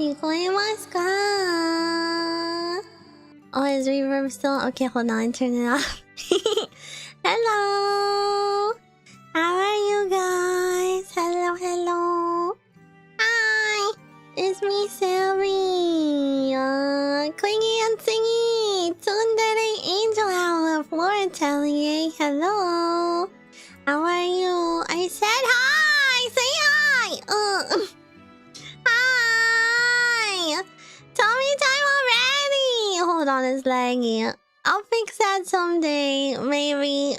聞こえますか? Oh, is reverb still? Okay, hold on, turn it off. Hello! How are you guys? Hello, hello. Hi! It's me, Silvi. Clingy and Singy. Tsundere Angel Owl of florAtelier. Hello. How are you? I said hi! Say hi! Hi! Tell me time already! Hold on, it's laggy. I'll fix that someday, maybe.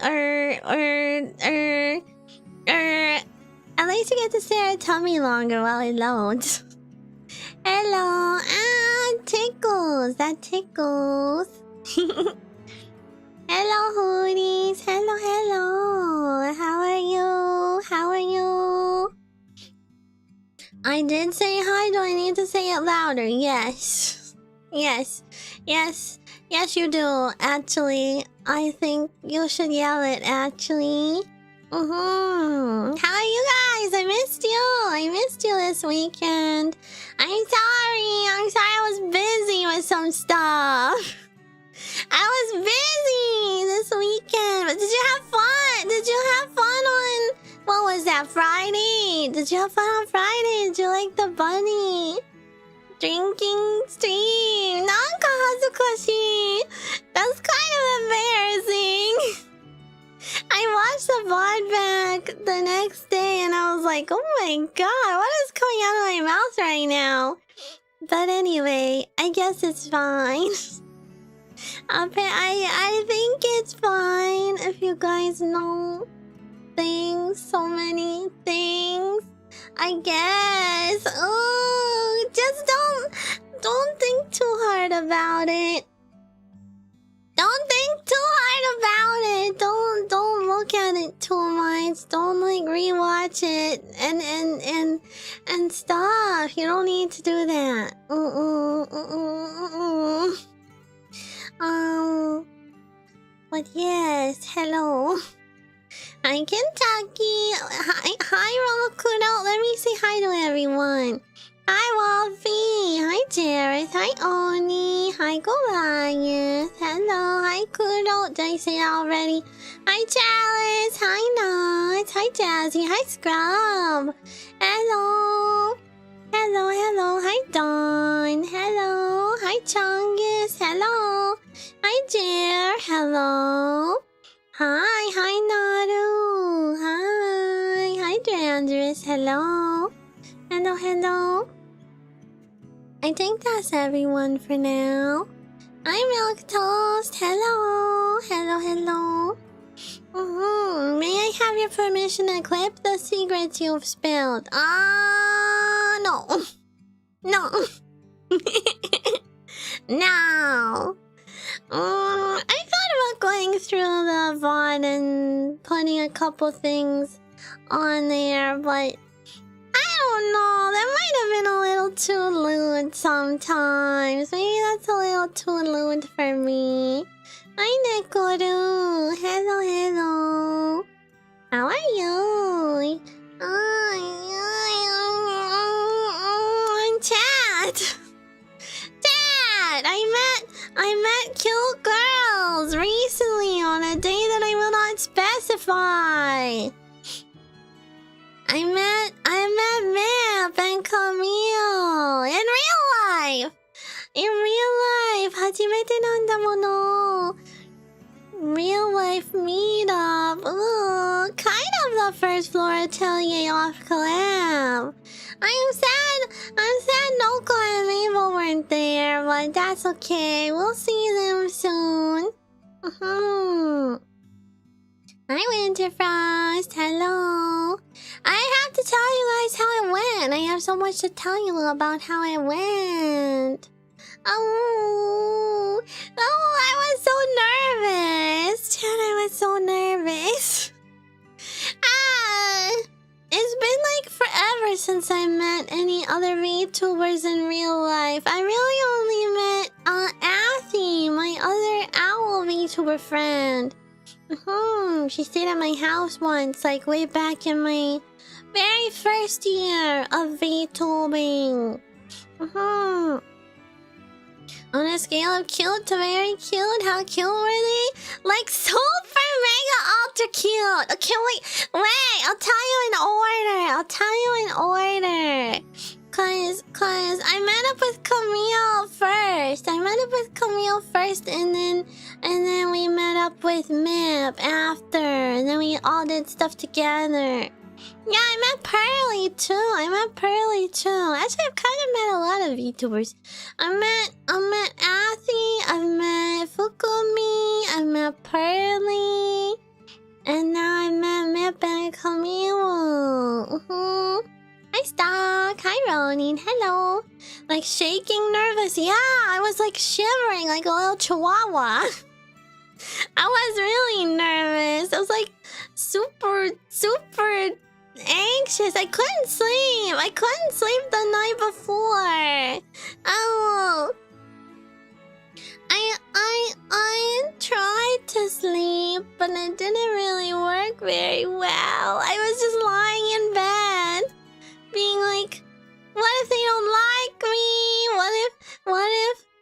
At least you get to stare at tummy longer while it loads. Hello. Ah, tickles. That tickles. Hello, hoodies. Hello, hello. How are you? How are you? I did say hi. Do I need to say it louder? Yes. Yes. Yes. Yes, you do. Actually, I think you should yell it, actually. How are you guys? I missed you. I missed you this weekend. I'm sorry. I was busy with some stuff. I was busy this weekend. But did you have fun? Did you have fun on... What was that, Friday? Did you have fun on Friday? Did you like the bunny? Drinking stream. Nanka hazukashi. That's kind of embarrassing. I watched the VOD back the next day and I was like, oh my god, what is coming out of my mouth right now? But anyway, I guess it's fine. I think it's fine if you guys know things, so many things. I guess. Oh, just don't think too hard about it. Don't think too hard about it. Don't look at it too much. Don't like rewatch it and stuff. You don't need to do that. But yes, hello. Hi, Kentucky. Hi, Rollokudo. Let me say hi to everyone. Hi, Wolfie. Hi, Jared. Hi, Oni. Hi, Goliath. Hello. Hi, Kudo. Did I say that already? Hi, Chalice. Hi, Nuts. Hi, Jazzy. Hi, Scrub. Hello. Hello, hello. Hi, Dawn. Hello. Hi, Chungus. Hello. Hi, Jer. Hello. Hi, Naru. Hi, Drandrus. Hello. Hello. I think that's everyone for now. I'm Milk Toast. Hello. May I have your permission to clip the secrets you've spilled? No. No. No. I thought about going through the VOD and putting a couple things on there, but I don't know. That might have been a little too lewd sometimes. Maybe that's a little too lewd for me. Hi, Nekoru. Hello. How are you? Chat. I met cute girls recently on a day that I will not specify. I met Map and Camille in real life. Hajimete nanda mono. Real life meetup. Ooh, kind of the first florAtelier off collab. I'm sad Noko and Mabel weren't there, but that's okay. We'll see them soon. Hi, Winterfrost. Hello. I have to tell you guys how it went. I have so much to tell you about how it went. Oh, I was so nervous. Chat, I was so nervous. It's been like forever since I met any other VTubers in real life. I really only met Athy, my other owl VTuber friend. She stayed at my house once, like way back in my very first year of VTubing. On a scale of cute to very cute, how cute were they? Like super mega ultra cute. Okay, wait, I'll tell you in order. Cause I met up with Camille first. And then we met up with Mip after. And then we all did stuff together. Yeah, I met Pearly too. Actually, I've kind of met a lot of VTubers. I met Athy, I've met Fukumi, I've met Pearly, and now I met Mip and Camille. Hi Stock, hi Ronin, hello. Like shaking nervous, yeah, I was like shivering like a little chihuahua. I was really nervous. I was like super anxious. I couldn't sleep the night before. Oh, I tried to sleep, but it didn't really work very well. I was just lying in bed being like, what if they don't like me?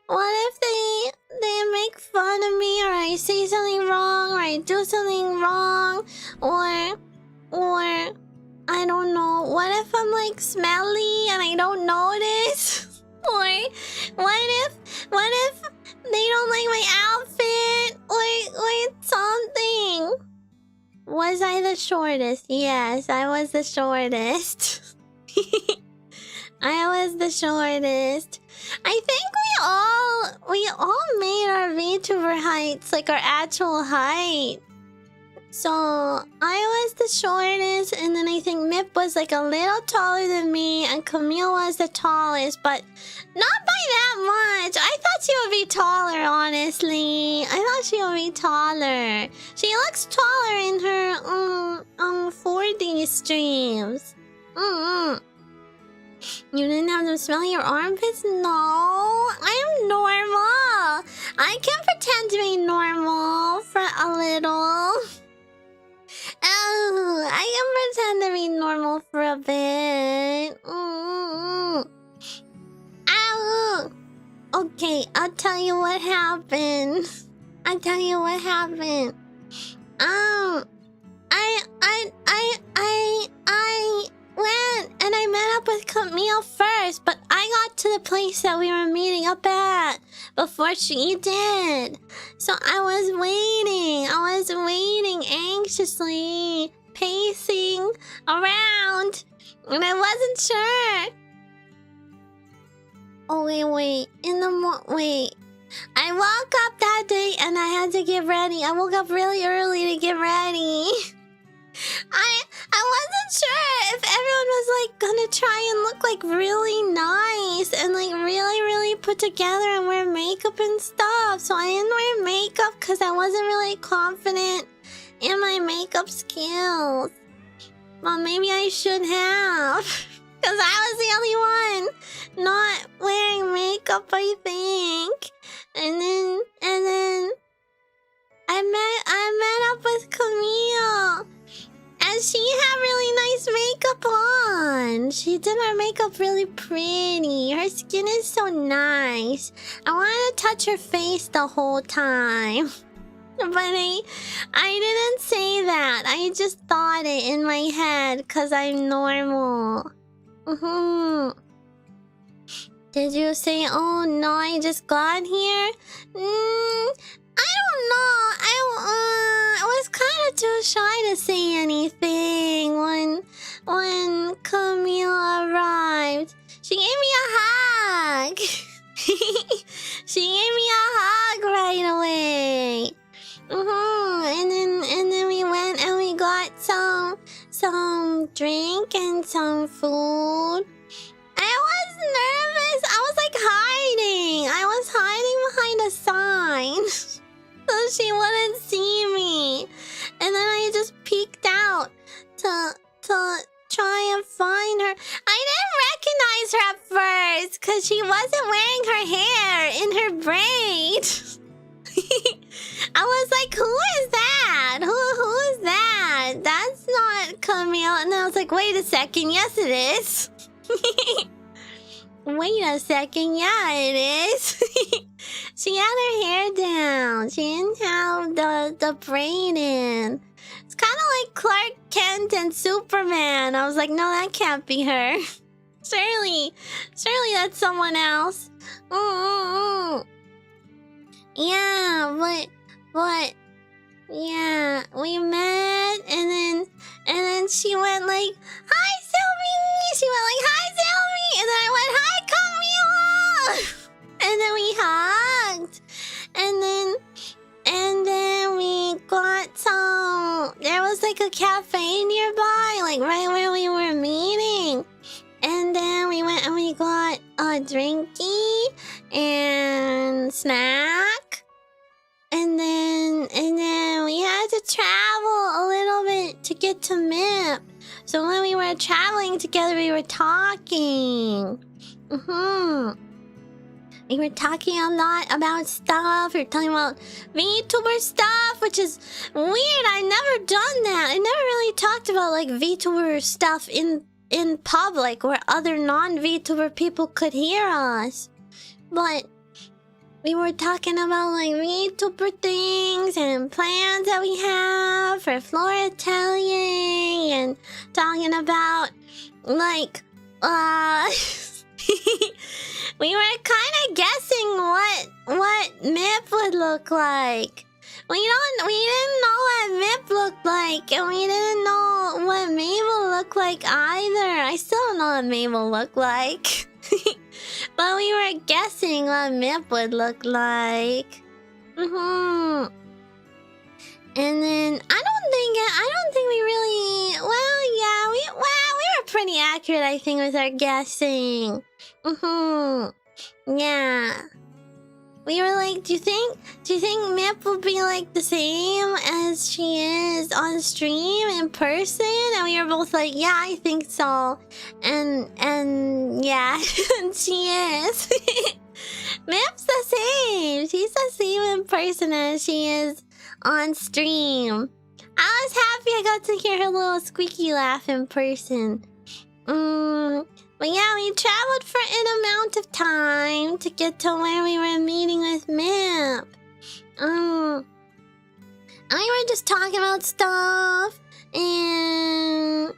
What if they make fun of me, or I say something wrong, or I do something wrong, or I don't know. What if I'm like smelly and I don't notice? Or what if they don't like my outfit, or something? Was I the shortest? Yes, I was the shortest. I was the shortest. I think we all made our VTuber heights, like our actual height. So I was the shortest, and then I think Mip was like a little taller than me, and Camille was the tallest, but not by that much. I thought she would be taller, honestly. I thought she would be taller. She looks taller in her 4D streams. You didn't have to smell your armpits? No, I'm normal. I can pretend to be normal for a little. Oh, I can pretend to be normal for a bit. Ow. Okay, I'll tell you what happened. I went and I met up with Camille first, but I got to the place that we were meeting up at before she did. So I was waiting anxiously, pacing around, and I wasn't sure. Oh, wait. I woke up that day and I had to get ready. I woke up really early to get ready. I wasn't sure if everyone was like gonna try and look like really nice and like really put together and wear makeup and stuff. So I didn't wear makeup because I wasn't really confident in my makeup skills. Well, maybe I should have, because I was the only one not wearing makeup, I think. And then I met up with Camille. And she had really nice makeup on. She did her makeup really pretty. Her skin is so nice. I wanted to touch her face the whole time. But I didn't say that. I just thought it in my head because I'm normal. Did you say, oh no, I just got here? I don't know. I was kind of too shy to say anything when Camille arrived. She gave me a hug. She gave me a hug right away. And then we went and we got some drink and some food. I was nervous. I was like hiding. I was hiding behind a sign so she wouldn't see me. And then I just peeked out to try and find her. I didn't recognize her at first because she wasn't wearing her hair in her braid. I was like, who is that? Who is that? That's not Camille. And then I was like, wait a second. Yes, it is. Wait a second, yeah, it is. She had her hair down. She didn't have the braid in. It's kind of like Clark Kent and Superman. I was like, no, that can't be her. Surely that's someone else. Yeah, but yeah, we met, and then she went like, "Hi, Silvi." She went like, "Hi, Silvi," and then I went, "Hi, Camila." And then we hugged, and then we got some. There was like a cafe nearby, like right where we were meeting. And then we went and we got a drinky and snack. And then we had to travel a little bit to get to MIP. So when we were traveling together, we were talking. We were talking a lot about stuff. We were talking about VTuber stuff, which is weird. I never done that. I never really talked about like VTuber stuff in public where other non-VTuber people could hear us. But we were talking about like VTuber things and plans that we have for florAtelier, and talking about like we were kind of guessing what MIP would look like. We didn't know what MIP looked like, and we didn't know what Mabel looked like either. I still don't know what Mabel looked like. But we were guessing what MIP would look like. And then I don't think we really, we were pretty accurate, I think, with our guessing. Yeah. We were like, do you think MIP will be like the same as she is on stream in person? And we were both like, yeah, I think so. And yeah, she is. MIP's the same. She's the same in person as she is on stream. I was happy I got to hear her little squeaky laugh in person. But yeah, we traveled for an amount of time to get to where we were meeting with MIP. And we were just talking about stuff, and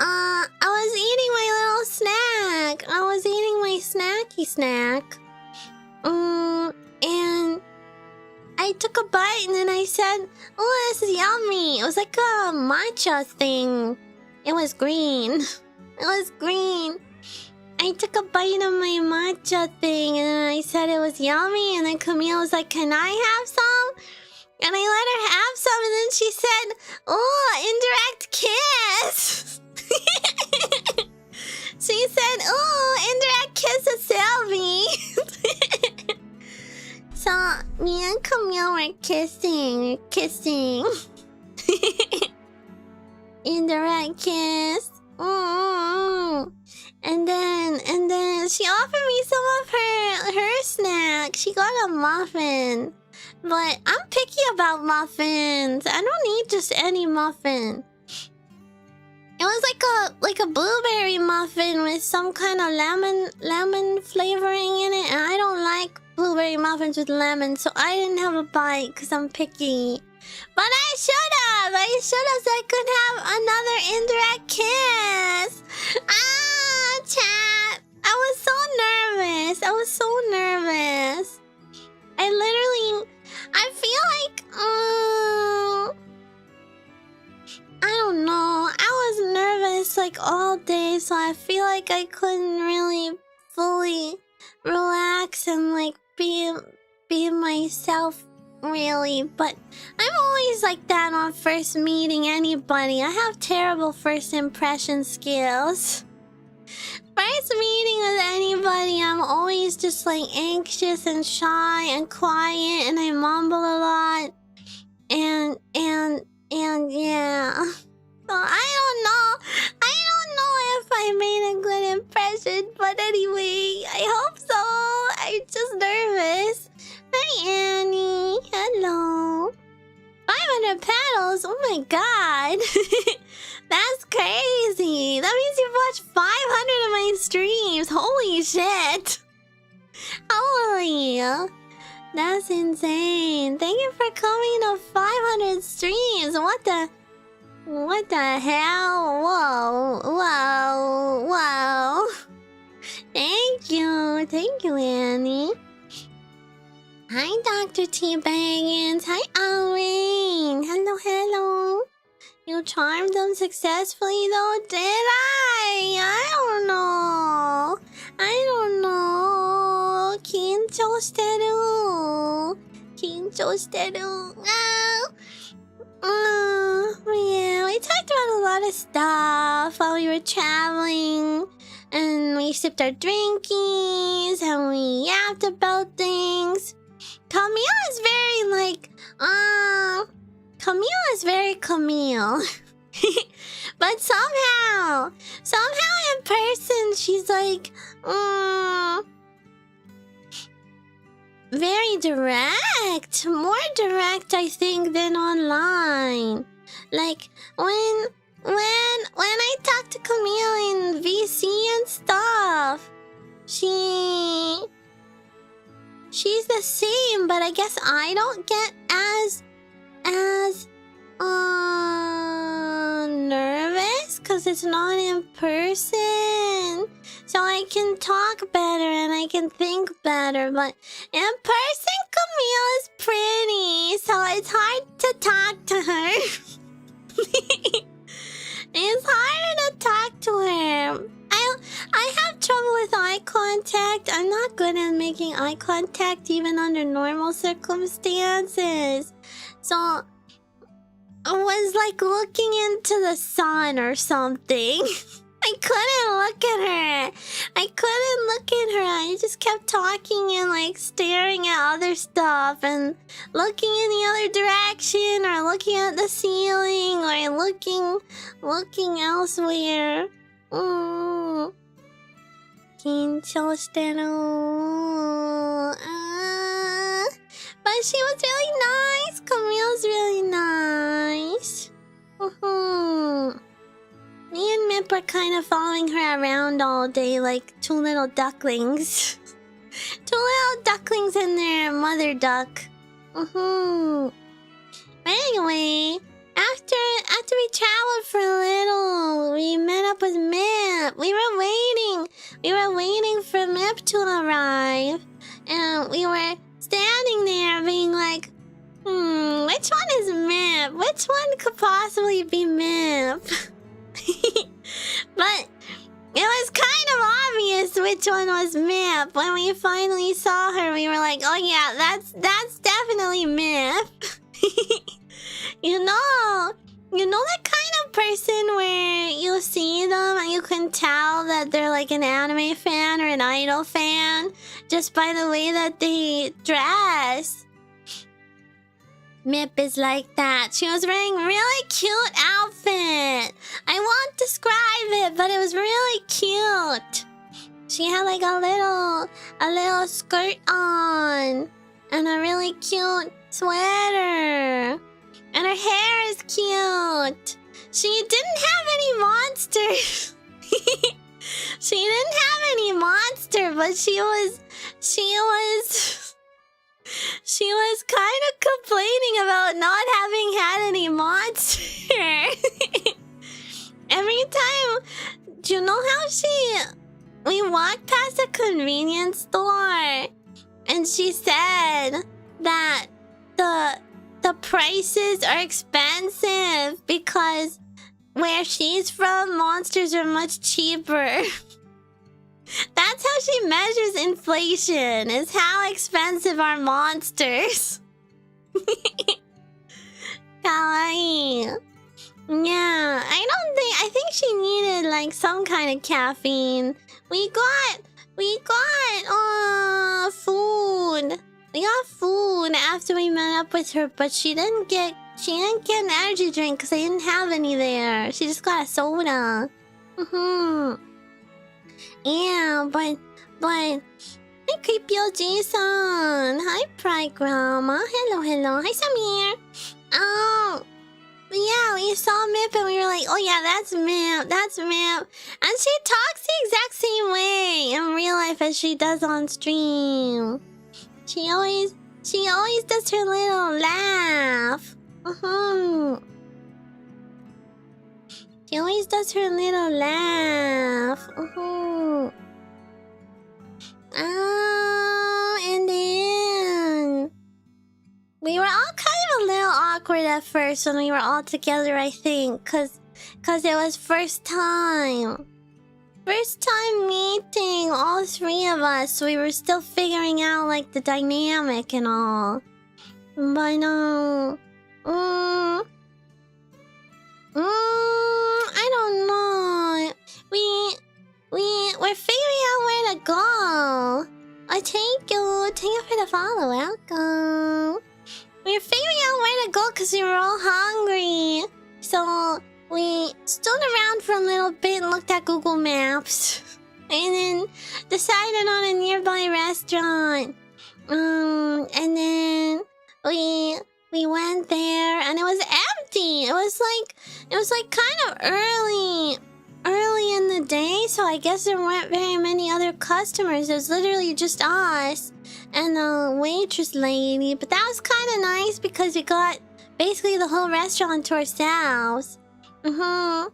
I was eating my little snack. I was eating my snacky snack. And I took a bite, and then I said, "Oh, this is yummy." It was like a matcha thing. It was green. It was green. I took a bite of my matcha thing, and I said it was yummy, and then Camille was like, "Can I have some?" And I let her have some, and then she said, "Oh, indirect kiss." She said, "Oh, indirect kiss to Silvi." So me and Camille were kissing. Indirect kiss. And then she offered me some of her snack. She got a muffin. But I'm picky about muffins. I don't need just any muffin. It was like a blueberry muffin with some kind of lemon flavoring in it, and I don't like blueberry muffins with lemon, so I didn't have a bite because I'm picky. But I should have so I could have another indirect kiss. Chat. I was so nervous. I feel like, I don't know. I was nervous like all day, so I feel like I couldn't really fully relax and like be myself, really. But I'm always like that on first meeting anybody. I have terrible first impression skills. First meeting with anybody, I'm always just like anxious and shy and quiet, and I mumble a lot. And yeah. So I don't know if I made a good impression, but anyway, I hope so. I'm just nervous. Hi, Annie. Hello. 5 500 paddles? Oh my god. That's crazy. That means you've watched 500 of my streams. Holy shit. Holy. That's insane. Thank you for coming to 500 streams. What the hell? Whoa. Whoa. Whoa. Thank you, Annie. Hi, Dr. T. Baggins. Hi, Alwyn. Hello. You charmed them successfully, though, did I? I don't know. 긴張してる. Yeah, we talked about a lot of stuff while we were traveling. And we sipped our drinkies and we yapped about things. Camille is very Camille. But somehow in person, she's like, very direct. More direct, I think, than online. Like, when I talk to Camille in VC and stuff, she's the same, but I guess I don't get as nervous because it's not in person. So I can talk better and I can think better, but in person Camille is pretty, so it's hard to talk to her. It's harder to talk to her. I have trouble with eye contact. I'm not good at making eye contact even under normal circumstances. So I was like looking into the sun or something. I couldn't look at her. I just kept talking and like staring at other stuff and looking in the other direction or looking at the ceiling or looking elsewhere. 緊張してる. But she was really nice. Camille's really nice. Me and Mip are kind of following her around all day like two little ducklings. Two little ducklings and their mother duck. But anyway, after we traveled for a little, we met up with Mip. We were waiting for Mip to arrive, and we were standing there being like, which one is Mip? Which one could possibly be Mip? But it was kind of obvious which one was Mip. When we finally saw her, we were like, oh yeah, that's definitely Mip. You know that kind of person where you see them and you can tell that they're like an anime fan or an idol fan just by the way that they dress. Mip is like that. She was wearing a really cute outfit. I won't describe it, but it was really cute. She had like a little skirt on and a really cute sweater. And her hair is cute. She didn't have any monsters. She didn't have any monster, but she was kind of complaining about not having had any monster. Every time, do you know how we walked past a convenience store and she said that the prices are expensive because where she's from, monsters are much cheaper. That's how she measures inflation, is how expensive are monsters. Kawaii. Yeah, I think she needed like some kind of caffeine. We got food. We got food after we met up with her, but she didn't get an energy drink because I didn't have any there. She just got a soda. Yeah, but hi Creepy Jason. Hi Pride Grandma. Hello. Hi Samir. Oh, yeah, we saw Mip and we were like, oh yeah, that's Mip, that's Mip. And she talks the exact same way in real life as she does on stream. She always does her little laugh. She always does her little laugh. Oh, and then we were all kind of a little awkward at first when we were all together, I think, cause it was first time meeting all three of us, so we were still figuring out like the dynamic and all. But I don't know. We're figuring out where to go. Thank you for the follow. Welcome. We're figuring out where to go because we were all hungry. So we stood around for a little bit and looked at Google Maps. And then decided on a nearby restaurant. And then we went there and it was empty. It was like kind of early in the day, so I guess there weren't very many other customers. It was literally just us and the waitress lady. But that was kind of nice because we got basically the whole restaurant to ourselves. And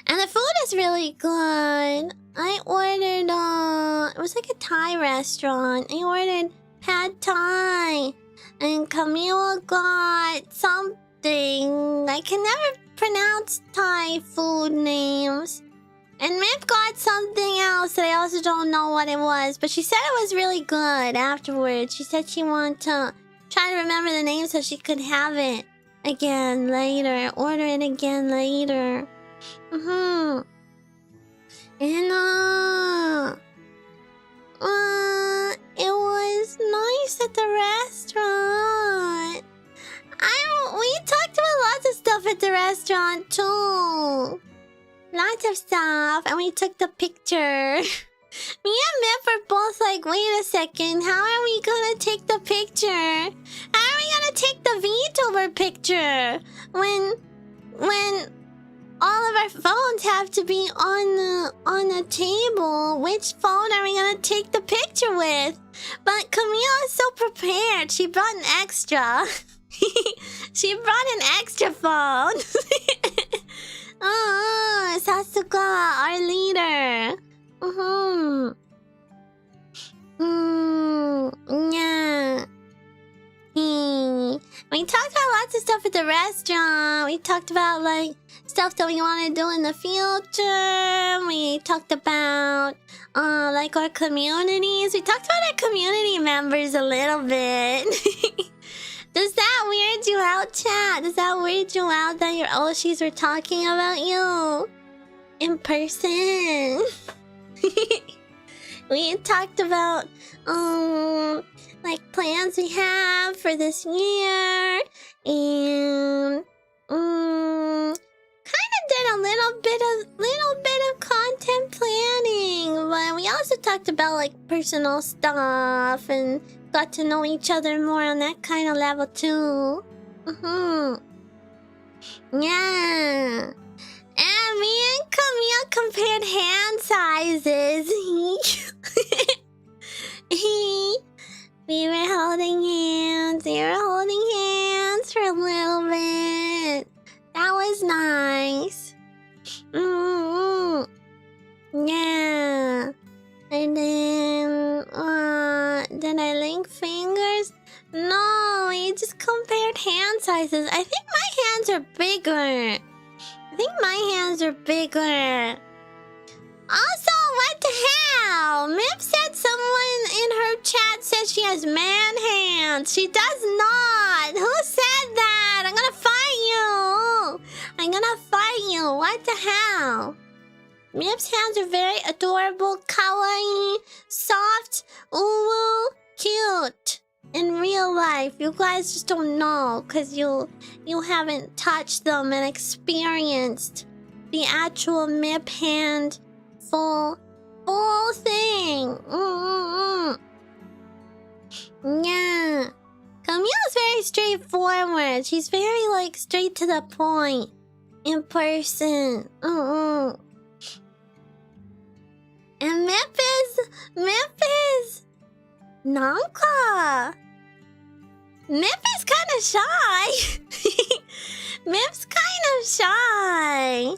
the food is really good. I ordered it was like a Thai restaurant. I ordered pad Thai. And Camille got something. I can never pronounce Thai food names. And Mip got something else that I also don't know what it was. But she said it was really good afterwards. She said she wanted to try to remember the name so she could have it again later. Order it again later. And it was nice at the restaurant. We talked about lots of stuff at the restaurant too. Lots of stuff, and we took the picture. Me and Mip are both like, wait a second, how are we gonna take the picture? How are we gonna take the VTuber picture when all of our phones have to be on the table? Which phone are we gonna take the picture with? But Camille is so prepared. She brought an extra. She brought an extra phone. Oh, Sasuga, our leader. Yeah. We talked about lots of stuff at the restaurant. We talked about like stuff that we want to do in the future. We talked about like our communities. We talked about our community members a little bit. Does that weird you out, chat? Does that weird you out that your Oshis were talking about you in person? We talked about like plans we have for this year, and kind of did a little bit of content planning, but we also talked about like personal stuff and got to know each other more on that kind of level too. Yeah. And me and Camille compared hand sizes. We were holding hands. We were holding hands for a little bit. That was nice. Yeah. And then, did I link fingers? No, we just compared hand sizes. I think my hands are bigger. Also, what the hell? Mip said someone in her chat says she has man hands. She does not. Who said that? I'm gonna fight you. What the hell? Mip's hands are very adorable, kawaii, soft, ooh, cute. In real life, you guys just don't know because you haven't touched them and experienced the actual Mip hand full thing. Yeah. Camille's very straightforward. She's very, like, straight to the point. In person. And Memphis! Nanka! Memphis kind of shy. Mip's kind of shy.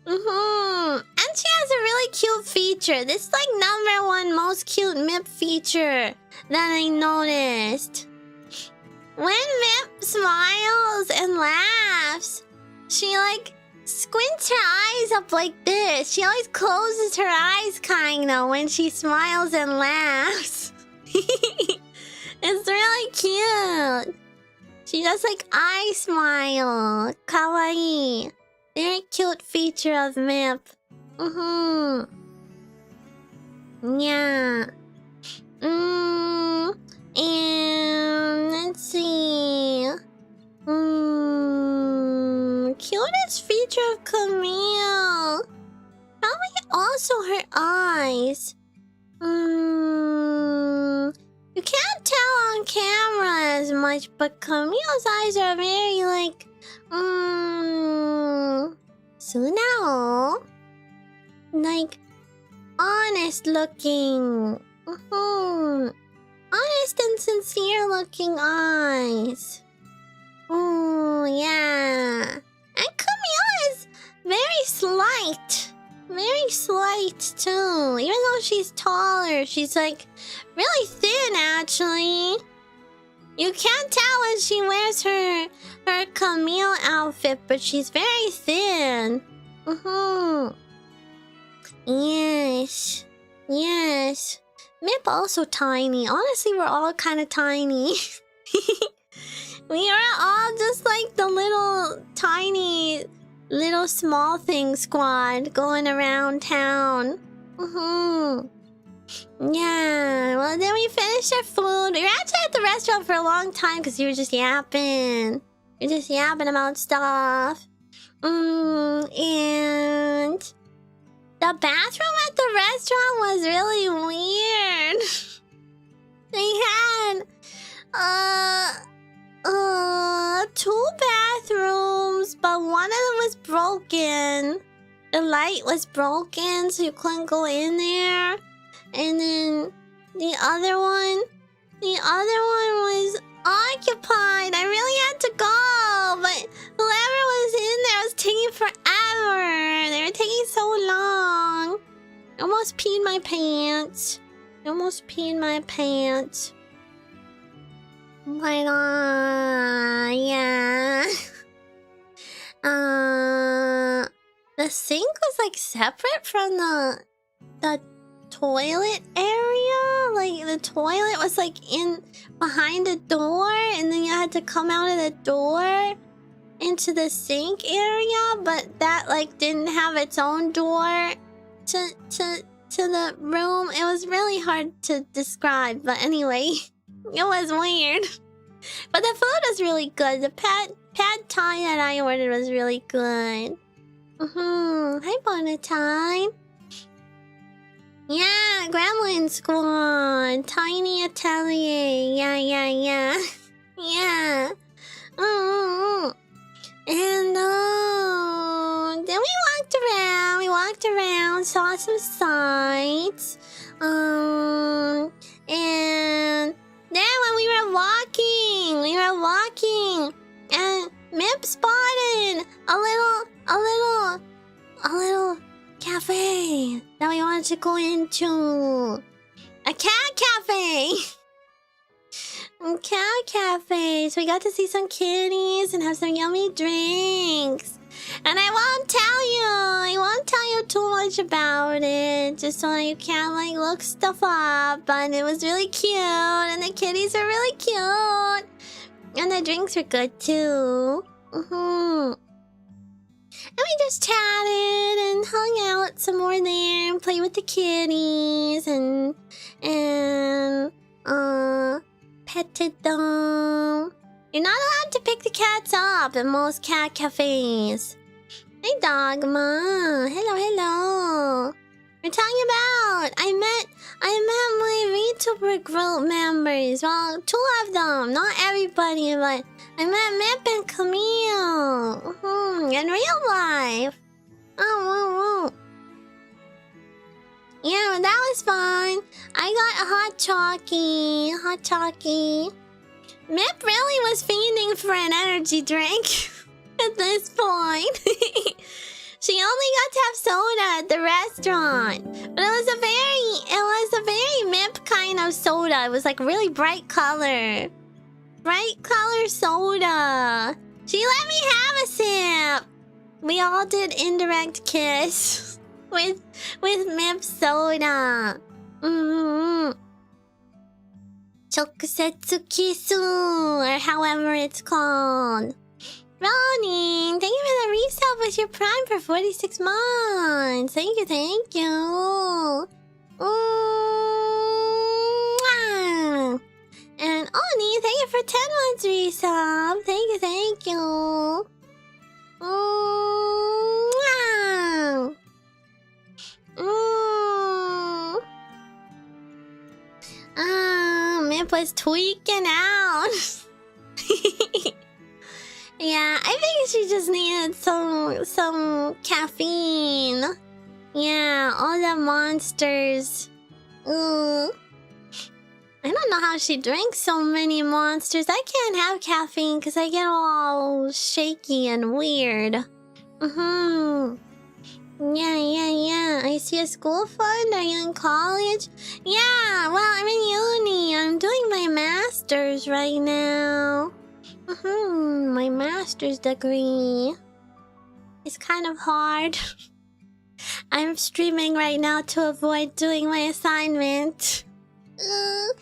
And she has a really cute feature. This is like #1 most cute Mip feature that I noticed. When Mip smiles and laughs, she like squints her eyes up like this. She always closes her eyes kinda when she smiles and laughs. It's really cute. She does like eye smile. Kawaii. Very cute feature of Mip. Yeah. And let's see. Cutest feature of Camille. Probably also her eyes. You can't tell on camera as much, but Camille's eyes are very like Sunao. Like honest looking. Honest and sincere looking eyes. Yeah. And Camille is very slight. Very slight too. Even though she's taller, she's like really thin actually. You can't tell when she wears her Camille outfit, but she's very thin. Yes. Yes. Mip also tiny. Honestly, we're all kind of tiny. We are all just like the little tiny little small thing squad going around town. Yeah, well then we finished our food. We were actually at the restaurant for a long time because you were just yapping. You're just yapping about stuff. And the bathroom at the restaurant was really weird. They had 2 bathrooms, but one of them was broken. The light was broken, so you couldn't go in there. And then the other one was occupied. I really had to go, but whoever was in there was taking forever. They were taking so long. I almost peed my pants. But yeah. The sink was like separate from the toilet area. Like the toilet was like in behind the door, and then you had to come out of the door into the sink area, but that like didn't have its own door to the room. It was really hard to describe, but anyway, it was weird. But the food was really good. The pad thai that I ordered was really good. Hi, Bonatine. Yeah, Gremlin Squad. Tiny Atelier. Yeah. Yeah. And then we walked around, saw some sights. And then when we were walking, and Mip spotted a little cafe that we wanted to go into. A cat cafe. A cat cafe. So we got to see some kitties and have some yummy drinks. And I won't tell you too much about it, just so you can't like look stuff up. But it was really cute, and the kitties are really cute, and the drinks were good too. And we just chatted and hung out some more there and played with the kitties and petted them. You're not allowed to pick the cats up in most cat cafes. Hey, Dogma. Hello. We're talking about I met my VTuber Group members. Well, 2 of them. Not everybody, but I met Mip and Camille. In real life. Oh. Yeah, that was fun. I got a hot chalky. Mip really was fiending for an energy drink at this point. She only got to have soda at the restaurant. But it was a very Mip kind of soda. It was like really bright color. Bright color soda. She let me have a sip. We all did indirect kiss with Mip soda. Chokusetsu kisu, or however it's called. Ronnie, thank you for the resub with your Prime for 46 months. Thank you. And Oni, thank you for 10 months resub. Thank you. Mip was tweaking out. Yeah, I think she just needed some caffeine. Yeah, all the monsters. I don't know how she drinks so many monsters. I can't have caffeine because I get all shaky and weird. Yeah. I see a school fund. Are you in college? Yeah, well, I'm in uni. I'm doing my master's right now. My master's degree. It's kind of hard. I'm streaming right now to avoid doing my assignment. And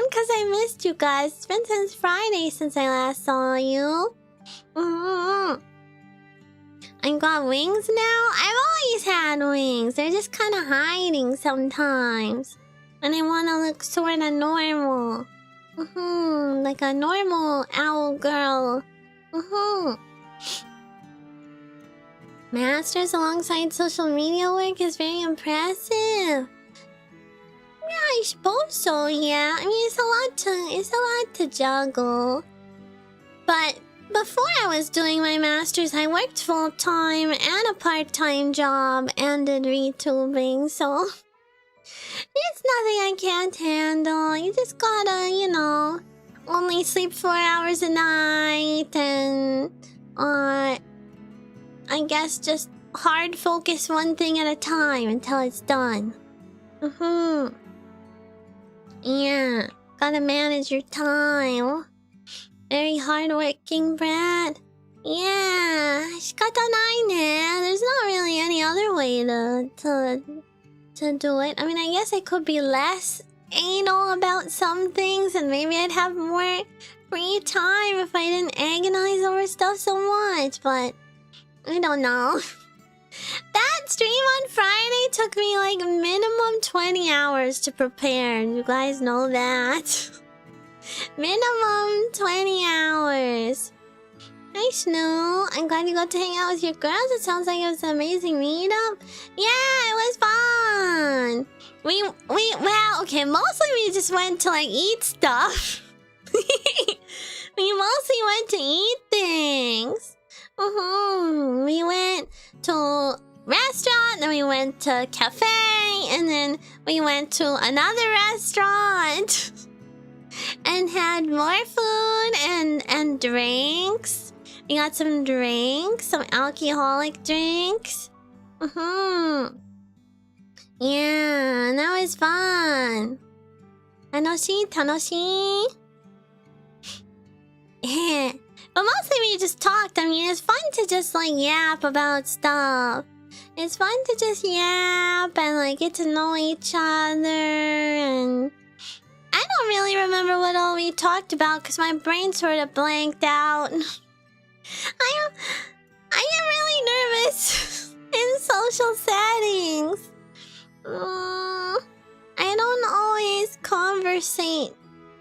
because I missed you guys. It's been since Friday since I last saw you. I got wings now? I've always had wings. They're just kind of hiding sometimes. And I want to look sort of normal. Like a normal owl girl. Masters alongside social media work is very impressive. Yeah, I suppose so, yeah. I mean, it's a lot to juggle. But before I was doing my masters, I worked full-time and a part-time job and did VTubing, so it's nothing I can't handle. You just gotta, only sleep 4 hours a night and, I guess just hard focus one thing at a time until it's done. Yeah, gotta manage your time. Very hardworking brat. Yeah, there's not really any other way to do it. I mean, I guess I could be less anal about some things and maybe I'd have more free time if I didn't agonize over stuff so much, but I don't know. That stream on Friday took me like minimum 20 hours to prepare. You guys know that. Minimum 20 hours. Nice, Snoo. I'm glad you got to hang out with your girls. It sounds like it was an amazing meetup. Yeah, it was fun. Well, okay, mostly we just went to like eat stuff. We mostly went to eat things. We went to restaurant, then we went to cafe, and then we went to another restaurant and had more food and drinks. We got some drinks, some alcoholic drinks. Yeah, and that was fun. Tanoshi. Yeah. But mostly we just talked. I mean, it's fun to just like yap about stuff. It's fun to just yap and like get to know each other. And I don't really remember what all we talked about because my brain sort of blanked out. I get really nervous in social settings. I don't always conversate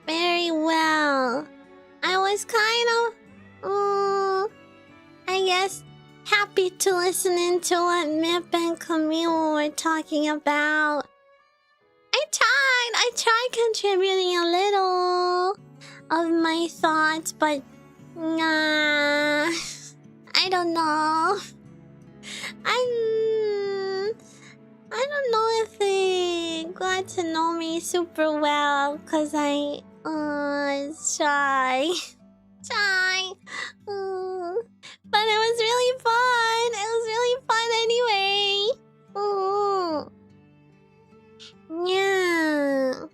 very well. I was kind of, I guess, happy to listen into what Mip and Camille were talking about. I I tried contributing a little of my thoughts, but nah, I don't know. I don't know if they got to know me super well because I shy. Shy. But it was really fun. It was really fun anyway. Yeah.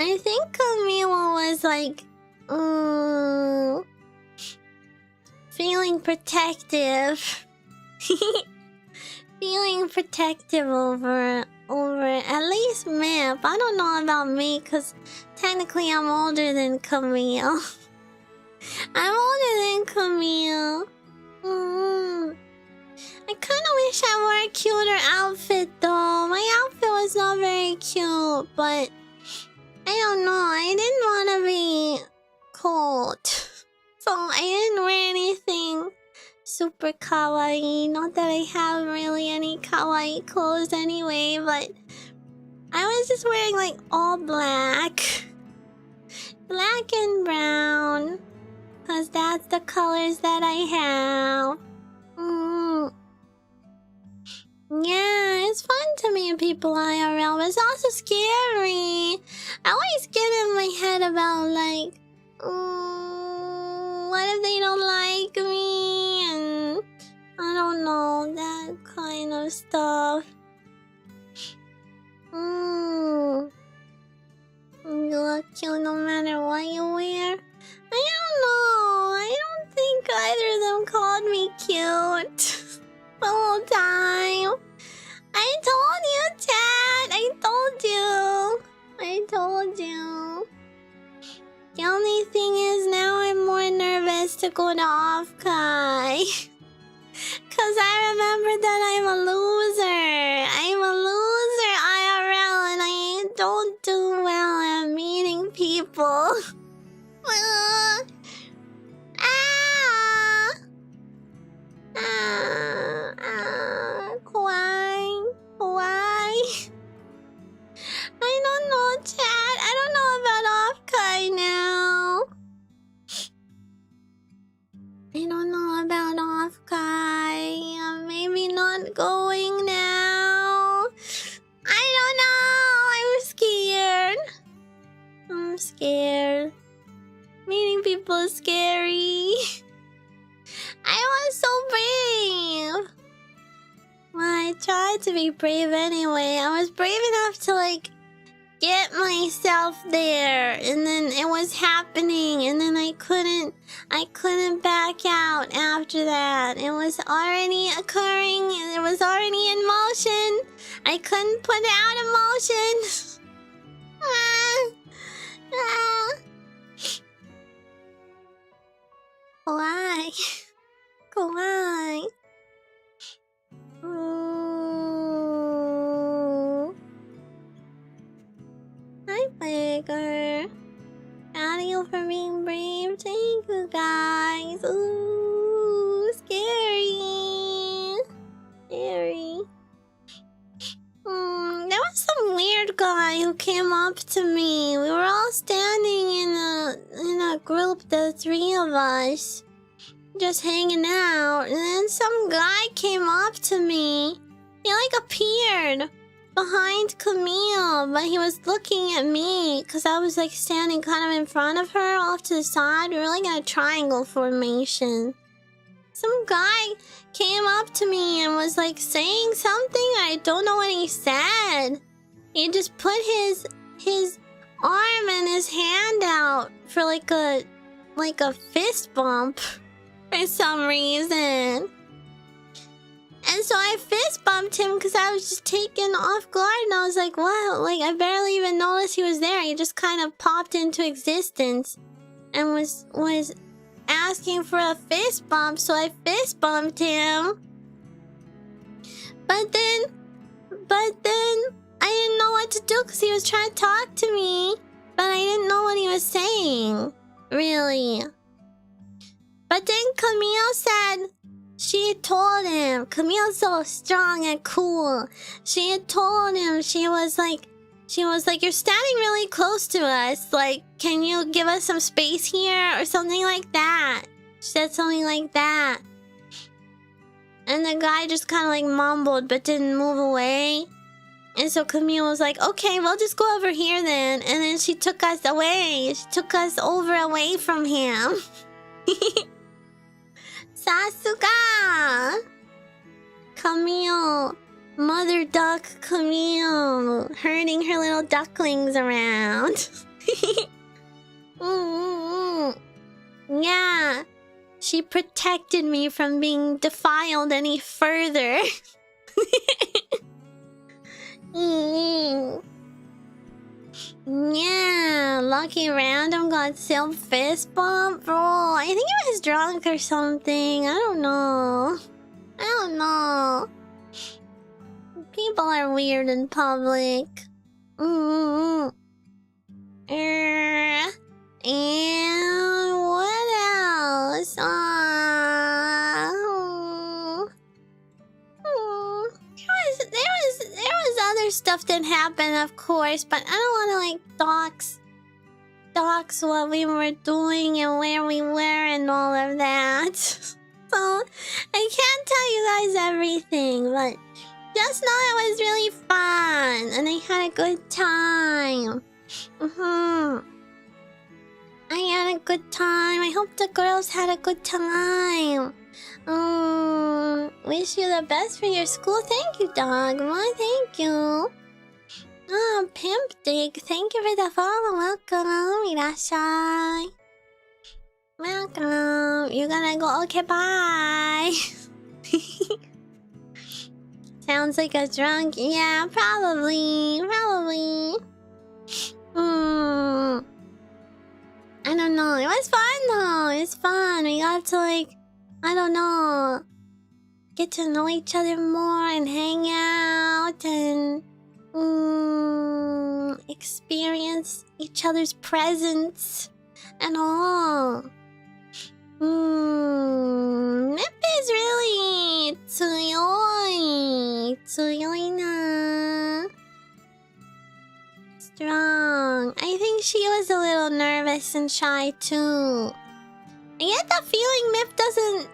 I think Camila was like feeling protective. Feeling protective over at least Mip. I don't know about me because technically I'm older than Camille. I'm older than Camille. I kind of wish I wore a cuter outfit though. My outfit was not very cute, but I don't know. I didn't want to be cold, so I didn't wear anything super kawaii. Not that I have really any kawaii clothes anyway, but I was just wearing like all black. Black and brown. Because that's the colors that I have. Yeah, it's fun to meet people IRL, but it's also scary. I always get in my head about like, what if they don't like me? And I don't know, that kind of stuff. You look cute no matter what you wear. I don't know. I don't think either of them called me cute the whole time. I told you, Chad. I told you. The only thing is now I'm more nervous to go to Off-Kai. Cause I remember that I'm a loser. I'm a loser IRL and I don't do well at meeting people. Why? I don't know, Chad. I don't know about Off-Kai now. I don't know about Off-Kai. Maybe not going now. I don't know. I'm scared. Meeting people is scary. I was so brave. Well, I tried to be brave anyway. I was brave enough to like get myself there, and then it was happening, and then I couldn't back out after that. It was already occurring, it was already in motion. I couldn't put it out of motion. Why? Hi, Bagger. Proud of you for being brave. Thank you, guys. Ooh, scary. There was some weird guy who came up to me. We were all standing in a group, the three of us, just hanging out, and then some guy came up to me. He like appeared behind Camille, but he was looking at me because I was like standing kind of in front of her off to the side. We were like in a triangle formation. Some guy came up to me and was like saying something. I don't know what he said. He just put his arm and his hand out for like a fist bump for some reason. And so I fist bumped him because I was just taken off guard, and I was like, what? Like, I barely even noticed he was there. He just kind of popped into existence and was asking for a fist bump, so I fist bumped him. But then I didn't know what to do because he was trying to talk to me, but I didn't know what he was saying, really. But then Camille said she told him, Camille's so strong and cool. She had told him, she was like, you're standing really close to us. Like, can you give us some space here? Or something like that. She said something like that. And the guy just kind of like mumbled but didn't move away. And so Camille was like, okay, we'll just go over here then. And then she took us away. She took us over away from him. Sasuga! Camille. Mother duck Camille. Herding her little ducklings around. Yeah. She protected me from being defiled any further. Yeah, lucky random got Silv fist bump, bro. I think he was drunk or something. I don't know. People are weird in public. And what else? There was other stuff that happened, of course, but I don't want to like dox what we were doing and where we were and all of that. So I can't tell you guys everything, but just know it was really fun and I had a good time. I had a good time. I hope the girls had a good time. Wish you the best for your school. Thank you, dog. Why, thank you. Oh, Pimp Dig. Thank you for the follow. Welcome. Irashai. Welcome. You're gonna go. Okay, bye. Sounds like a drunk. Yeah, probably. I don't know. It was fun though. It was fun. We got to like, I don't know, get to know each other more and hang out and experience each other's presence and all. Mip is really tsuyoi na. Strong. I think she was a little nervous and shy too. I get the feeling Mip doesn't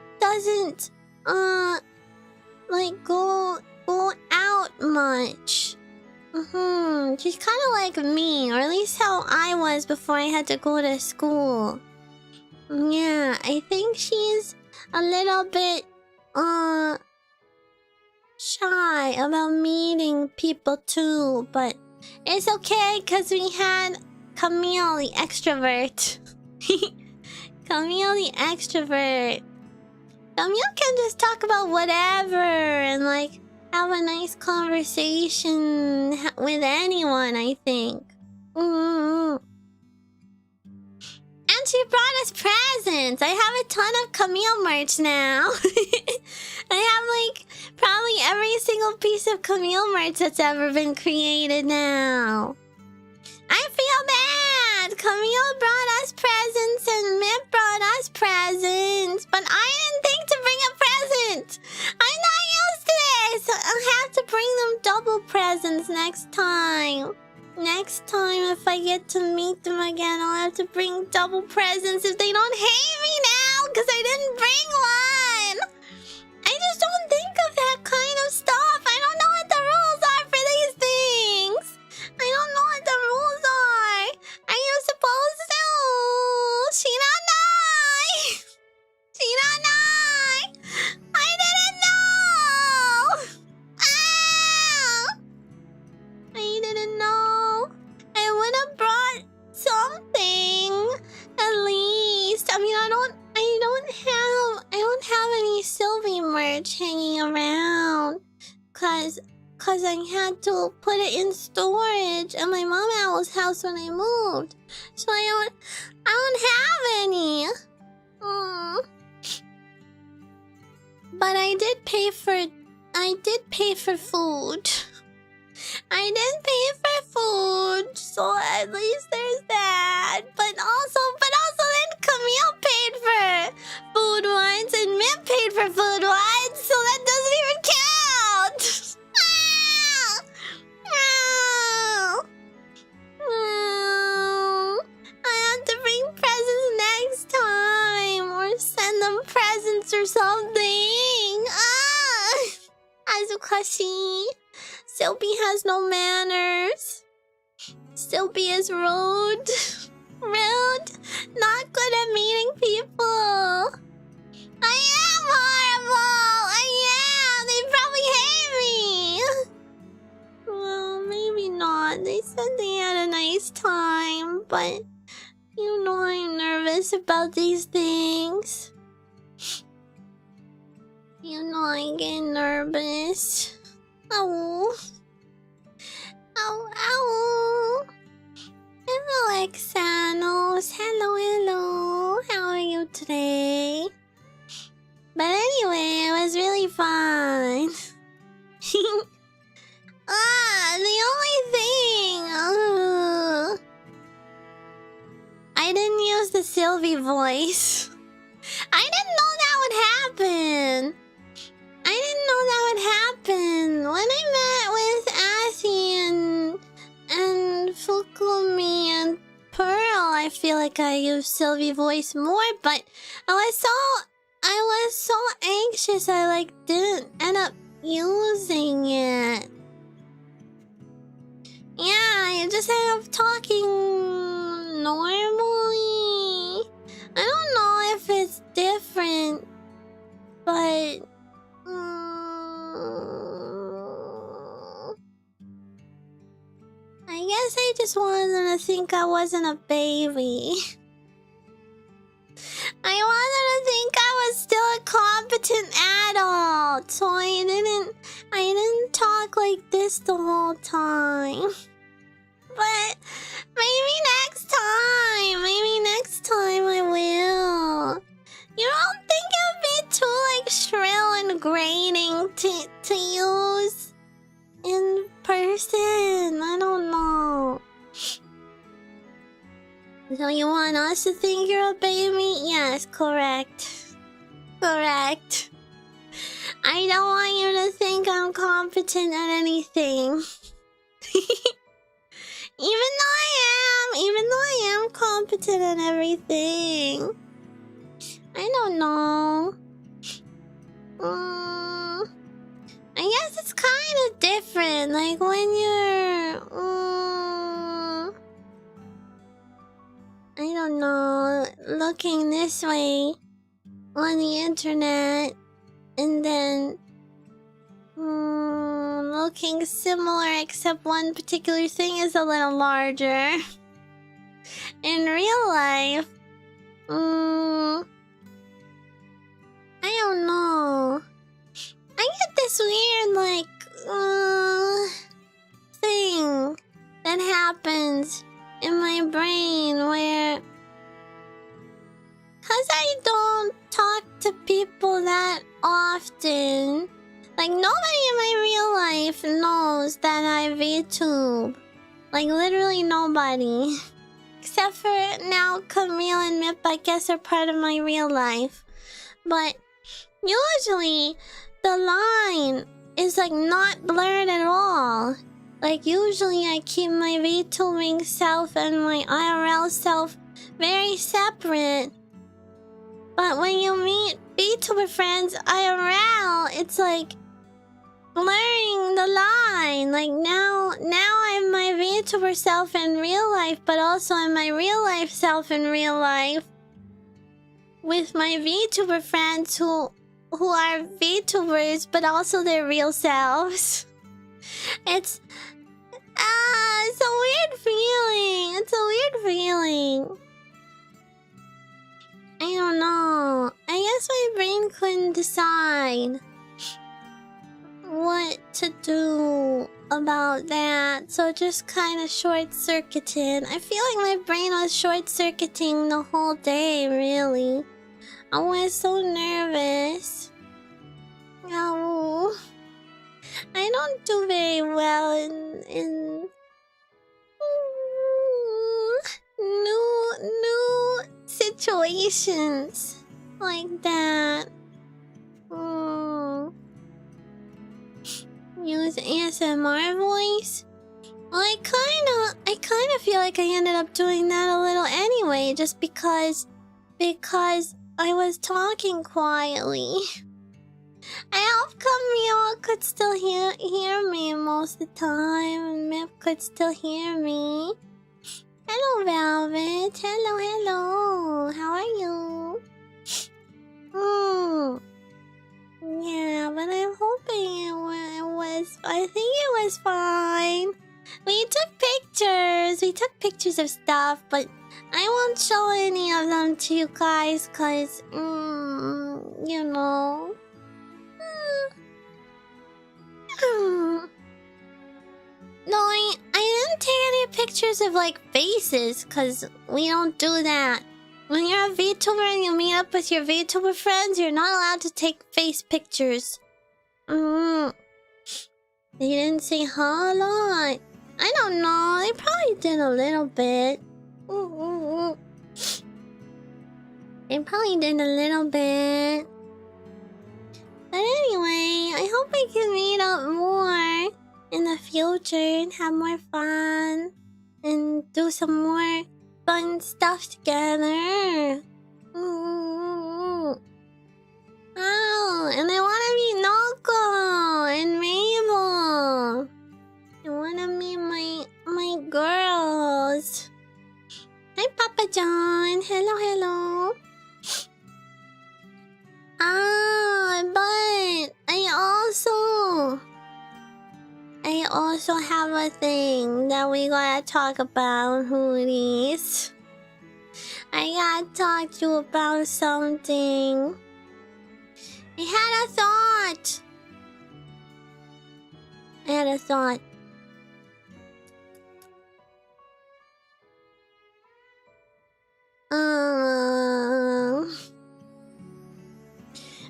like go out much. She's kind of like me, or at least how I was before I had to go to school. Yeah, I think she's a little bit shy about meeting people too, but it's okay because we had Camille the extrovert. Camille the extrovert. Camille can just talk about whatever and like have a nice conversation with anyone, I think. And she brought us presents. I have a ton of Camille merch now. I have like probably every single piece of Camille merch that's ever been created now. I feel bad. Camille brought us presents and Mip brought us presents, but I didn't think to bring a present. I'm not used to this. I'll have to bring them double presents next time. Next time, if I get to meet them again, I'll have to bring double presents if they don't hate me now because I didn't bring one. I just don't think of that kind of stuff. I don't know what the rules are for these things. I don't know what the rules are. Are you supposed to? Shiranai! Shiranai! I didn't know! Ah! I didn't know. I would have brought something at least. I mean, I don't have any Silvi merch hanging around cause I had to put it in storage at my mom Owl's house when I moved. So I don't have any. But I did pay for food. I did pay for food, so at least there's that. But also then Camille paid for food once and Mip paid for food once. or something. Azukashi. Silvi has no manners. Silvi is rude. Rude. Not good at meeting people. I am horrible. I am. They probably hate me. Well, maybe not. They said they had a nice time, but you know I'm nervous about these things. You know I get nervous. Ow. Ow, ow. Hello, Exanos. Hello, hello. How are you today? But anyway, it was really fun. The only thing... I didn't use the Silvi voice. I didn't know that would happen. I didn't know that would happen. When I met with Assie and Fukumi and Pearl, I feel like I used Silvi voice more, but I was so anxious I like didn't end up using it. Yeah, you just end up talking normally. I don't know if it's different, but I guess I just wanted them to think I wasn't a baby. I wanted to think I was still a competent adult, so I didn't talk like this the whole time. But maybe next time I will. You don't think it would be too like shrill and grating to use in person? I don't know. So you want us to think you're a baby? Yes, correct. Correct. I don't want you to think I'm competent at anything. Even though I am competent at everything. I don't know. I guess it's kind of different. Like when you're... I don't know. Looking this way on the internet and then... looking similar except one particular thing is a little larger. In real life... I don't know. I get this weird, like, thing that happens in my brain where... Cause I don't talk to people that often. Like, nobody in my real life knows that I VTube. Like, literally nobody. Except for now, Camille and Mip, I guess, are part of my real life. But usually, the line is like not blurred at all. Like usually I keep my VTubing self and my IRL self very separate. But when you meet VTuber friends IRL, it's like blurring the line. Like now I'm my VTuber self in real life, but also I'm my real life self in real life. With my VTuber friends who are VTubers, but also their real selves. It's a weird feeling. It's a weird feeling. I don't know. I guess my brain couldn't decide what to do about that, so it just kind of short-circuited. I feel like my brain was short-circuiting the whole day, really. I was so nervous. No, I don't do very well in new situations like that. Use ASMR voice. Well, I kind of feel like I ended up doing that a little anyway, just because I was talking quietly. I hope Camille could still hear me most of the time, and Mip could still hear me. Hello, Velvet. Hello, hello. How are you? Yeah, but I'm hoping it was. I think it was fine. We took pictures. We took pictures of stuff, but I won't show any of them to you guys, cause you know. No, I didn't take any pictures of like faces, cause we don't do that. When you're a VTuber and you meet up with your VTuber friends, you're not allowed to take face pictures. They didn't say hello. I don't know. They probably did a little bit. They probably did a little bit. But anyway, I hope we can meet up more in the future and have more fun and do some more fun stuff together. Oh, and I want to meet Noko and Mabel. I want to meet my girls. Hi, Papa John. Hello, hello. But I also have a thing that we gotta talk about, Hoodies. I gotta talk to you about something. I had a thought.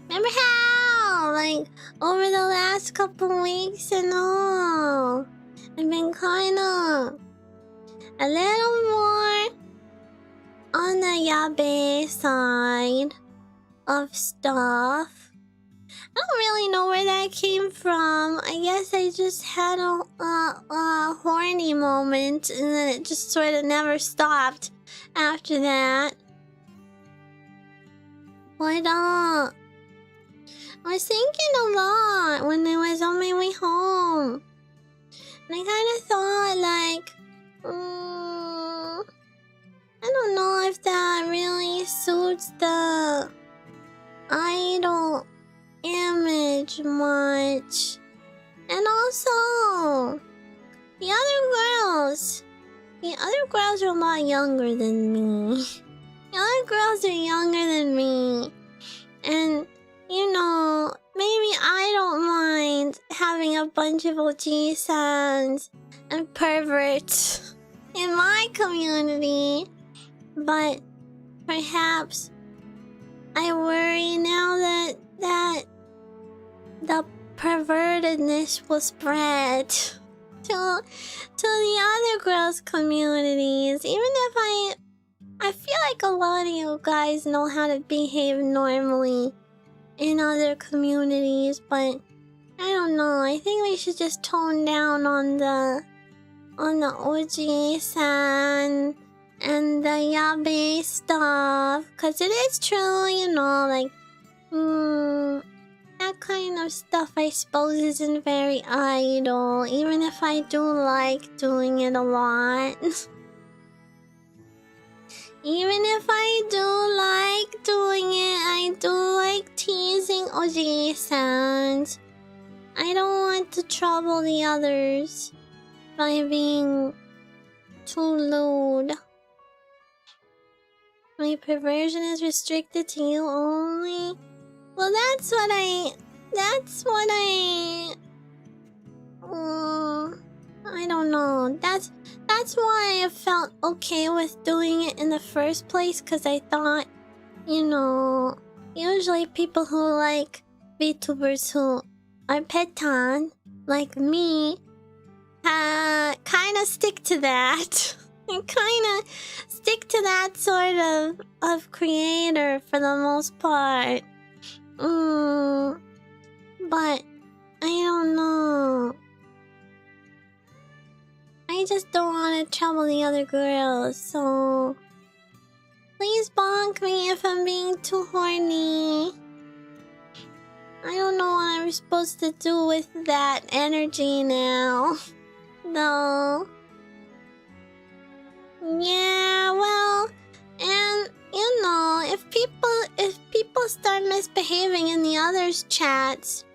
Remember how, like, over the last couple weeks and all, I've been kinda a little more on the yabe side of stuff. I don't really know where that came from. I guess I just had a horny moment, and then it just sort of never stopped after that. But I was thinking a lot when I was on my way home. And I kind of thought, like, I don't know if that really suits the idol image much. And also, the other girls are a lot younger than me. The other girls are younger than me. And, you know, maybe I don't mind having a bunch of OG-sans and perverts in my community. But perhaps I worry now that the pervertedness will spread to the other girls' communities. Even if I feel like a lot of you guys know how to behave normally in other communities, but I don't know. I think we should just tone down on the OG-san and the yabe stuff, cause it is true, you know, like, that kind of stuff I suppose isn't very idle, even if I do like doing it a lot. Even if I do like doing it, I do like teasing OG-sans. I don't want to trouble the others by being too lewd. My perversion is restricted to you only? Well, that's what I don't know. That's why I felt okay with doing it in the first place, because I thought, you know, usually people who like VTubers who are petan, like me, kind of stick to that. And kind of stick to that sort of creator for the most part. But I don't know. I just don't want to trouble the other girls, so please bonk me if I'm being getting too horny. I don't know what I'm supposed to do with that energy now. No. Yeah, well, and you know, if people start misbehaving in the others' chats,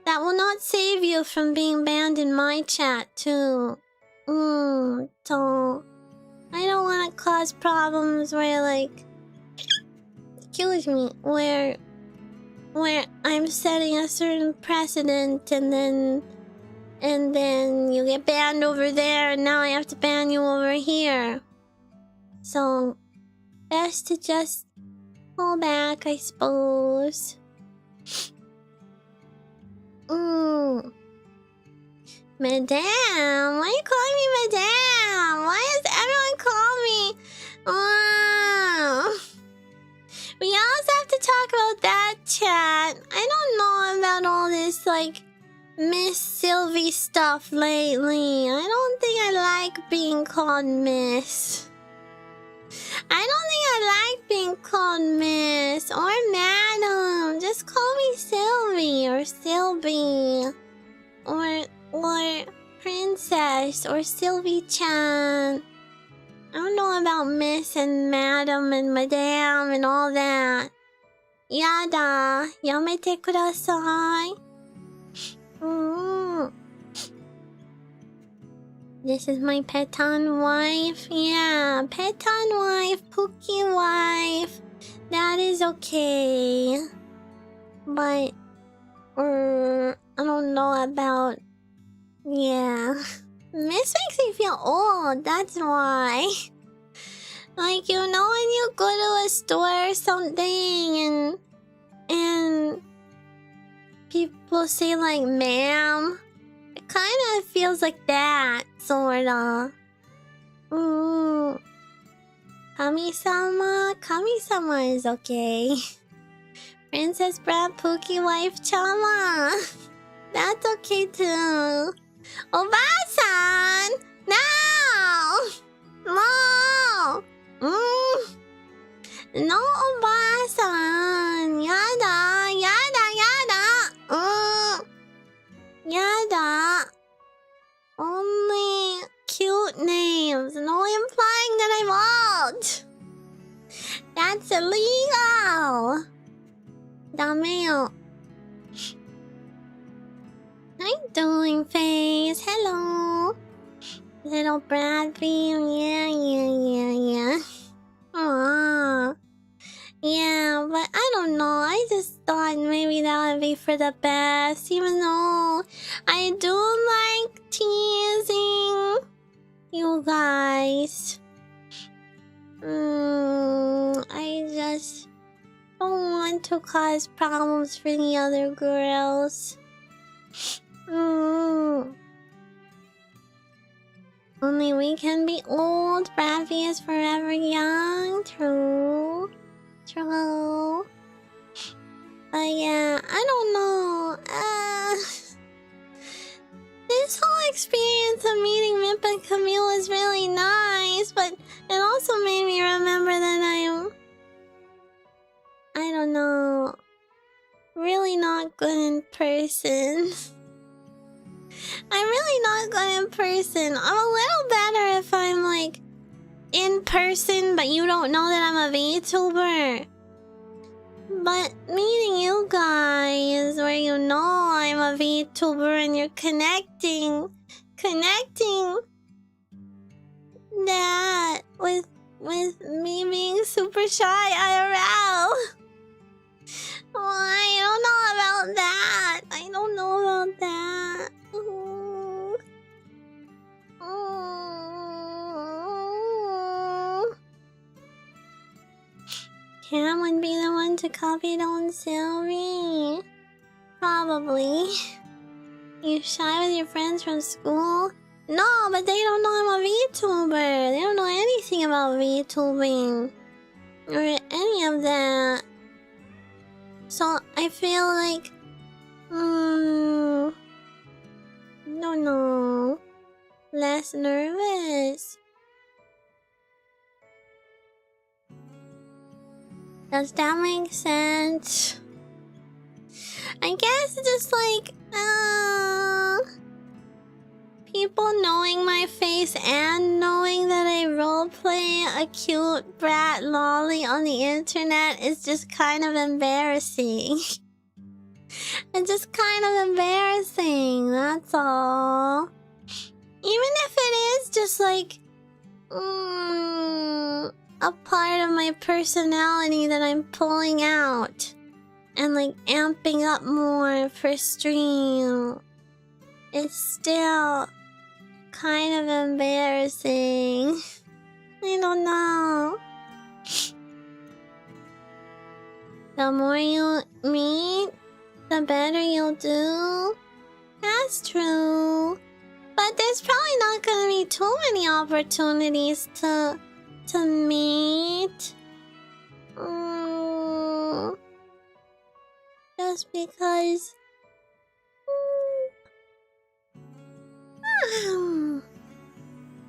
that will not save you from being banned in my chat too. So I don't want to cause problems where, like, excuse me, where I'm setting a certain precedent and then you get banned over there and now I have to ban you over here. So best to just pull back, I suppose. Madame? Why you calling me Madame? Why does everyone call me? We also have to talk about that chat. I don't know about all this, like, Miss Silvi stuff lately. I don't think I like being called Miss. I don't think I like being called Miss or Madam. Just call me Silvi or Silvi or Princess or Silvi-chan. I don't know about Miss and Madam and Madame and all that. Yada, yamete kudasai. This is my Petan wife. Yeah, Petan wife, Pookie wife. That is okay. But, I don't know about... Yeah. Miss makes me feel old, that's why. Like, you know when you go to a store or something and people say, like, ma'am? It kind of feels like that, sorta. Kami-sama? Kami-sama is okay. Princess Brat Pookie Wife Chama. That's okay too. Oba-san! No! No! No, Oba-san! Yada! Yada! Yada! Yada! Only cute names. No implying that I'm old. That's illegal. Dameo. How you doing, Face? Hello. Little Bradby. Yeah. Aww. Yeah, but I don't know. I just thought maybe that would be for the best. Even though I do like teasing you guys. I just don't want to cause problems for the other girls. Only we can be old. Bradby is forever young. True. But yeah, I don't know. This whole experience of meeting Mip and Camille was really nice, but it also made me remember that I don't know, really not good in person. I'm really not good in person. I'm a little better if I'm, like, in person, but you don't know that I'm a VTuber. But meeting you guys, where you know I'm a VTuber and you're connecting that with me being super shy IRL. Oh, I don't know about that. I don't know about that. Cam would be the one to copy it on Silvi. Probably. You shy with your friends from school? No, but they don't know I'm a VTuber. They don't know anything about VTubing. Or any of that. So I feel like... don't know. Less nervous. Does that make sense? I guess just like, people knowing my face and knowing that I roleplay a cute brat lolly on the internet is just kind of embarrassing. It's just kind of embarrassing, that's all. Even if it is just like, a part of my personality that I'm pulling out and like amping up more for stream, it's still kind of embarrassing. I don't know. The more you meet, the better you'll do. That's true. But there's probably not gonna be too many opportunities to meet. Just because.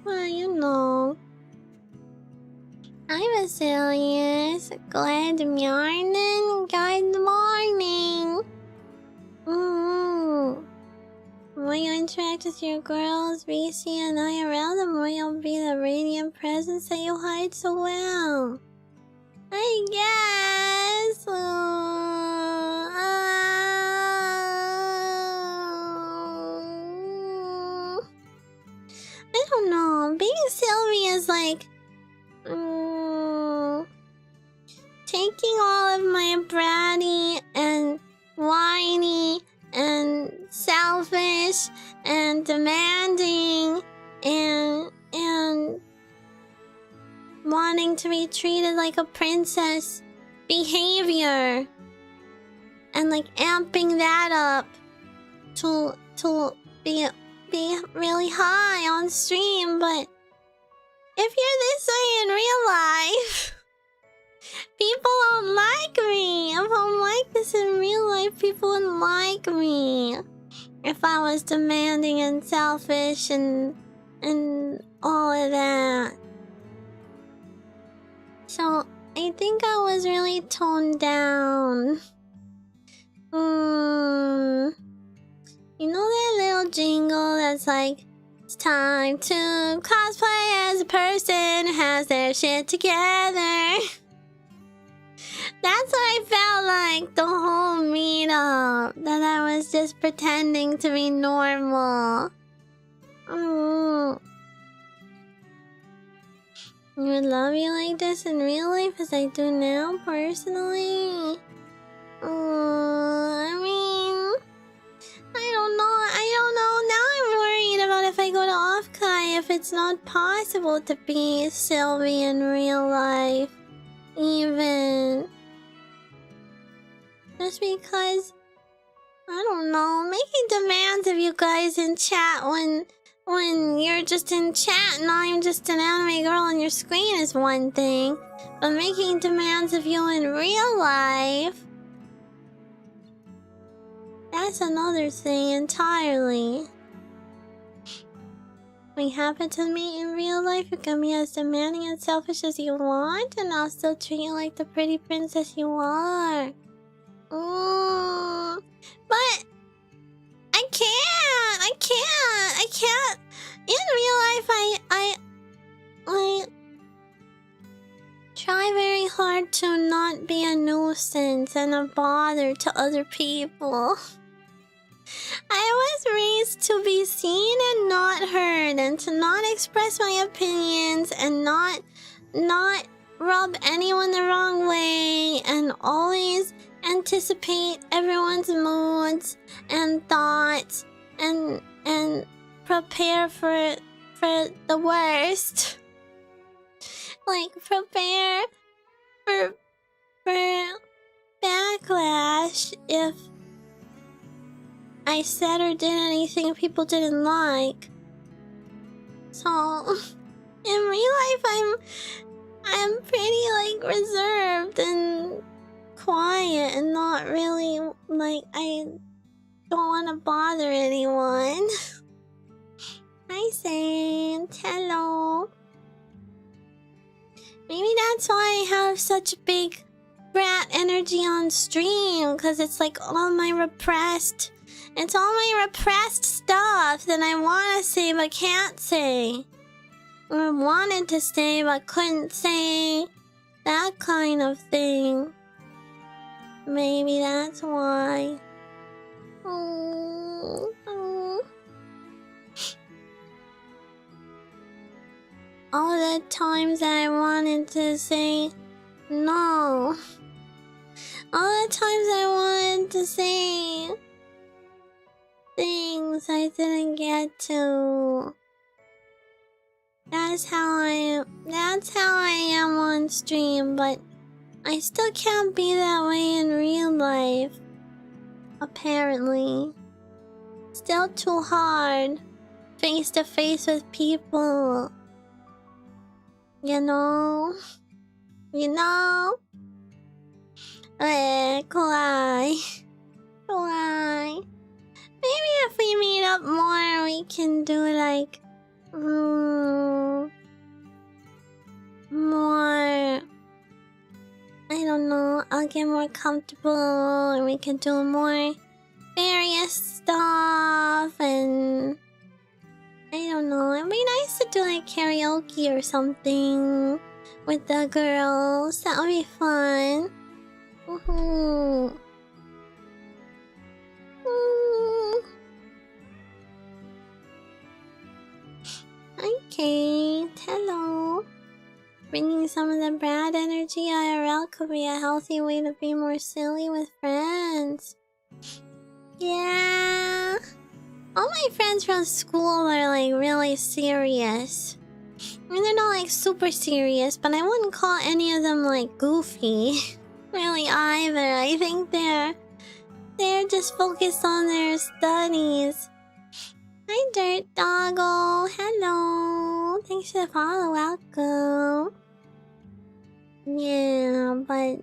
Well, you know. Hi, Vasilius. Good morning. Good morning. The more you interact with your girls, VC and IRL, the more you'll be the radiant presence that you hide so well. I guess. I don't know. Being Silvi is like taking all of my bratty and whiny and selfish and demanding and wanting to be treated like a princess behavior and like amping that up to be really high on stream. But if you're this way in real life, people don't like me. If I'm like this in real life, people wouldn't like me. If I was demanding and selfish and all of that. So I think I was really toned down. You know that little jingle that's like, it's time to cosplay as a person who has their shit together. That's what I felt like the whole meetup. That I was just pretending to be normal. I would love you like this in real life as I do now, personally. I mean, I don't know. Now I'm worried about if I go to Offkai, if it's not possible to be Silvi in real life. Even. Just because, I don't know, making demands of you guys in chat when you're just in chat and I'm just an anime girl on your screen is one thing. But making demands of you in real life, that's another thing entirely. We happen to meet in real life, you can be as demanding and selfish as you want, and I'll still treat you like the pretty princess you are. But I can't. In real life, I try very hard to not be a nuisance and a bother to other people. I was raised to be seen and not heard, and to not express my opinions and not rub anyone the wrong way, and always anticipate everyone's moods and thoughts and prepare for the worst. Like prepare for backlash if I said or did anything people didn't like. So in real life I'm pretty like reserved and quiet and not really like, I don't want to bother anyone. Hi Saint, hello. Maybe that's why I have such big brat energy on stream because it's like all my repressed. It's all my repressed stuff that I want to say but can't say. Or wanted to say but couldn't say. That kind of thing. Maybe that's why. All the times that I wanted to say no. All the times I wanted to say things I didn't get to. That's how I am on stream, but I still can't be that way in real life. Apparently. Still too hard. Face to face with people. You know? You know? Kawaii. Kawaii. Maybe if we meet up more, we can do like... more... I don't know, I'll get more comfortable and we can do more various stuff and... I don't know, it'd be nice to do like karaoke or something with the girls. That would be fun. Woohoo. Okay, hello. Bringing some of the brat energy IRL could be a healthy way to be more silly with friends. Yeah. All my friends from school are like really serious. I mean, they're not like super serious, but I wouldn't call any of them like goofy. Really either. I think they're just focused on their studies. Hi Dirt Doggo. Hello. Thanks for the follow. Welcome. Yeah, but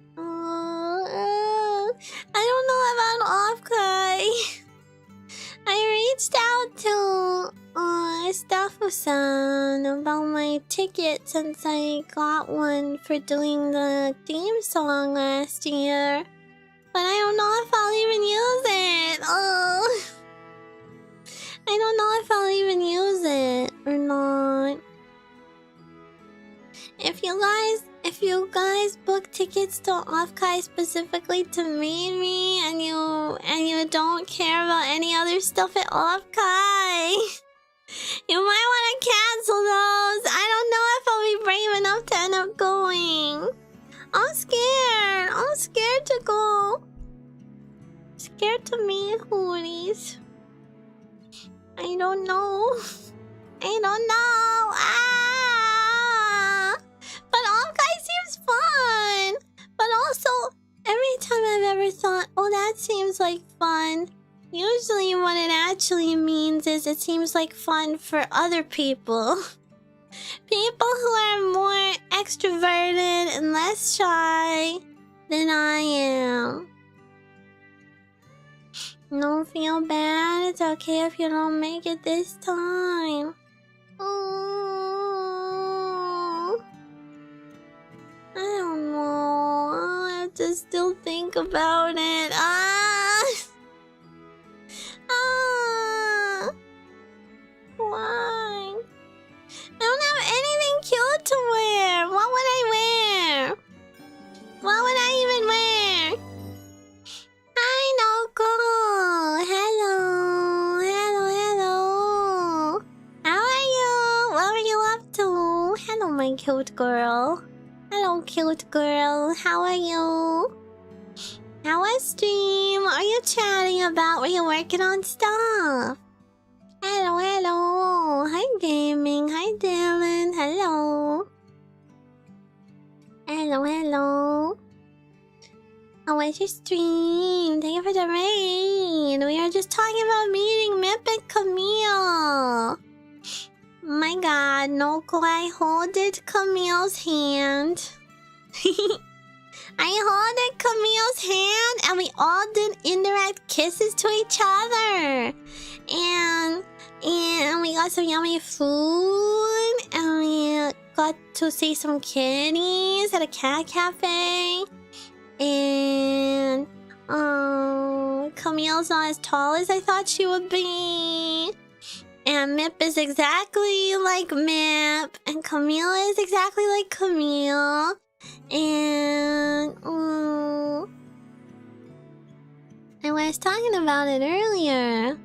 I don't know about Offkai. I reached out to Stafu-san about my ticket since I got one for doing the theme song last year. But I don't know if I'll even use it. I don't know if I'll even use it or not. If you guys book tickets to Offkai specifically to meet me and you don't care about any other stuff at Offkai, you might want to cancel those. I don't know if I'll be brave enough to end up going. I'm scared. I'm scared to go. Scared to meet Hooties. I don't know. I don't know. But Offkai seems fun. But also, every time I've ever thought, oh, that seems like fun, usually what it actually means is it seems like fun for other people. People who are more extroverted and less shy than I am. Don't feel bad. It's okay if you don't make it this time. Oh, I don't know. I'll have to still think about it. Why? I don't have anything cute to wear. What would I wear? What would I even wear? Hi, Noko. Hello. Hello, hello. How are you? What are you up to? Hello, my cute girl. Hello, cute girl. How are you? How was stream? What are you chatting about? Were you working on stuff? Hello, hello. Hi, gaming. Hi, Dylan. Hello. Hello, hello. How was your stream? Thank you for the raid. We are just talking about meeting Mip and Camille. My god, Noko, I holded Camille's hand. I holded Camille's hand and we all did indirect kisses to each other. And we got some yummy food. And we got to see some kitties at a cat cafe. And Camille's not as tall as I thought she would be. And Mip is exactly like Mip. And Camille is exactly like Camille. And I was talking about it earlier.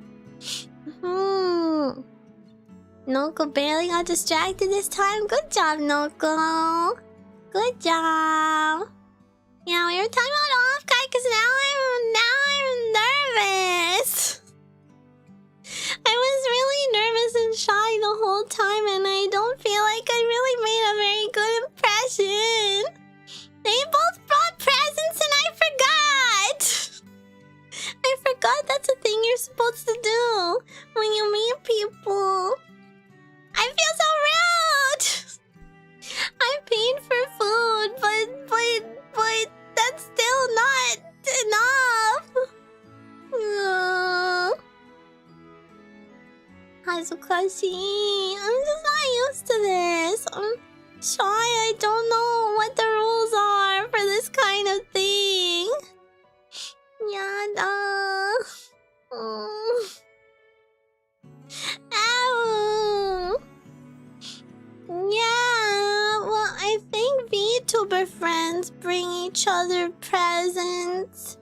Noko barely got distracted this time. Good job, Noko. Good job. Yeah, we were talking about off-guy because now I'm nervous. I was really nervous and shy the whole time, and I don't feel like I really made a very good impression. They both brought presents and I forgot. I forgot that's a thing you're supposed to do when you meet people. I feel so rude. I paid for food, but that's still not enough. Hazukashi, I'm just not used to this. I'm shy. I don't know what the rules are for this kind of thing. Yada. Ow. Yeah, well, I think VTuber friends bring each other presents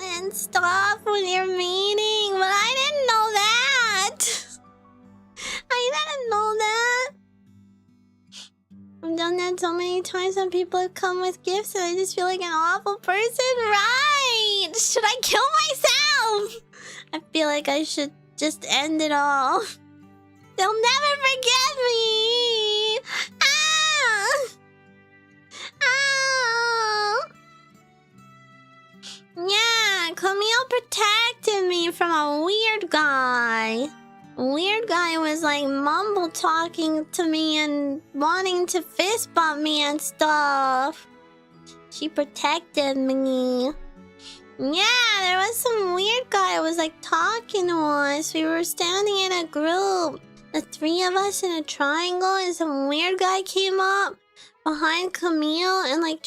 and stuff when you're meeting, but I didn't know that. I didn't know that. I've done that so many times when people have come with gifts and I just feel like an awful person. Right! Should I kill myself? I feel like I should just end it all. They'll never forget me! Ah! Ah! Yeah, Camille protected me from a weird guy. A weird guy was like mumble talking to me and wanting to fist bump me and stuff. She protected me. Yeah, there was some weird guy who was like talking to us. We were standing in a group, the three of us in a triangle, and some weird guy came up behind Camille and like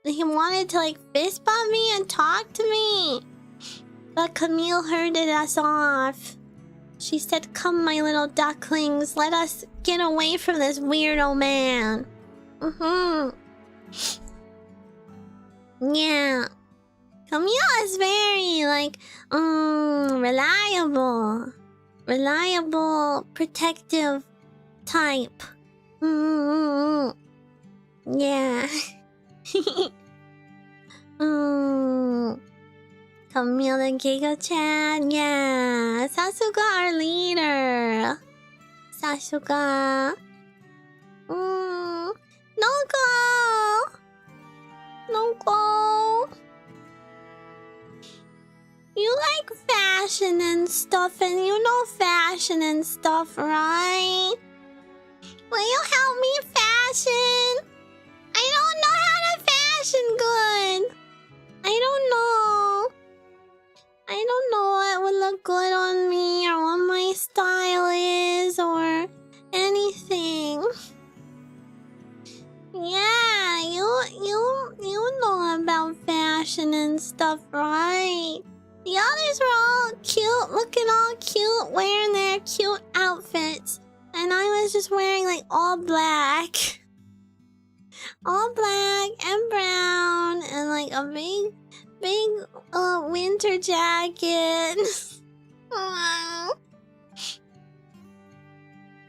he wanted to like fist bump me and talk to me. But Camille herded us off. She said, "Come, my little ducklings, let us get away from this weirdo man." Yeah. Camille is very, like, reliable. Reliable, protective type. Yeah. Camille and Giga-chan, yeah. Sasuga, our leader. Sasuga. Noko! Noko! You like fashion and stuff, and you know fashion and stuff, right? Will you help me fashion? I don't know how to fashion good. I don't know. I don't know what would look good on me or what my style is or anything. Yeah, you know about fashion and stuff, right? The others were all cute, looking all cute, wearing their cute outfits. And I was just wearing like all black. All black and brown and like a big winter jacket.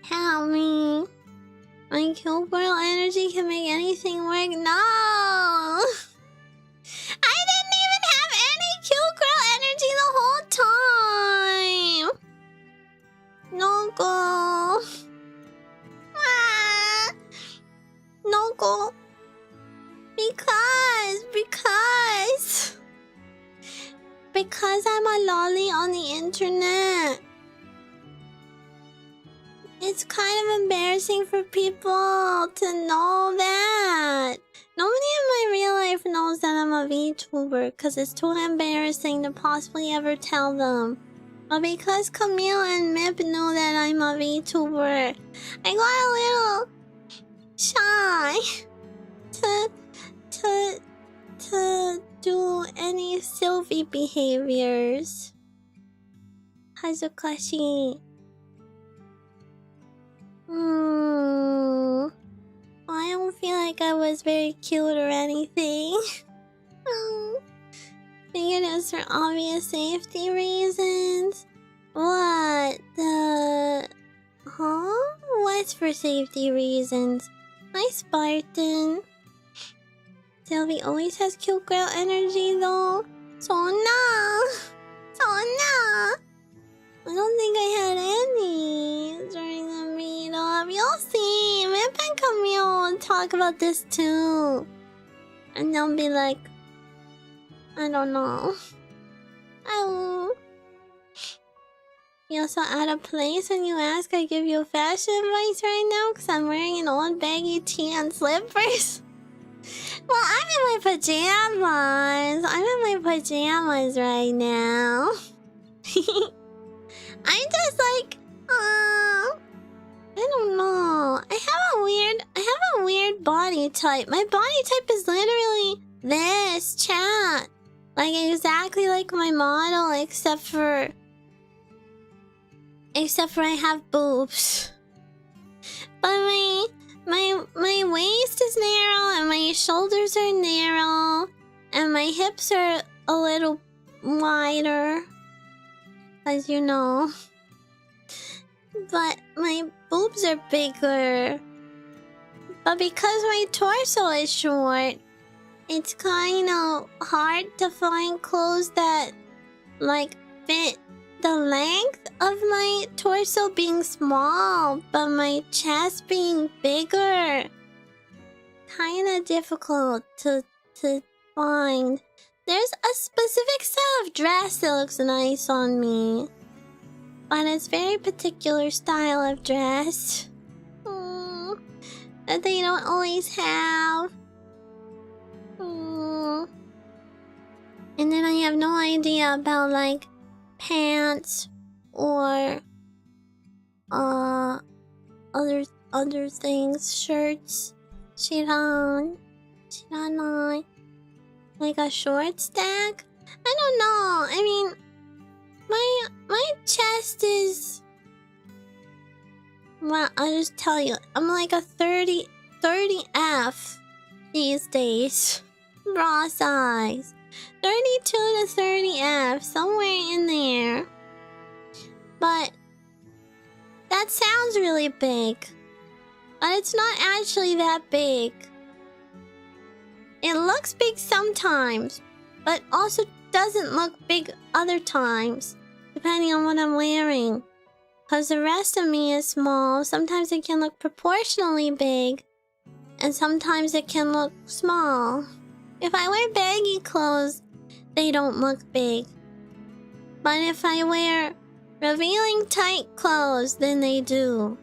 Help me. My cute girl energy can make anything work. No! I didn't even have any cute girl energy the whole time! No go. No go. Because I'm a lolly on the internet. It's kind of embarrassing for people to know that. Nobody in my real life knows that I'm a VTuber because it's too embarrassing to possibly ever tell them. But because Camille and Mip know that I'm a VTuber, I got a little shy to to do any Silvi behaviors. Hazukashi. I don't feel like I was very cute or anything. Figured it was for obvious safety reasons. What the... Huh? What's for safety reasons? Hi, Spartan. Silvi always has cute girl energy though. So nah. I don't think I had any during the meetup. You'll see. Maybe I come here and talk about this too. And they'll be like, I don't know. Oh. You're so out of place when you ask. I give you fashion advice right now because I'm wearing an old baggy tee and slippers. Well, I'm in my pajamas right now. I'm just like, I don't know. I have a weird body type. My body type is literally this, chat. Like exactly like my model, except for I have boobs. But my waist is narrow and my shoulders are narrow and my hips are a little wider, as you know. But my boobs are bigger. But because my torso is short, it's kind of hard to find clothes that like fit the length of my torso being small, but my chest being bigger. Kinda difficult to find. There's a specific style of dress that looks nice on me, but it's very particular style of dress that they don't always have. And then I have no idea about like pants or other things, shirts, shiranai, like a short stack. I don't know. I mean, my chest is, well, I'll just tell you, I'm like a 30F these days, bra size. 32 to 30F, somewhere in there. But that sounds really big. But it's not actually that big. It looks big sometimes, but also doesn't look big other times, depending on what I'm wearing. Because the rest of me is small. Sometimes it can look proportionally big, and sometimes it can look small. If I wear baggy clothes, they don't look big. But if I wear revealing tight clothes, then they do.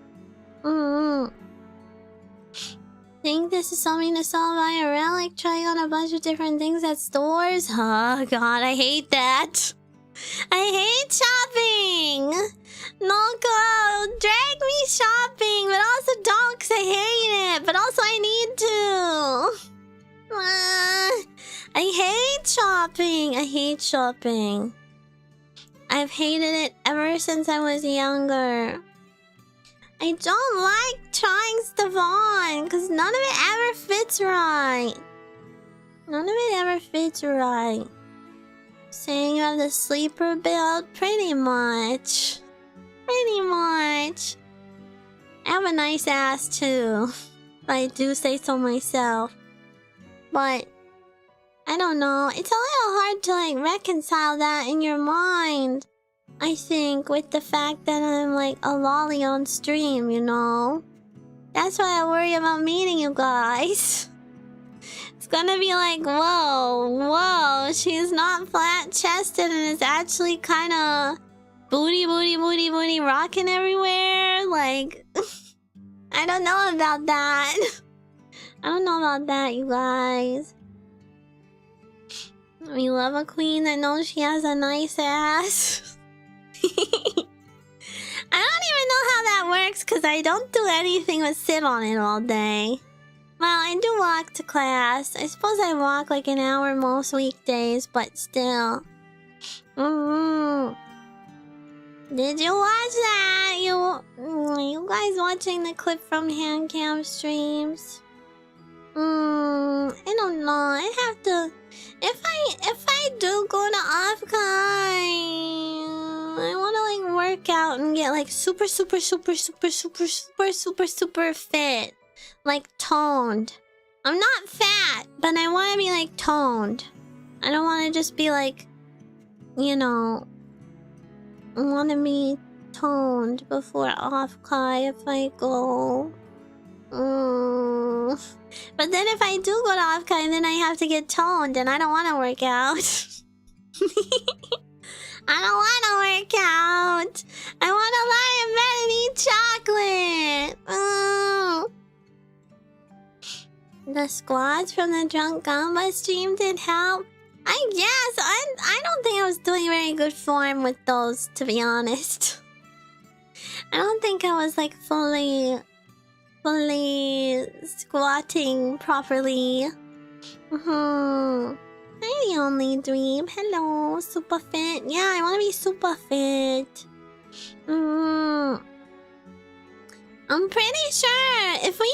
Think this is something to solve IRL, like trying on a bunch of different things at stores? Oh god, I hate that. I hate shopping. No, go drag me shopping, but also don't, 'cause I hate it. But also I need to. I hate shopping. I hate shopping. I've hated it ever since I was younger. I don't like trying stuff on because none of it ever fits right. None of it ever fits right. Saying you have the sleeper build? Pretty much. Pretty much. I have a nice ass too. I do say so myself. But I don't know. It's a little hard to like reconcile that in your mind, I think, with the fact that I'm like a lolly on stream, you know? That's why I worry about meeting you guys. It's gonna be like, whoa, she's not flat-chested and is actually kinda booty rocking everywhere. Like, I don't know about that. I don't know about that, you guys. We love a queen that knows she has a nice ass. I don't even know how that works because I don't do anything but sit on it all day. Well, I do walk to class. I suppose I walk like an hour most weekdays, but still. Did you watch that? You guys watching the clip from Handcam streams? I don't know. I have to. If I do go to Afkai, I want to like work out and get like super fit, like toned. I'm not fat, but I want to be like toned. I don't want to just be like, you know. I want to be toned before Afkai if I go. But then if I do go to Afkai, then I have to get toned, and I don't want to work out. I don't want to work out. I want to lie in bed and eat chocolate. The squats from the Drunk Gamba stream did help. I guess. I don't think I was doing very good form with those, to be honest. I don't think I was like fully squatting properly. Hi, the only dream. Hello, super fit. Yeah, I want to be super fit. I'm pretty sure if we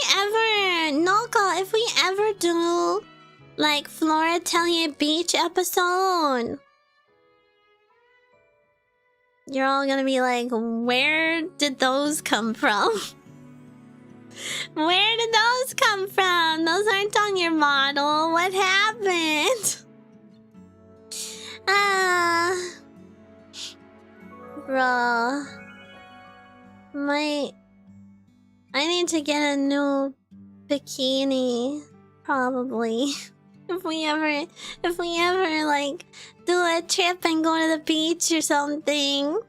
ever do like florAtelier beach episode, you're all gonna be like, where did those come from? Where did those come from? Those aren't on your model. What happened? Bro. I need to get a new bikini, probably. If we ever like do a trip and go to the beach or something.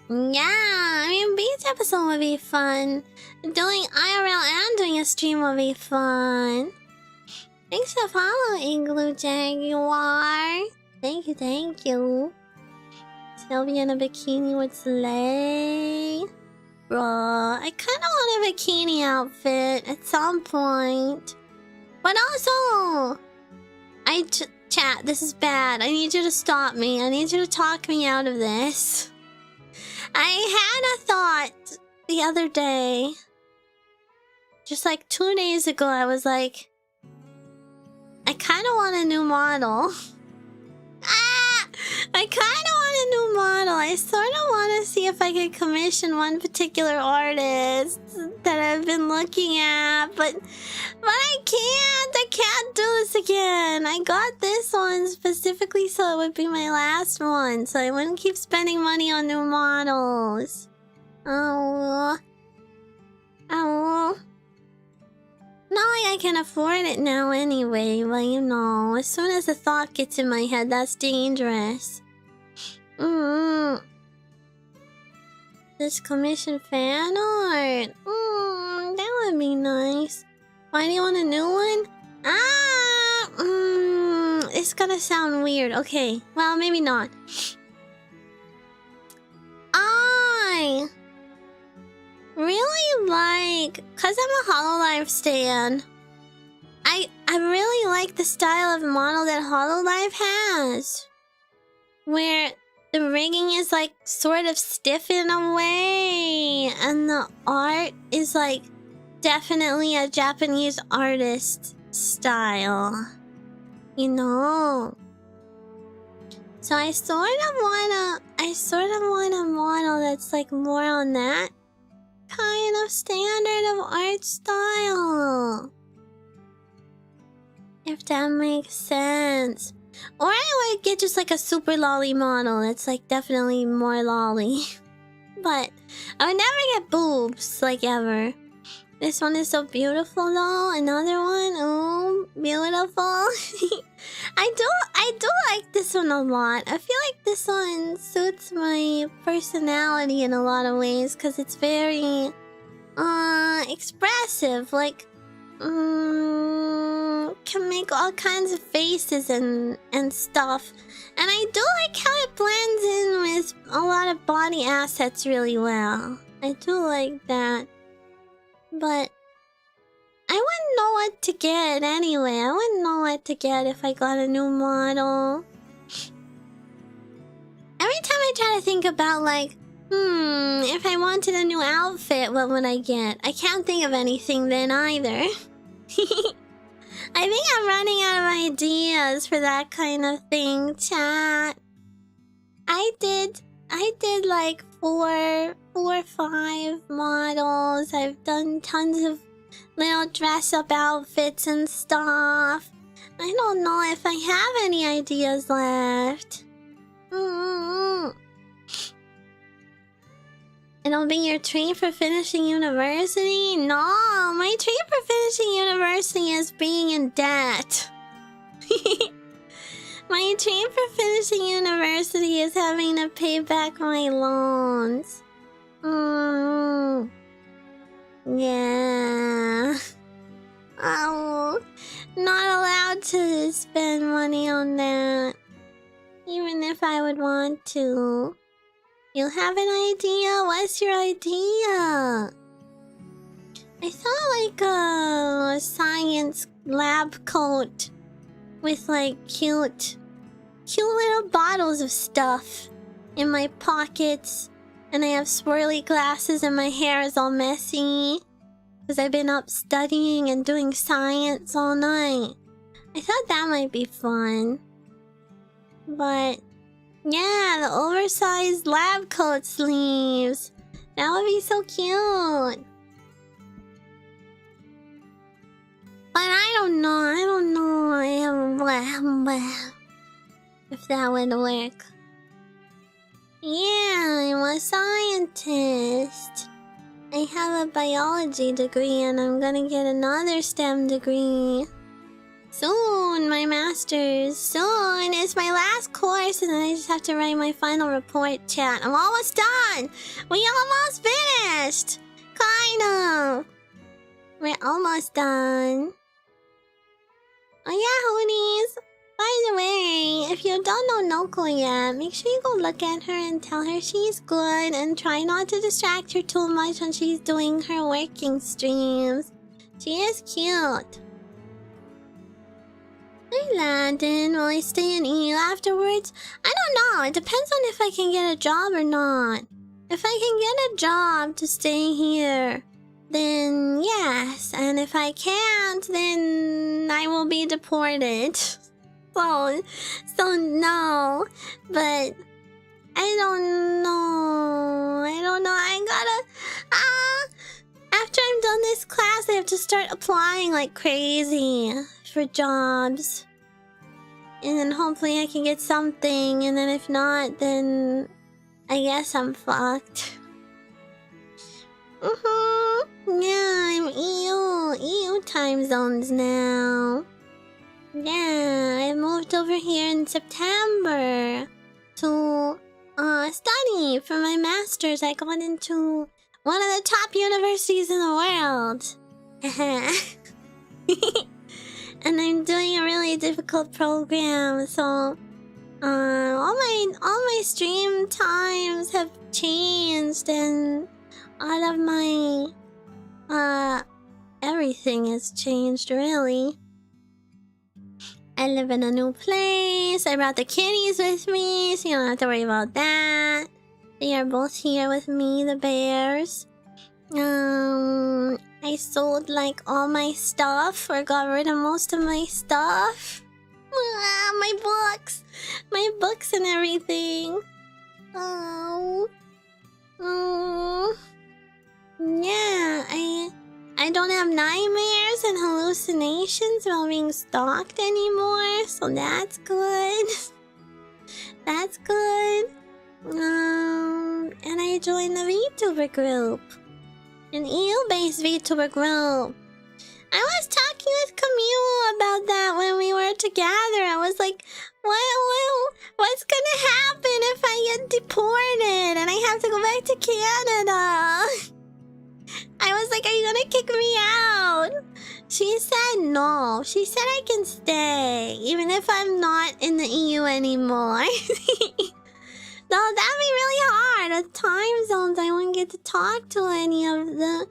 Yeah, I mean, beach episode would be fun. Doing IRL and doing a stream would be fun. Thanks for following, Igloo Jaguar. Thank you. Silvi in a bikini would slay. Bruh, I kinda want a bikini outfit at some point. But also, chat, this is bad. I need you to stop me. I need you to talk me out of this. I had a thought the other day. Just like 2 days ago, I was like, I kind of want a new model. I kind of want a new model. I sort of want to see if I could commission one particular artist that I've been looking at, but I can't do this again. I got this one specifically so it would be my last one, so I wouldn't keep spending money on new models. Oh. Not like I can afford it now anyway, but you know, as soon as the thought gets in my head, that's dangerous. This commission fan art. That would be nice. Why do you want a new one? It's gonna sound weird. Okay, well, maybe not. I really like, cause I'm a HoloLive stan, I really like the style of model that HoloLive has, where the rigging is like sort of stiff in a way, and the art is like definitely a Japanese artist style, you know. So I sort of want a model that's like more on that kind of standard of art style, if that makes sense. Or I would get just like a super lolly model that's like definitely more lolly. But I would never get boobs, like ever. This one is so beautiful though. Another one, oh, beautiful. I do like this one a lot. I feel like this one suits my personality in a lot of ways, because it's very expressive. Like, can make all kinds of faces and stuff. And I do like how it blends in with a lot of body assets really well. I do like that. But I wouldn't know what to get anyway. I wouldn't know what to get if I got a new model. Every time I try to think about like, if I wanted a new outfit, what would I get? I can't think of anything then either. I think I'm running out of ideas for that kind of thing, chat. I did like four or five models. I've done tons of little dress-up outfits and stuff. I don't know if I have any ideas left. It'll be your treat for finishing university? No, my treat for finishing university is being in debt. My treat for finishing university is having to pay back my loans. Yeah. Oh, not allowed to spend money on that. Even if I would want to. You have an idea? What's your idea? I thought like a science lab coat with like cute little bottles of stuff in my pockets, and I have swirly glasses and my hair is all messy because I've been up studying and doing science all night. I thought that might be fun. But yeah, the oversized lab coat sleeves. That would be so cute. But I don't know if that would work. Yeah, I'm a scientist. I have a biology degree and I'm gonna get another STEM degree. Soon, my master's. Soon. It's my last course and then I just have to write my final report, chat. I'm almost done. We almost finished. Kind of. We're almost done. Oh yeah, hoodies. By the way, if you don't know Noko yet, make sure you go look at her and tell her she's good and try not to distract her too much when she's doing her working streams. She is cute. Hi Landon, will I stay in EU afterwards? I don't know, it depends on if I can get a job or not. If I can get a job to stay here, then yes. And if I can't, then I will be deported. So no. But I don't know. I gotta... after I'm done this class, I have to start applying like crazy for jobs. And then hopefully I can get something. And then if not, then I guess I'm fucked. Yeah, I'm EU time zones now. Yeah, I moved over here in September to study for my master's. I got into one of the top universities in the world. And I'm doing a really difficult program, so all my stream times have changed and all of my everything has changed really. I live in a new place. I brought the kitties with me, so you don't have to worry about that. They are both here with me, the bears. I sold like all my stuff or got rid of most of my stuff. My books and everything. Yeah, I don't have nightmares and hallucinations while being stalked anymore, so that's good. That's good. And I joined the VTuber Group. An EU-based VTuber Group. I was talking with Camille about that when we were together. I was like, what's gonna happen if I get deported and I have to go back to Canada? I was like, are you gonna kick me out? She said no. She said I can stay, even if I'm not in the EU anymore. that'd be really hard. With time zones, I wouldn't get to talk to any of the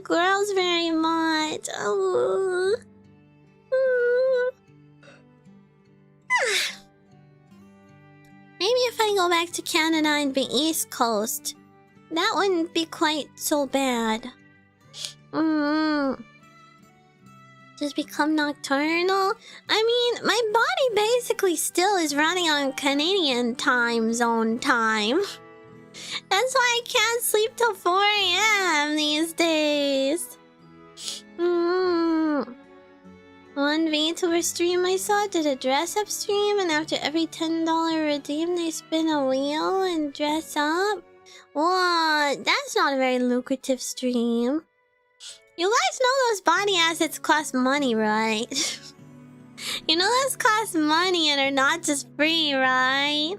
girls very much. Oh. Maybe if I go back to Canada and be East Coast, that wouldn't be quite so bad. Just become nocturnal? I mean, my body basically still is running on Canadian time zone time. That's why I can't sleep till 4 AM these days. One VTuber stream I saw did a dress-up stream, and after every $10 redeem, they spin a wheel and dress up. What? That's not a very lucrative stream. You guys know those body assets cost money, right? You know those cost money and are not just free, right?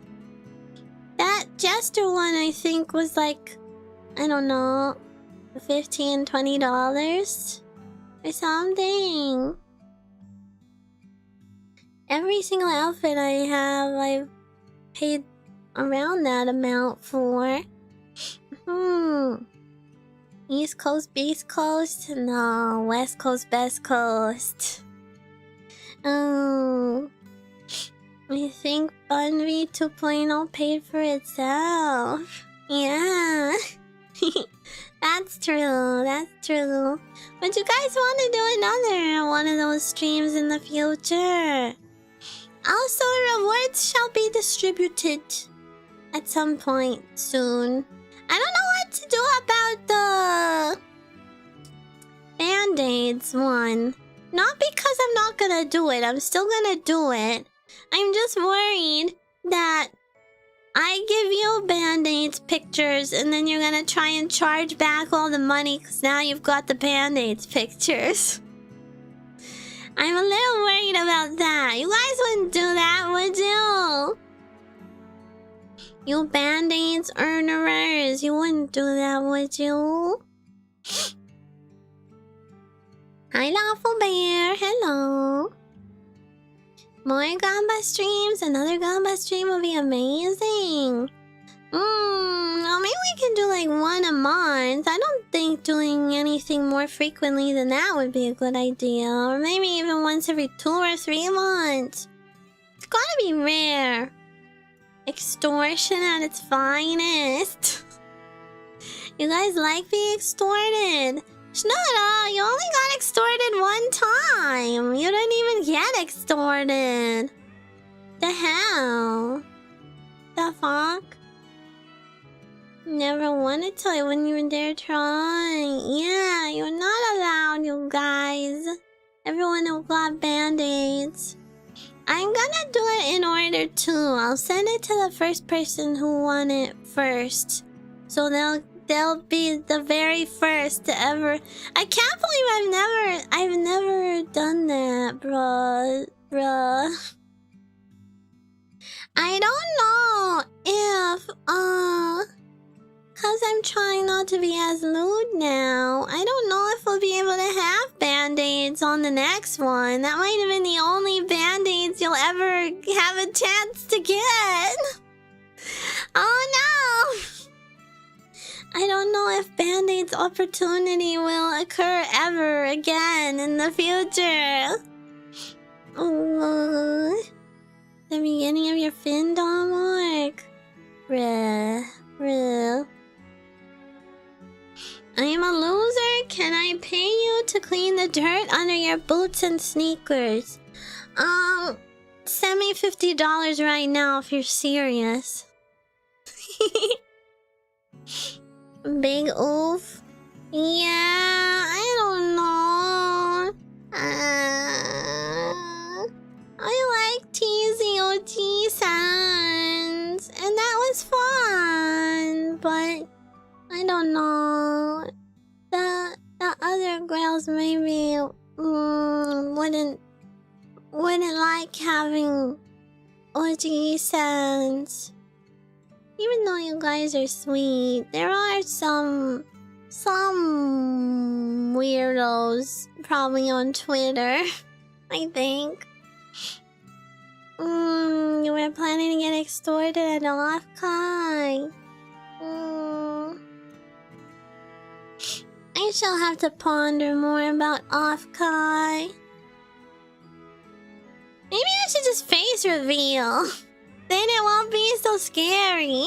That Jester one, I think, was like, I don't know, $15, $20 or something. Every single outfit I have, I've paid around that amount for. East Coast, Beast Coast? No, West Coast, Best Coast. I think Bunvy 2.0 paid for itself. Yeah. That's true, that's true. But you guys want to do another one of those streams in the future. Also, rewards shall be distributed at some point soon. I don't know what to do about the Band-Aids one. Not because I'm not gonna do it. I'm still gonna do it. I'm just worried that I give you Band-Aids pictures and then you're gonna try and charge back all the money because now you've got the Band-Aids pictures. I'm a little worried about that. You guys wouldn't do that, would you? You Band-Aids earners, you wouldn't do that, would you? Hi, Lawful Bear. Hello. More Gamba streams. Another Gamba stream would be amazing. Well, maybe we can do like one a month. I don't think doing anything more frequently than that would be a good idea. Or maybe even once every 2 or 3 months. It's gotta be rare. Extortion at its finest. You guys like being extorted? Schnoda, you only got extorted one time. You didn't even get extorted. The hell? The fuck? Never wanted to when you were there trying. Yeah, you're not allowed, you guys. Everyone who got Band-Aids. I'm gonna do it in order too. I'll send it to the first person who won it first. So they'll be the very first to ever. I can't believe I've never done that, bruh. I don't know if cause I'm trying not to be as lewd now. I don't know if we'll be able to have Band-Aids on the next one. That might have been the only Band-Aids you'll ever have a chance to get. Oh no! I don't know if Band-Aid's opportunity will occur ever again in the future. The beginning of your Findom work. Bruh. I'm a loser. Can I pay you to clean the dirt under your boots and sneakers? Send me $50 right now if you're serious. Big oof. Yeah, I don't know. I like TZOG sounds, and that was fun, but I don't know. The other girls maybe wouldn't like having OG sounds. Even though you guys are sweet, there are some weirdos probably on Twitter. I think. You were we're planning to get extorted at Off-Kai. I shall have to ponder more about Off-Kai. Maybe I should just face reveal. Then it won't be so scary.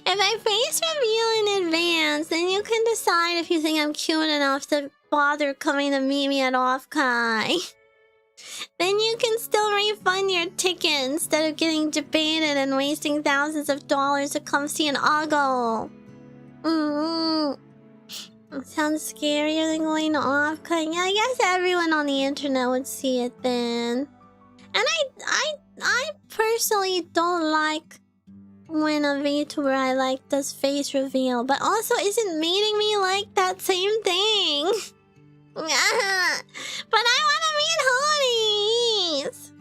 If I face reveal in advance, then you can decide if you think I'm cute enough to bother coming to meet me at Off-Kai. Then you can still refund your ticket instead of getting debated and wasting thousands of dollars to come see an Uggo. It sounds scarier than going to Off-Kai. Yeah, I guess everyone on the internet would see it then. And I personally don't like when a VTuber I like does face reveal, but also isn't meeting me like that same thing. But I want to meet hoodies.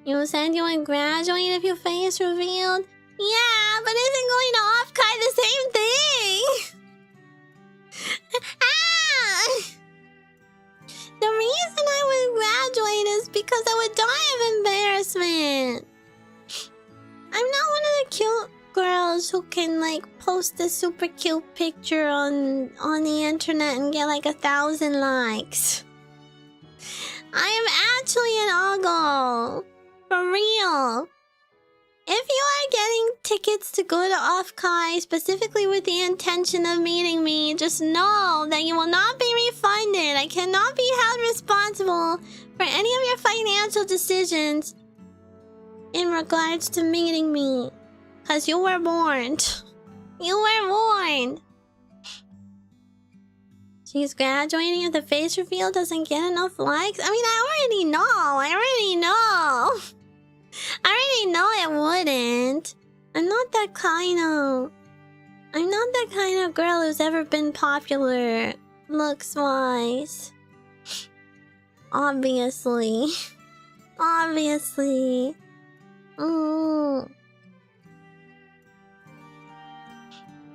You said you would graduate if you face revealed? Yeah, but isn't going to Off-Kai the same thing? The reason I would graduate is because I would die of embarrassment. I'm not one of the cute girls who can like post a super cute picture on the internet and get like 1,000 likes. I am actually an Uggo. For real. If you are getting tickets to go to Off-Kai specifically with the intention of meeting me, just know that you will not be refunded. I cannot be held responsible for any of your financial decisions in regards to meeting me. Because you were warned. You were warned. She's graduating if the face reveal doesn't get enough likes? I mean, I already know. I already know it wouldn't. I'm not that kind of girl who's ever been popular, looks-wise. Obviously. Obviously. I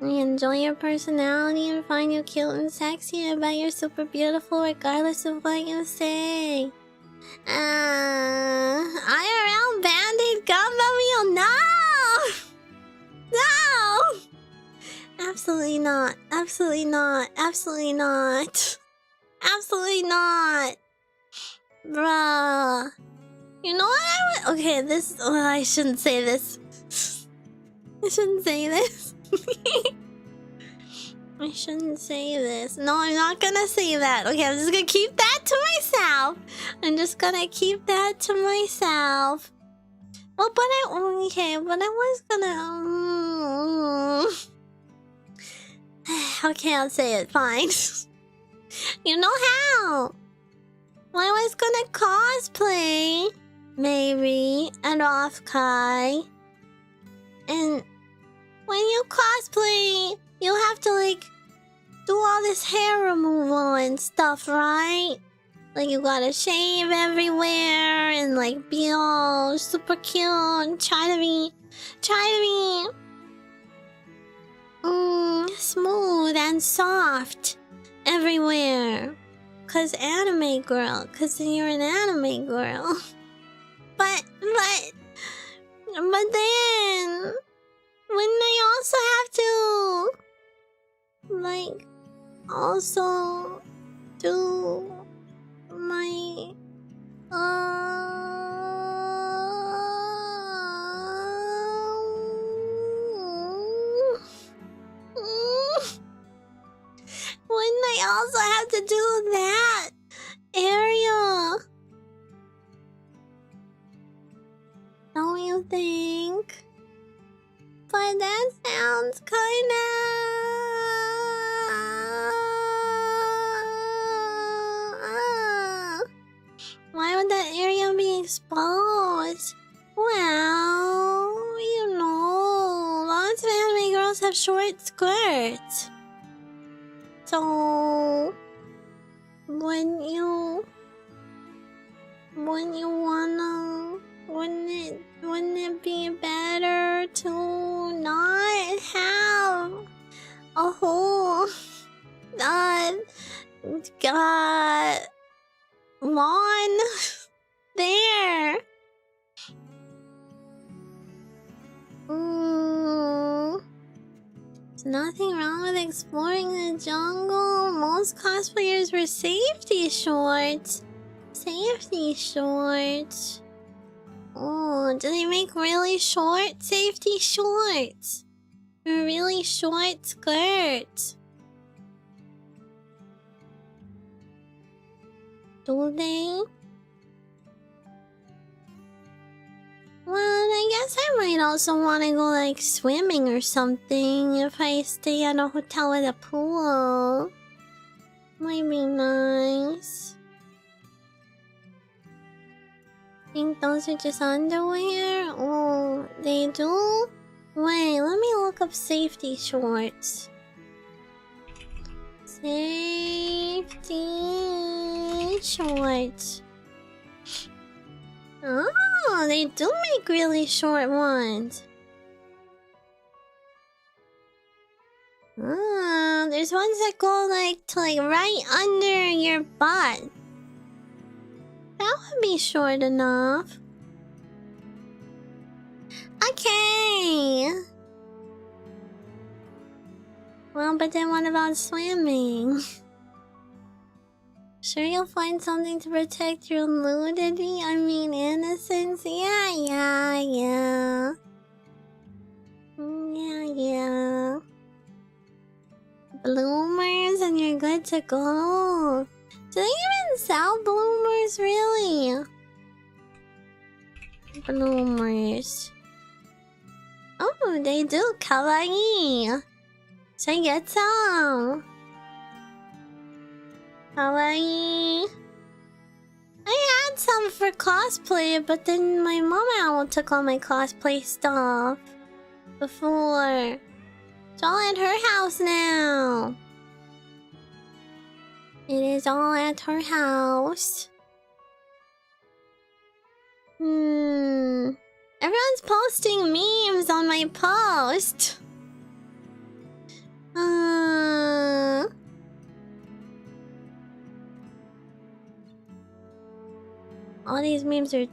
enjoy your personality and find you cute and sexy. I bet you're super beautiful regardless of what you say. IRL Band-Aid Gumbo Wheel? No! No! Absolutely not. Absolutely not. Absolutely not. Absolutely not. Bruh. You know what I would... Okay, this... I shouldn't say this. I shouldn't say this. I shouldn't say this. No, I'm not gonna say that. Okay, I'm just gonna keep that to myself. I'm just gonna keep that to myself. Well, but I... Okay, but I was gonna... Okay, I'll say it. Fine. You know how? Well, I was gonna cosplay, maybe, at Off-Kai. And when you cosplay, you have to, like, do all this hair removal and stuff, right? Like, you gotta shave everywhere and, like, be all super cute and try to be smooth and soft everywhere. Cause anime girl, cause you're an anime girl. But then, wouldn't I also have to, like, also do my, wouldn't I also have to do that area? Don't you think? But that sounds kinda... Why would that area be exposed? Well, you know, lots of anime girls have short skirts. So, wouldn't you wouldn't it be better to not have a whole lawn there? There's nothing wrong with exploring the jungle. Most cosplayers wear safety shorts. Safety shorts. Oh, do they make really short safety shorts? Or really short skirts? Do they? Well, I guess I might also want to go like swimming or something if I stay at a hotel with a pool. Might be nice. Think those are just underwear? Oh, they do? Wait, let me look up safety shorts. Safety shorts. Oh, they do make really short ones. Oh, there's ones that go like to like right under your butt. That would be short enough. Okay. Well, but then what about swimming? Sure you'll find something to protect your nudity? I mean innocence? Yeah. Yeah. Bloomers and you're good to go. Do they even sell bloomers, really? Bloomers. Oh, they do. Kawaii. Should I get some? Kawaii. I had some for cosplay, but then my mama took all my cosplay stuff before. It's all at her house now. It is all at her house. Everyone's posting memes on my post. All these memes are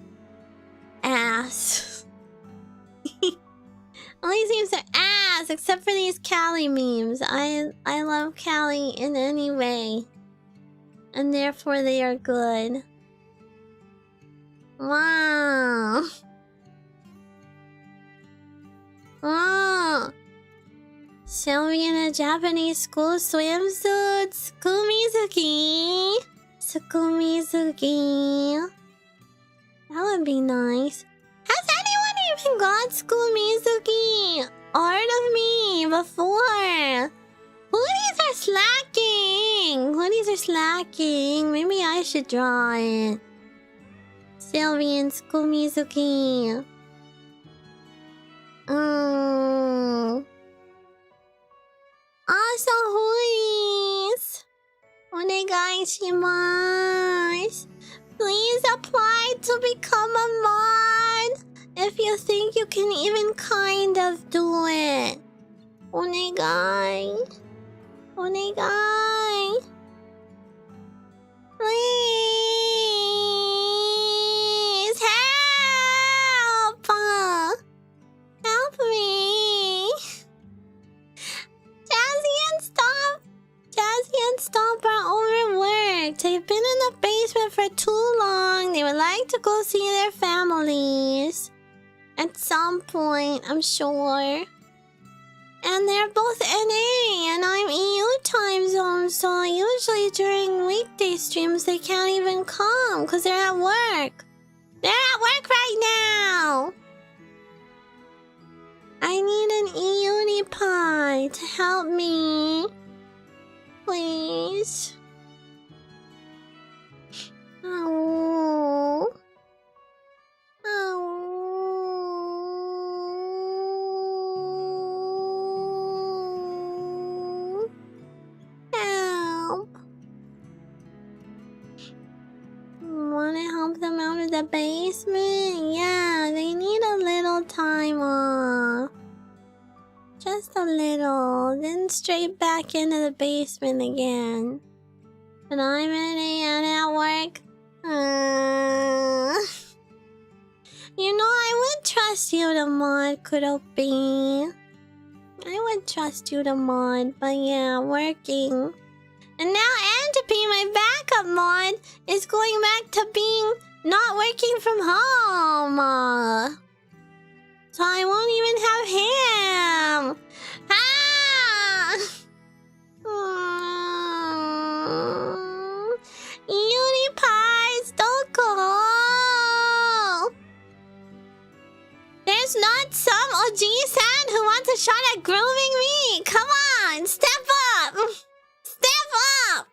ass. All these memes are ass, except for these Callie memes. I love Callie in any way, and therefore they are good. Wow. Wow. Silvi in a Japanese school swimsuit. Sukumizuki. That would be nice. Has anyone even got Sukumizuki art of me before? Hoodies are slacking. Maybe I should draw it. Silvi and Sukumizuki. Also hoodies. Onegaishimasu. Please apply to become a mod if you think you can even kind of do it. Onegai. Please help! Help me! Jazzy and Stomp are overworked. They've been in the basement for too long. They would like to go see their families at some point, I'm sure. And they're both NA, and I'm EU time zone, so usually during weekday streams they can't even come because they're at work. They're at work right now! I need an EUnipie to help me. Please. Oh. Help. Wanna help them out of the basement? Yeah, they need a little time off. Just a little, then straight back into the basement again. And I'm at work. You know, I would trust you to mod Kuropi. I would trust you to mod, but yeah, working. And now Entropy, my backup mod, is going back to being not working from home. So I won't even have him. Ah! Unipies, don't go. There's not some OG-san who wants a shot at grooming me. Come on, step up. Step up.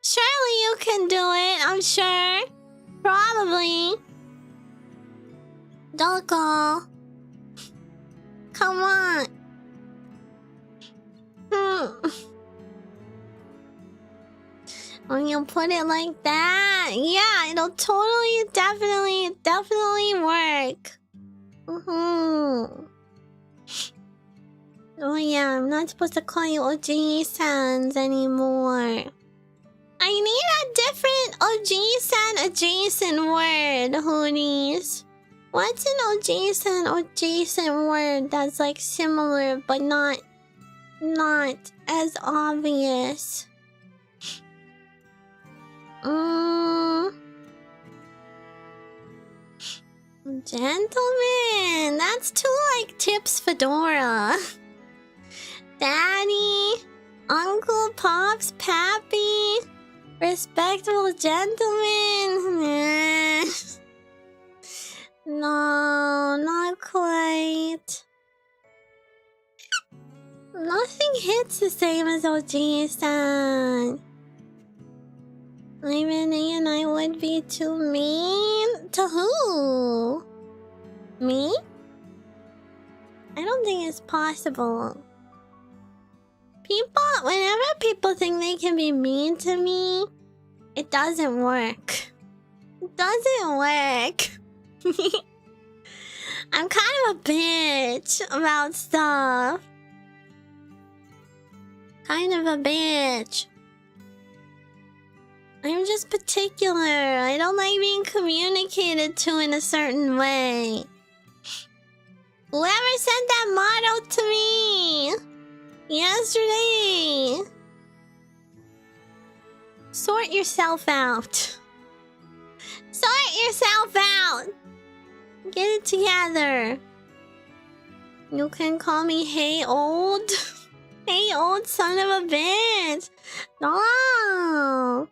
Surely you can do it, I'm sure. Probably. Don't go. Come on. When you put it like that, yeah, it'll totally, definitely work. Oh yeah, I'm not supposed to call you OG-sans anymore. I need a different OG-san adjacent word, hoonies. What's an OG-san adjacent word that's like similar but not as obvious? Gentleman, that's too like Tips Fedora. Daddy, Uncle, Pops, Pappy, respectable gentleman. No, not quite. Nothing hits the same as OG-san. Even and I would be too mean. To who? Me? I don't think it's possible. Whenever people think they can be mean to me, it doesn't work. It doesn't work. I'm kind of a bitch about stuff. Kind of a bitch. I'm just particular. I don't like being communicated to in a certain way. Whoever sent that motto to me yesterday. Sort yourself out. Sort yourself out. Get it together. You can call me hey old. Hey old son of a bitch. No.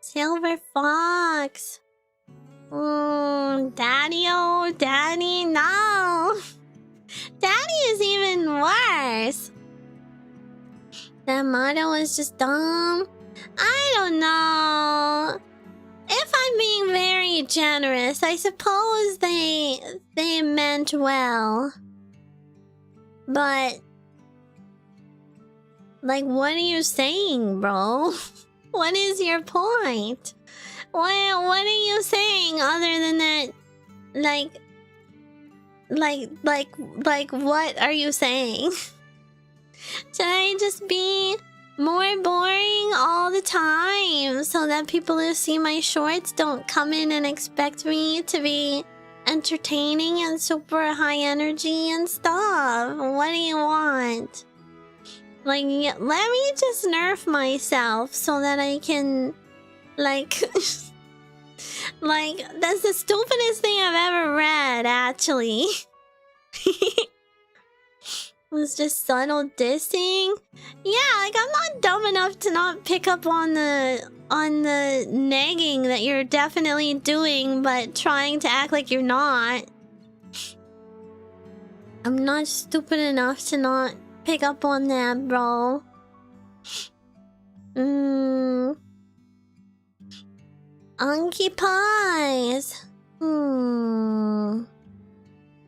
Silver Fox. Daddy, oh, Daddy, no. Daddy is even worse. That motto was just dumb. I don't know. If I'm being very generous, I suppose they meant well. But, like, what are you saying, bro? What is your point? What are you saying other than that? Like, what are you saying? Should I just be more boring all the time so that people who see my shorts don't come in and expect me to be entertaining and super high energy and stuff? What do you want? Like, let me just nerf myself so that I can, like... like, that's the stupidest thing I've ever read, actually. It was just subtle dissing. Yeah, like, I'm not dumb enough to not pick up on the nagging that you're definitely doing, but trying to act like you're not. I'm not stupid enough to not pick up on that, bro. Anki pies.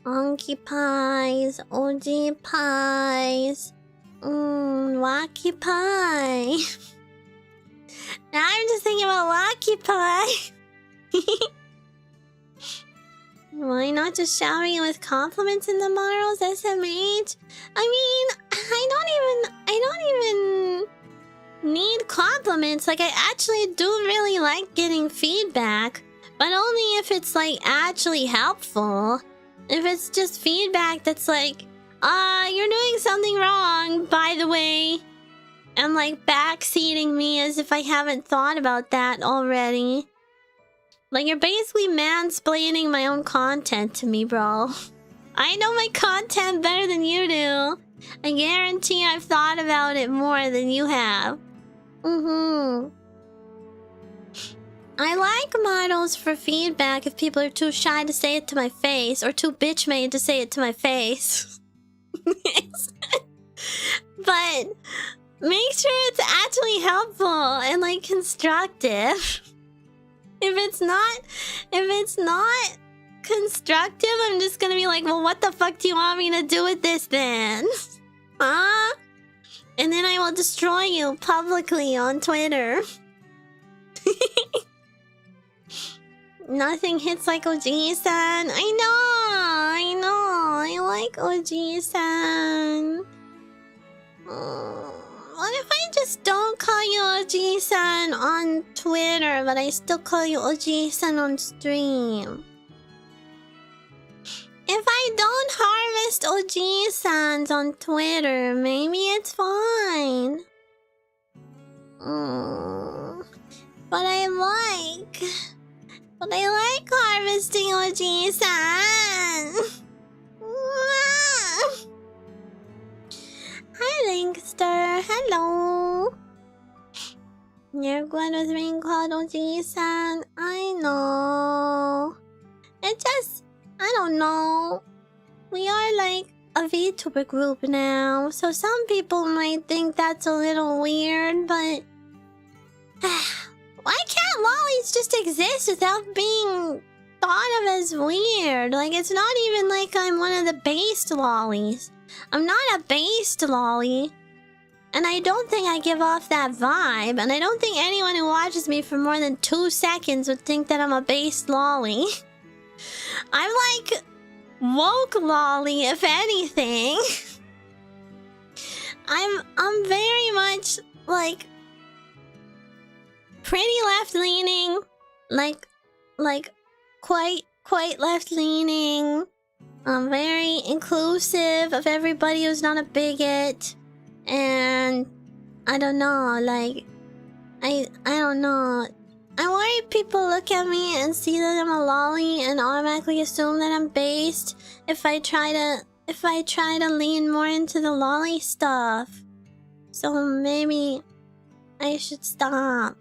Anki pies. OG pies. Wacky pie. Now I'm just thinking about wacky pie. Why not just shower you with compliments in tomorrow's SMH? I mean, I don't even need compliments. Like, I actually do really like getting feedback, but only if it's like actually helpful. If it's just feedback that's like, You're doing something wrong, by the way. And like backseating me as if I haven't thought about that already. Like you're basically mansplaining my own content to me, bro. I know my content better than you do. I guarantee I've thought about it more than you have. I like models for feedback if people are too shy to say it to my face or too bitch-made to say it to my face. But make sure it's actually helpful and like constructive. If it's not constructive, I'm just gonna be like, well, what the fuck do you want me to do with this then? Huh? And then I will destroy you publicly on Twitter. Nothing hits like OG-san. I like OG-san. What if I just don't call you OG-san on Twitter, but I still call you OG-san on stream? If I don't harvest OG-sans on Twitter, maybe it's fine. But I like harvesting OG-san. Hi, Linkster. Hello. You're good with being called OG-san. I know. It just... I don't know. We are like a VTuber group now, so some people might think that's a little weird, but... why can't lollies just exist without being thought of as weird? Like, it's not even like I'm one of the based lollies. I'm not a based lolly. And I don't think I give off that vibe, and I don't think anyone who watches me for more than 2 seconds would think that I'm a based lolly. I'm like woke lolly, if anything. I'm very much like pretty left leaning, like quite left leaning. I'm very inclusive of everybody who's not a bigot, and I don't know, like I don't know. I worry people look at me and see that I'm a lolly and automatically assume that I'm based if I try to lean more into the lolly stuff. So maybe I should stop.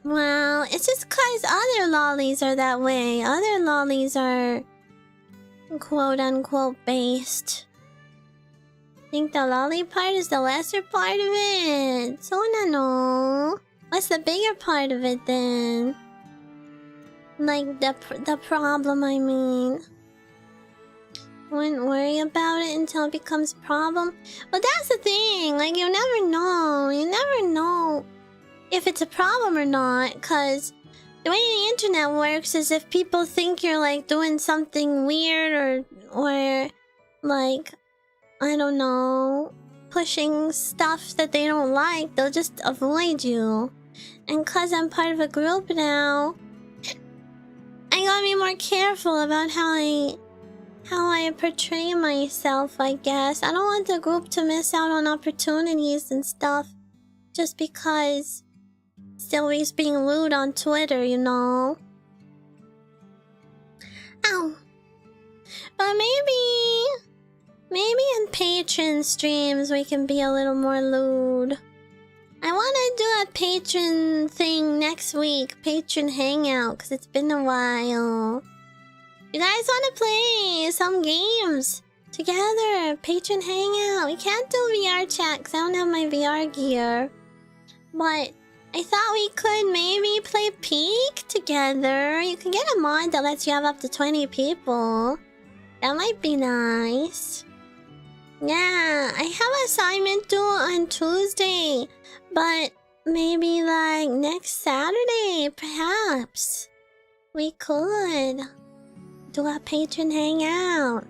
Well, it's just 'cause other lollies are that way. Other lollies are quote unquote based. I think the lolly part is the lesser part of it. So nano. What's the bigger part of it then? Like the problem, I mean. Wouldn't worry about it until it becomes a problem. Well, that's the thing. Like, you never know. You never know if it's a problem or not. 'Cause the way the internet works is if people think you're like doing something weird or like, I don't know, pushing stuff that they don't like, they'll just avoid you. And 'cause I'm part of a group now, I gotta be more careful about how I portray myself, I guess. I don't want the group to miss out on opportunities and stuff just because Silvi's being lewd on Twitter, you know? Ow. But maybe in Patreon streams we can be a little more lewd. I want to do a patron thing next week, patron hangout, because it's been a while. You guys want to play some games together, patron hangout? We can't do VR chat because I don't have my VR gear. But I thought we could maybe play Peak together. You can get a mod that lets you have up to 20 people. That might be nice. Yeah, I have an assignment due on Tuesday, but maybe like next Saturday, perhaps. We could do a patron hangout.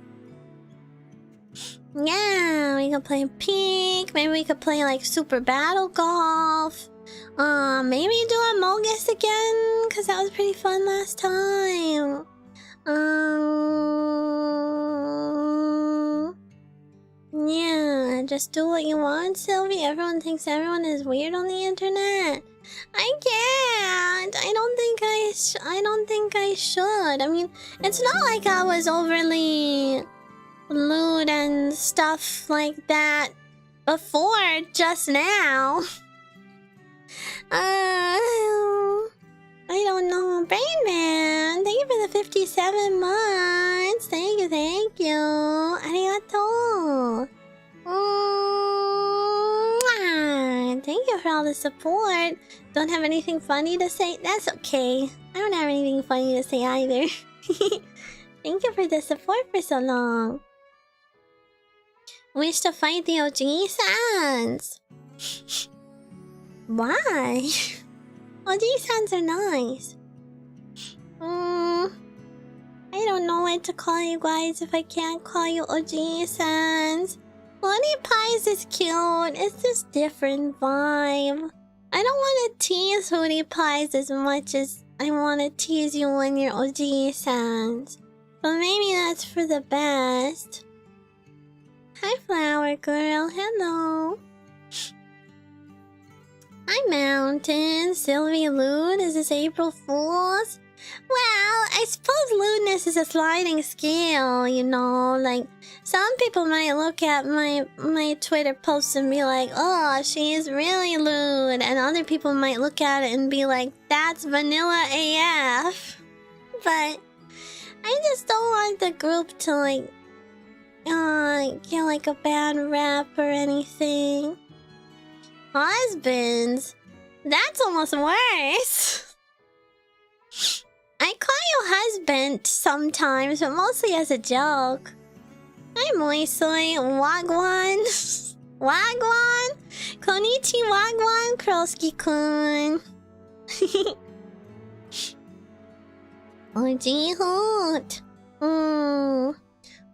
Yeah, we could play Peak. Maybe we could play like Super Battle Golf. Maybe do a Mogus again, because that was pretty fun last time. Yeah, just do what you want, Silvi. Everyone thinks everyone is weird on the internet. I can't. I don't think I should. I mean, it's not like I was overly lewd and stuff like that before just now. I don't know. Brain Man, thank you for the 57 months. Thank you, thank you. Arigato. Thank you for all the support. Don't have anything funny to say? That's okay. I don't have anything funny to say either. Thank you for the support for so long. Wish to fight the OG Sans. Why? OG Sans are nice. I don't know what to call you guys if I can't call you OG Sans. Lonely Pies is cute. It's just different vibe. I don't want to tease Hootie Pies as much as I want to tease you when you're OG Sans. But maybe that's for the best. Hi, Flower Girl. Hello. Hi, Mountain. Sylvie Lewd. Is this April Fool's? Well, I suppose lewdness is a sliding scale, you know, like, some people might look at my Twitter posts and be like, oh, she's really lewd, and other people might look at it and be like, that's vanilla AF. But I just don't want the group to, like, get, like, a bad rap or anything. Husbands? That's almost worse. I call you husband sometimes, but mostly as a joke. Hi, Moisoi. Wagwan. Wagwan. Konichi Wagwan, Krosky-kun. Uji Hoot.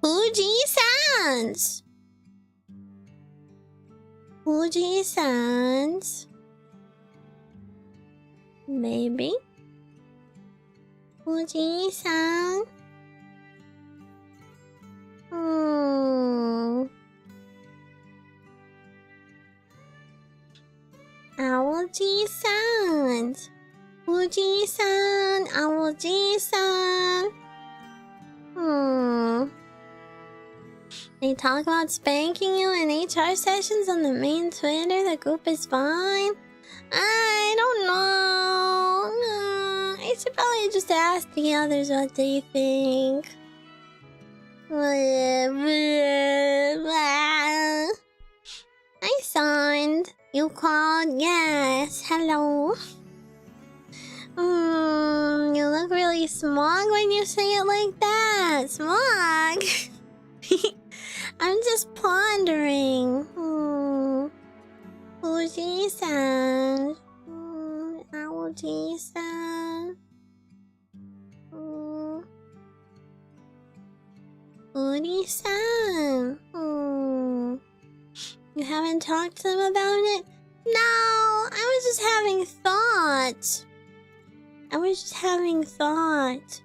Uji Sans. Uji Sans. Maybe. Uji-san. Owl-ji-san. Uji-san. Owl-ji-san. They talk about spanking you in HR sessions on the main Twitter. The group is fine. I don't know. I should probably just ask the others what they think. I signed. You called? Yes. Hello. You look really smug when you say it like that. Smug? I'm just pondering. Uji-san. Owl-ji-san. Uri-san. You haven't talked to them about it? No, I was just having thoughts.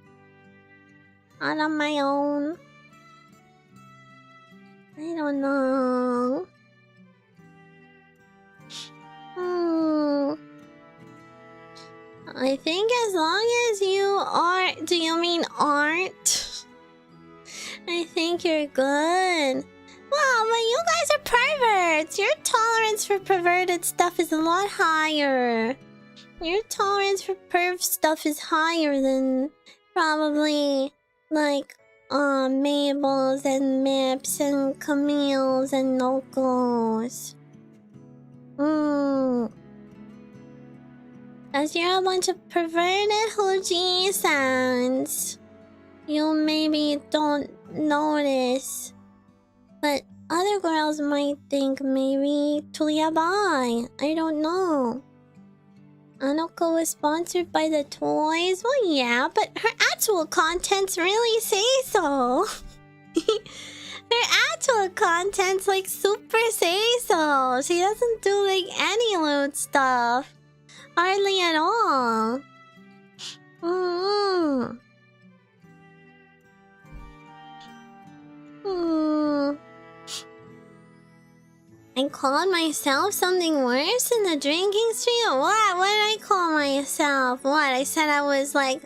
Not on my own. I don't know. I think as long as you are... Do you mean aren't? I think you're good. Well, but you guys are perverts. Your tolerance for perverted stuff is a lot higher. Your tolerance for perv stuff is higher than probably like Mabel's and Mips and Camille's and Noko's. As you're a bunch of perverted Hoji-sans. You maybe don't notice. But other girls might think maybe Tuliabai. I don't know. Anoko was sponsored by the toys? Well, yeah, but her actual contents really say so. Her actual contents like super say so. She doesn't do like any loot stuff. Hardly at all. Hmm. I called myself something worse in the drinking stream? What? What did I call myself? What? I said I was like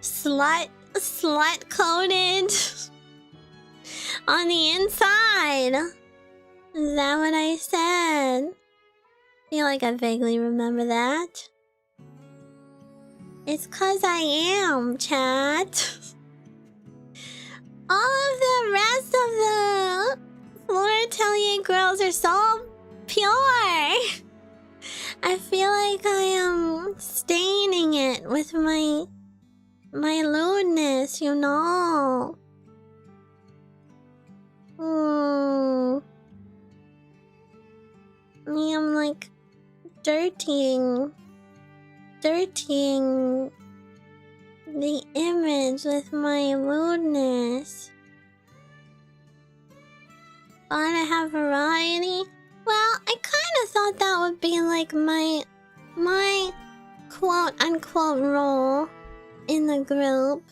slut coated on the inside. Is that what I said? I feel like I vaguely remember that. It's 'cause I am, chat. All of the rest of the florAtelier girls are so pure. I feel like I am staining it with my lewdness, you know. Me, I'm like dirtying the image with my lewdness. Wanna have variety? Well, I kind of thought that would be like my quote-unquote role in the group,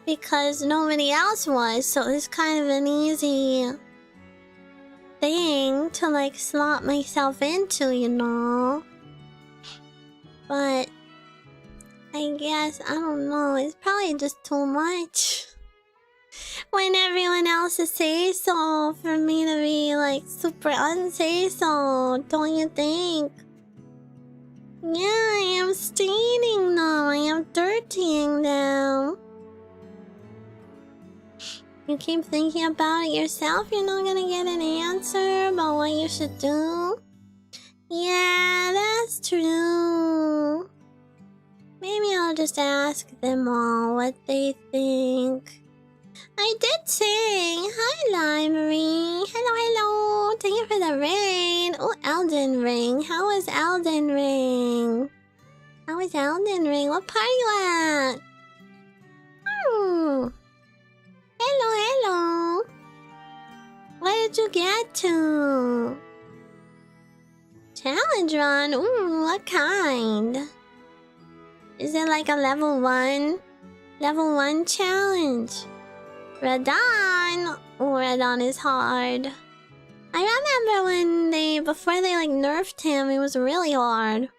because nobody else was, so it's kind of an easy thing to like slot myself into, you know. But I guess, I don't know, it's probably just too much when everyone else says so for me to be like super unsay so, don't you think? Yeah, I am staining them, I am dirtying them. You keep thinking about it yourself, you're not gonna get an answer about what you should do? Yeah, that's true. Maybe I'll just ask them all what they think. I did sing! Hi, Library! Hello, hello! Thank you for the raid! Oh, Elden Ring! How was Elden Ring? How was Elden Ring? What part are you at? Hello, hello! What did you get to? Challenge run? Ooh, what kind? Is it like a level 1? Level 1 challenge? Radon! Oh, Radon is hard. I remember when before they like nerfed him, it was really hard.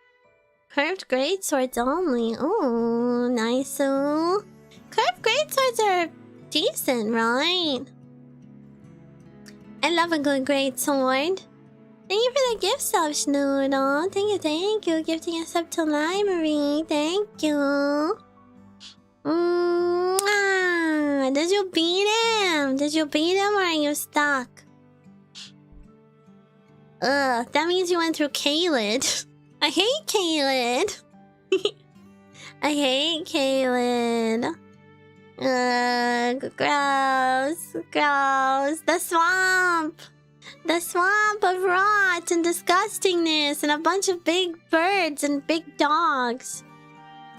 Curved greatswords only. Ooh, nice. Curved greatswords are decent, right? I love a good greatsword. Thank you for the gift sub, Snoodle. Thank you. Gifting us up to Library. Thank you. Did you beat him? Did you beat him or are you stuck? Ugh, that means you went through Caelid. I hate Caelid. I hate Caelid. Ugh, gross. Gross. The swamp. The swamp of rot and disgustingness and a bunch of big birds and big dogs.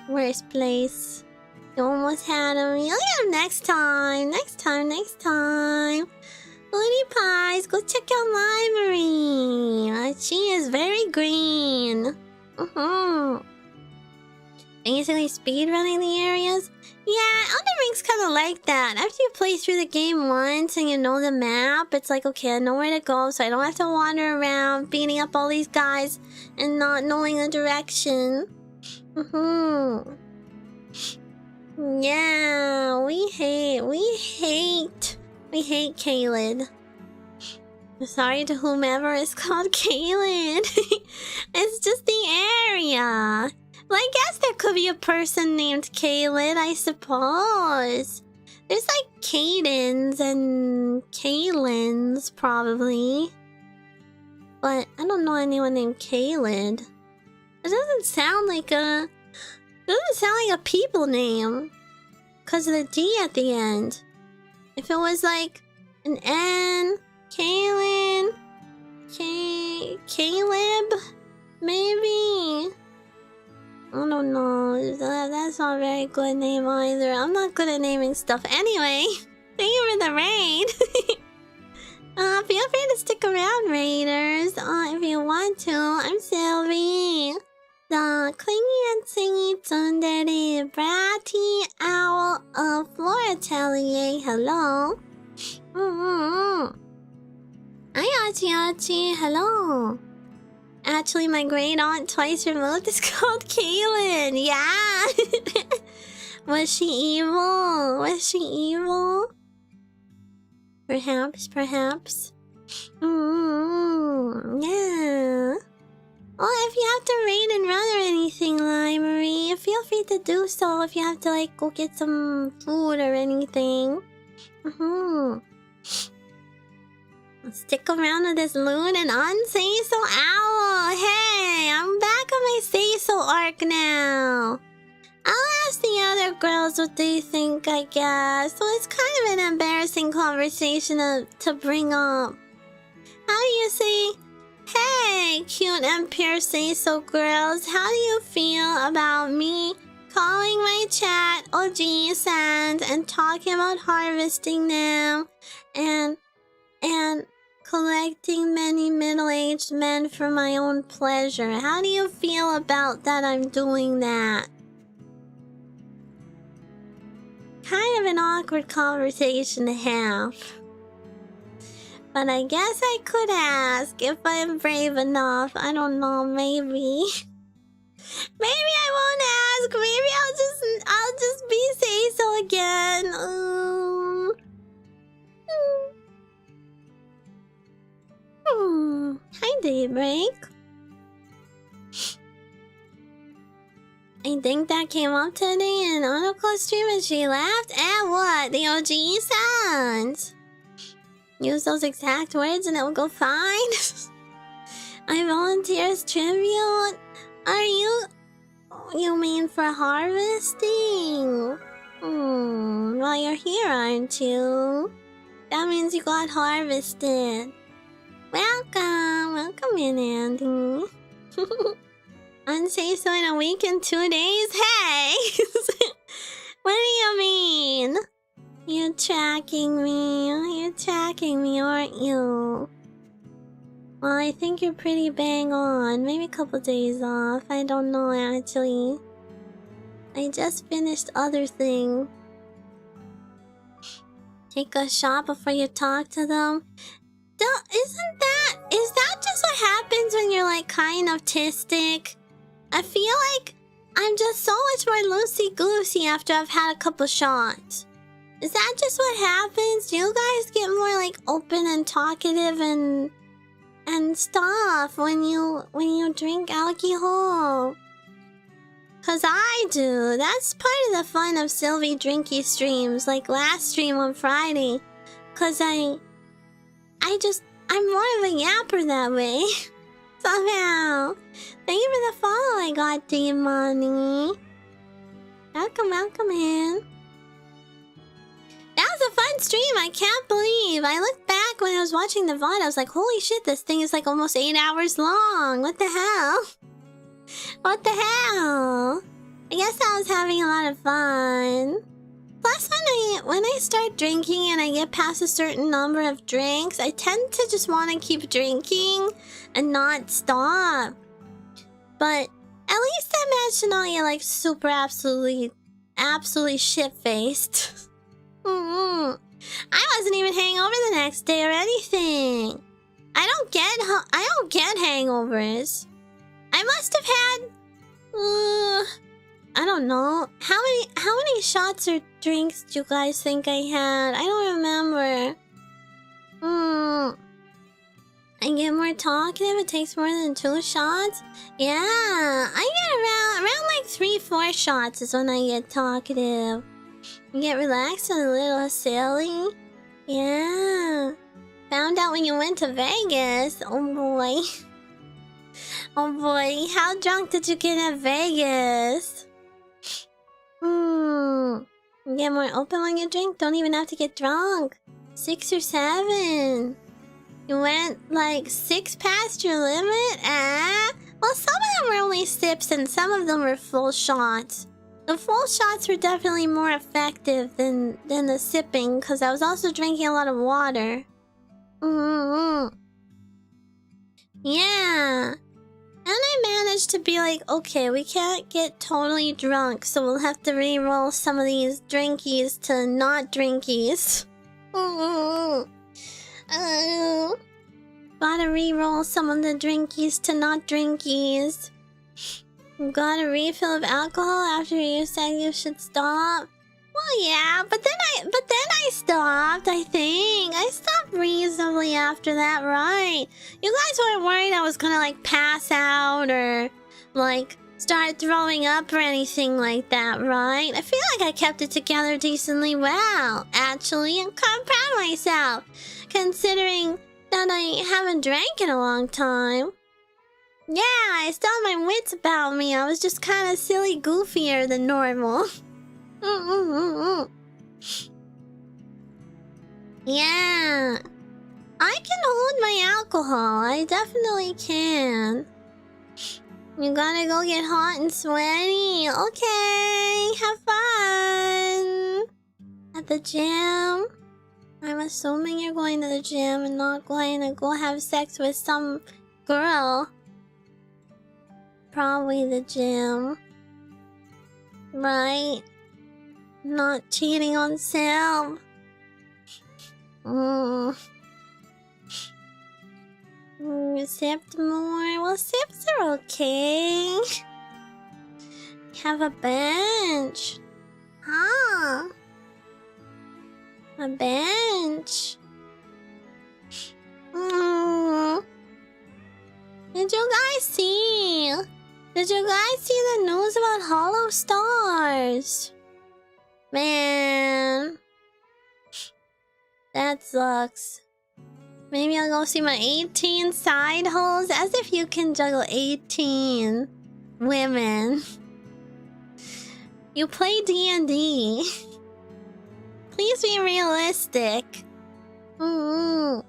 Worst place. You almost had him. You'll get him next time. Next time. Booty Pies, go check out Library. She is very green. Basically speedrunning the areas. Yeah, Elden Ring's kind of like that. After you play through the game once and you know the map, it's like, okay, I know where to go, so I don't have to wander around beating up all these guys and not knowing the direction. Yeah, we hate Caelid. Sorry to whomever is called Caelid. It's just the area. Well, I guess there could be a person named Caelid, I suppose. There's like Cadens and Kaelins, probably. But I don't know anyone named Caelid. It doesn't sound like a people name. 'Cause of the D at the end. If it was like an N, Kaelin, Caleb, maybe. I don't know. That's not a very good name either. I'm not good at naming stuff. Anyway, thank you for the raid. Feel free to stick around, raiders. If you want to. I'm Silvi. The clingy and singy tsundere bratty owl of florAtelier. Hello. Hi, Achi. Hello. Actually, my great aunt twice removed is called Kaylin. Yeah. Was she evil? Was she evil? Perhaps. Yeah. Well, if you have to raid and run or anything, Marie, feel free to do so if you have to, like, go get some food or anything. Stick around with this loon and unsay so owl. Hey, I'm back on my say so arc now. I'll ask the other girls what they think, I guess. So it's kind of an embarrassing conversation to bring up. How do you say, hey, cute and pure say so girls, how do you feel about me calling my chat OG Sans and talking about harvesting them and collecting many middle-aged men for my own pleasure? How do you feel about that I'm doing that? Kind of an awkward conversation to have. But I guess I could ask if I'm brave enough. I don't know, maybe. Maybe I won't ask. Maybe I'll just be say so again. Hi, Daybreak. I think that came up today in Onoko stream and she laughed at what? The OG sounds. Use those exact words and it will go fine. I volunteer as tribute. Are you mean for harvesting? Well, you're here, aren't you? That means you got harvested. Welcome in, Andy. Unsay so in a week and 2 days? Hey! What do you mean? You're tracking me, aren't you? Well, I think you're pretty bang on. Maybe a couple days off. I don't know, actually. I just finished other thing. Take a shot before you talk to them. Is that just what happens when you're, like, kind of autistic? I feel like I'm just so much more loosey-goosey after I've had a couple shots. Is that just what happens? Do you guys get more, like, open and talkative and stuff when you drink alcohol? Cause I do. That's part of the fun of Silvi drinky streams, like last stream on Friday. Cause I'm more of a yapper that way. Somehow. Thank you for the follow I got, D-Money. Welcome in. That was a fun stream, I can't believe. I looked back when I was watching the VOD, I was like, holy shit, this thing is like almost 8 hours long. What the hell? What the hell? I guess I was having a lot of fun. Plus, when I start drinking and I get past a certain number of drinks, I tend to just want to keep drinking and not stop. But at least I managed to not get like super absolutely shit-faced. I wasn't even hungover the next day or anything. I don't get hangovers. I must have had I don't know. How many shots or drinks do you guys think I had? I don't remember. I get more talkative. It takes more than 2 shots. Yeah, I get around like 3-4 shots is when I get talkative. You get relaxed and a little silly. Yeah. Found out when you went to Vegas. Oh boy. Oh boy. How drunk did you get at Vegas? You get more open when you drink. Don't even have to get drunk. 6 or 7. You went like 6 past your limit? Well, some of them were only sips and some of them were full shots. The full shots were definitely more effective than the sipping, because I was also drinking a lot of water. Yeah. And I managed to be like, okay, we can't get totally drunk, so we'll have to re-roll some of these drinkies to not drinkies. Gotta re-roll some of the drinkies to not drinkies. Got a refill of alcohol after you said you should stop. Well, yeah, but then I stopped. I think I stopped reasonably after that, right? You guys weren't worried I was gonna like pass out or like start throwing up or anything like that, right? I feel like I kept it together decently well. Actually, I'm kind of proud of myself, considering that I haven't drank in a long time. Yeah, I still had my wits about me. I was just kind of silly goofier than normal. Yeah. I can hold my alcohol. I definitely can. You gotta go get hot and sweaty. Okay, have fun. At the gym. I'm assuming you're going to the gym and not going to go have sex with some girl. Probably the gym. Right? Not cheating on Sam. Sipped more? Well, sips are okay. Have a bench. Huh? A bench. Did you guys see? Did you guys see the news about hollow stars? Man. That sucks. Maybe I'll go see my 18 side holes. As if you can juggle 18 women. You play D&D. Please be realistic. Poor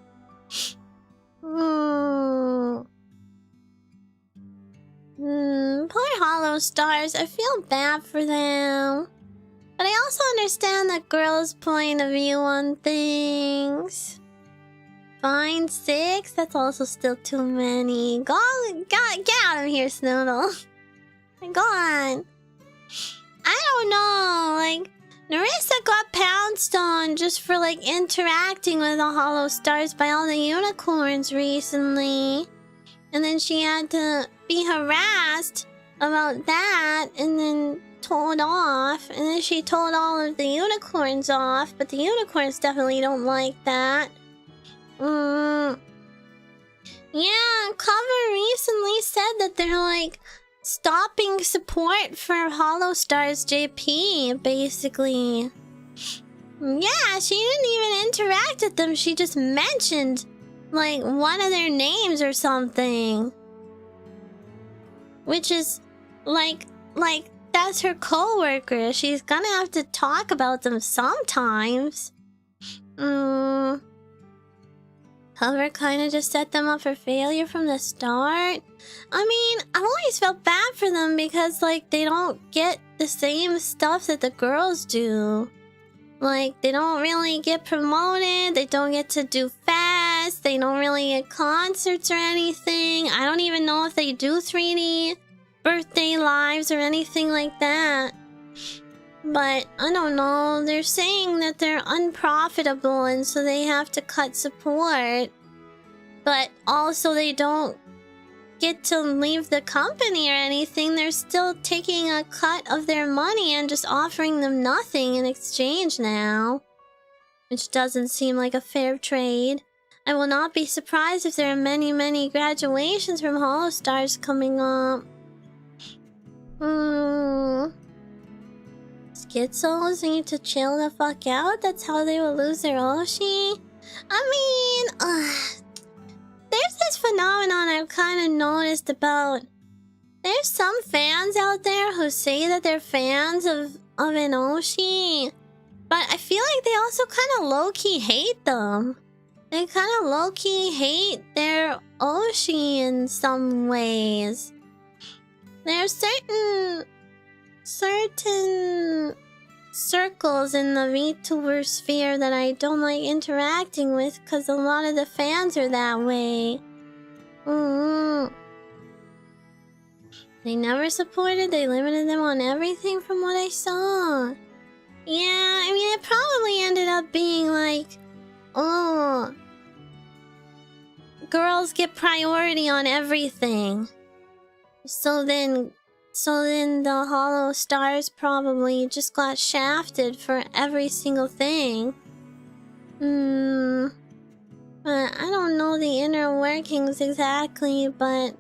hollow stars. I feel bad for them. But I also understand the girl's point of view on things. Fine, 6? That's also still too many. Get out of here, Snoodle. Go on. I don't know, like, Narissa got pounced on just for, like, interacting with the hollow stars by all the unicorns recently. And then she had to be harassed about that and then told off. And then she told all of the unicorns off, but the unicorns definitely don't like that. Yeah, Cover recently said that they're like stopping support for Hollow Stars JP, basically. Yeah, she didn't even interact with them. She just mentioned like one of their names or something. Which is like that's her co-worker. She's gonna have to talk about them sometimes. Cover kind of just set them up for failure from the start. I mean, I've always felt bad for them because, like, they don't get the same stuff that the girls do. Like, they don't really get promoted, they don't get to do fests, they don't really get concerts or anything. I don't even know if they do 3D birthday lives or anything like that. But, I don't know, they're saying that they're unprofitable and so they have to cut support. But also they don't get to leave the company or anything. They're still taking a cut of their money and just offering them nothing in exchange now. Which doesn't seem like a fair trade. I will not be surprised if there are many, many graduations from Hollow Stars coming up. Schizos need to chill the fuck out? That's how they will lose their Oshi? I mean, there's this phenomenon I've kind of noticed about... There's some fans out there who say that they're fans of an Oshi. But I feel like they also kind of low-key hate them. They kind of low-key hate their Oshi in some ways. There are certain circles in the VTuber sphere that I don't like interacting with because a lot of the fans are that way. They never supported, they limited them on everything from what I saw. Yeah, I mean, it probably ended up being like Oh, girls get priority on everything. So then the hollow stars probably just got shafted for every single thing. I don't know the inner workings exactly, but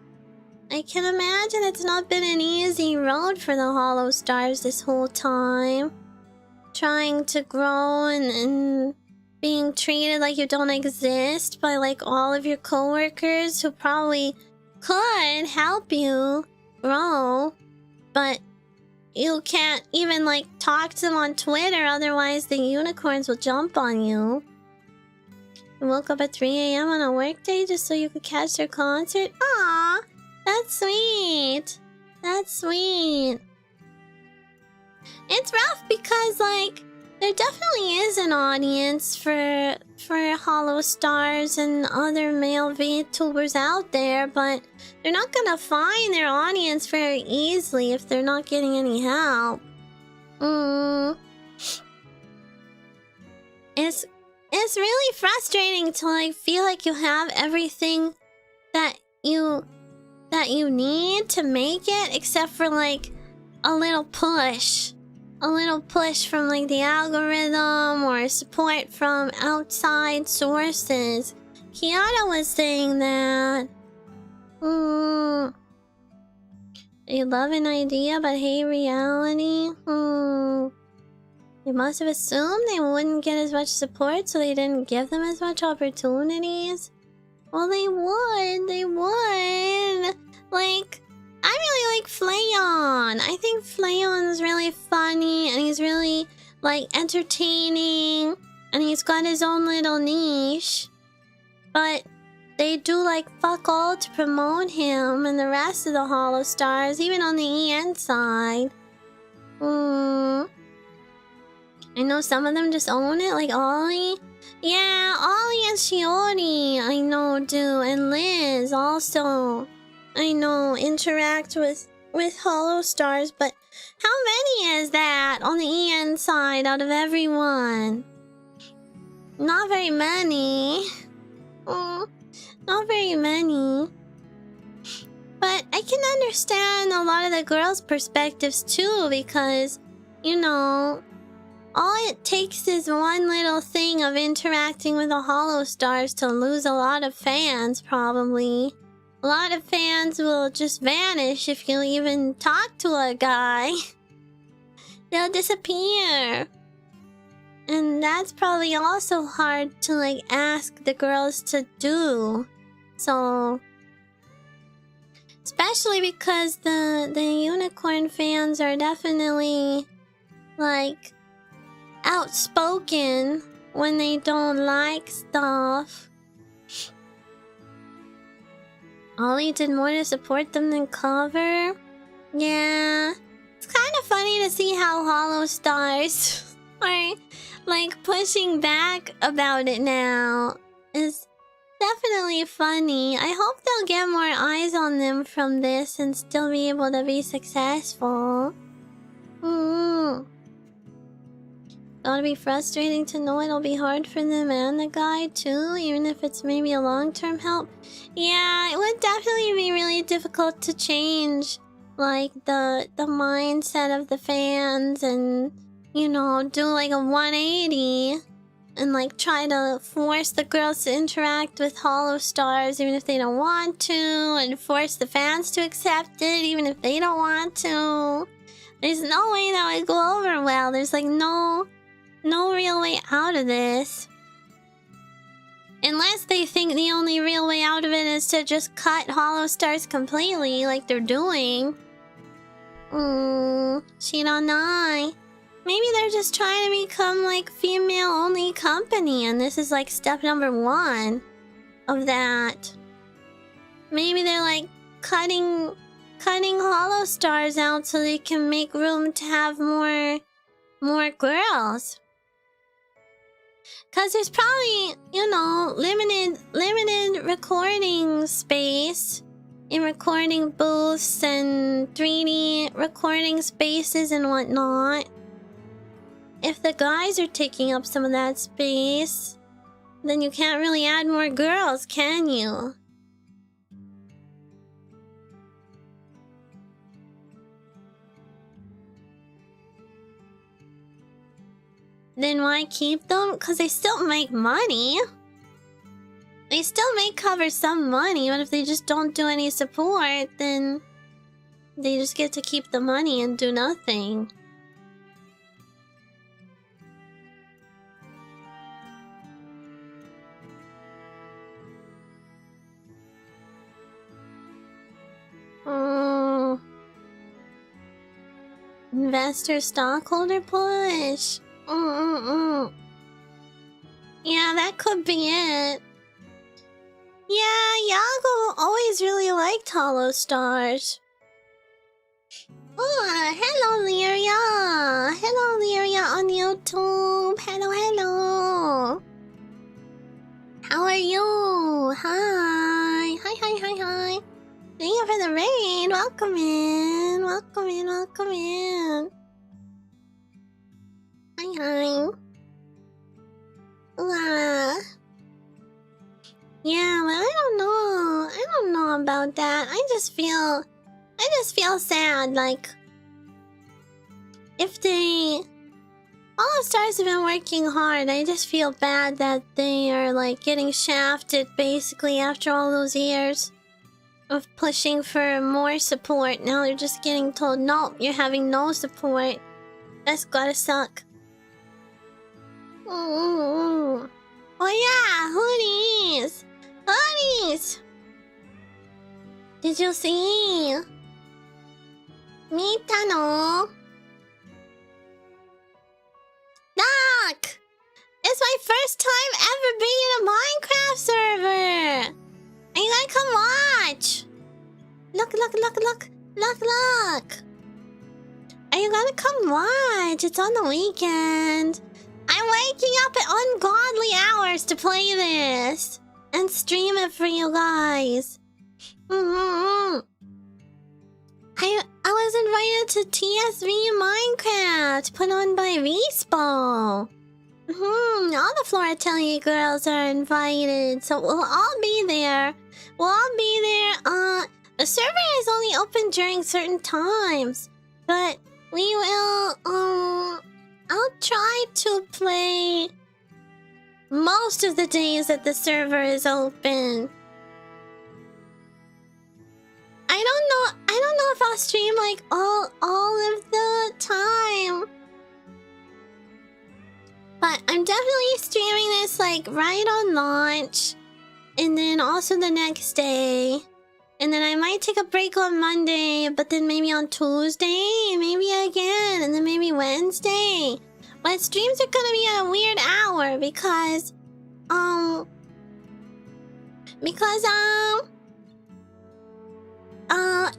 I can imagine it's not been an easy road for the hollow stars this whole time. Trying to grow and being treated like you don't exist by like all of your coworkers who probably could help you grow, but you can't even like talk to them on Twitter, otherwise the unicorns will jump on you. You woke up at 3 AM on a workday just so you could catch their concert? Aww, that's sweet. That's sweet. It's rough because like there definitely is an audience for hollow stars and other male VTubers out there, but they're not gonna find their audience very easily if they're not getting any help. It's really frustrating to like feel like you have everything that you need to make it, except for like a little push from like the algorithm or support from outside sources. Kiara was saying that. They love an idea but hate reality. They must have assumed they wouldn't get as much support, so they didn't give them as much opportunities. Well, they would. Like, I really like Flayon. I think Flayon is really funny, and he's really, like, entertaining, and he's got his own little niche. But they do, like, fuck all to promote him and the rest of the hollow stars, even on the EN side. I know some of them just own it, like Ollie. Yeah, Ollie and Shiori, I know, do. And Liz also, I know, interact with hollow stars. But how many is that on the EN side out of everyone? Not very many. Not very many. But I can understand a lot of the girls' perspectives too, because, you know, all it takes is one little thing of interacting with the hollow stars to lose a lot of fans, probably. A lot of fans will just vanish if you even talk to a guy. They'll disappear. And that's probably also hard to, like, ask the girls to do. So, especially because the unicorn fans are definitely, like, outspoken when they don't like stuff. Ollie did more to support them than cover. Yeah, it's kind of funny to see how hollow stars are like pushing back about it now. It's definitely funny. I hope they'll get more eyes on them from this and still be able to be successful. Gotta be frustrating to know it'll be hard for them and the guy too, even if it's maybe a long-term help. Yeah, it would definitely be really difficult to change, like, the mindset of the fans and, you know, do like a 180 and like try to force the girls to interact with hollow stars even if they don't want to, and force the fans to accept it even if they don't want to. There's no way that would go over well. There's like no real way out of this. Unless they think the only real way out of it is to just cut hollow stars completely, like they're doing. She don't know. Maybe they're just trying to become like female-only company, and this is like step number 1 of that. Maybe they're like cutting hollow stars out so they can make room to have more girls. Cause there's probably, you know, limited recording space in recording booths and 3D recording spaces and whatnot. If the guys are taking up some of that space, then you can't really add more girls, can you? Then why keep them? Because they still make money. They still may cover some money, but if they just don't do any support, then they just get to keep the money and do nothing. Oh. Investor stockholder push. Yeah, that could be it. Yeah, Yago always really liked Hollow Stars. Oh, hello, Lyria. Hello, Lyria on YouTube. Hello, hello. How are you? Hi. Hi. Thank you for the raid. Welcome in. Welcome in. Hi. Yeah, but I don't know about that. I just feel sad, like if all the stars have been working hard, I just feel bad that they are like getting shafted basically after all those years of pushing for more support. Now they're just getting told, no, you're having no support. That's gotta suck. Oh yeah, hoodies! Did you see? Mita no? Look! It's my first time ever being in a Minecraft server! Are you gonna come watch? Look! Are you gonna come watch? It's on the weekend. I'm waking up at ungodly hours to play this and stream it for you guys. I was invited to TSV Minecraft put on by Vespo. All the florAtelier girls are invited, so we'll all be there. The server is only open during certain times, but we will I'll try to play most of the days that the server is open. I don't know if I'll stream like all of the time. But I'm definitely streaming this like right on launch, and then also the next day. And then I might take a break on Monday, but then maybe on Tuesday, maybe again, and then maybe Wednesday. But streams are gonna be at a weird hour because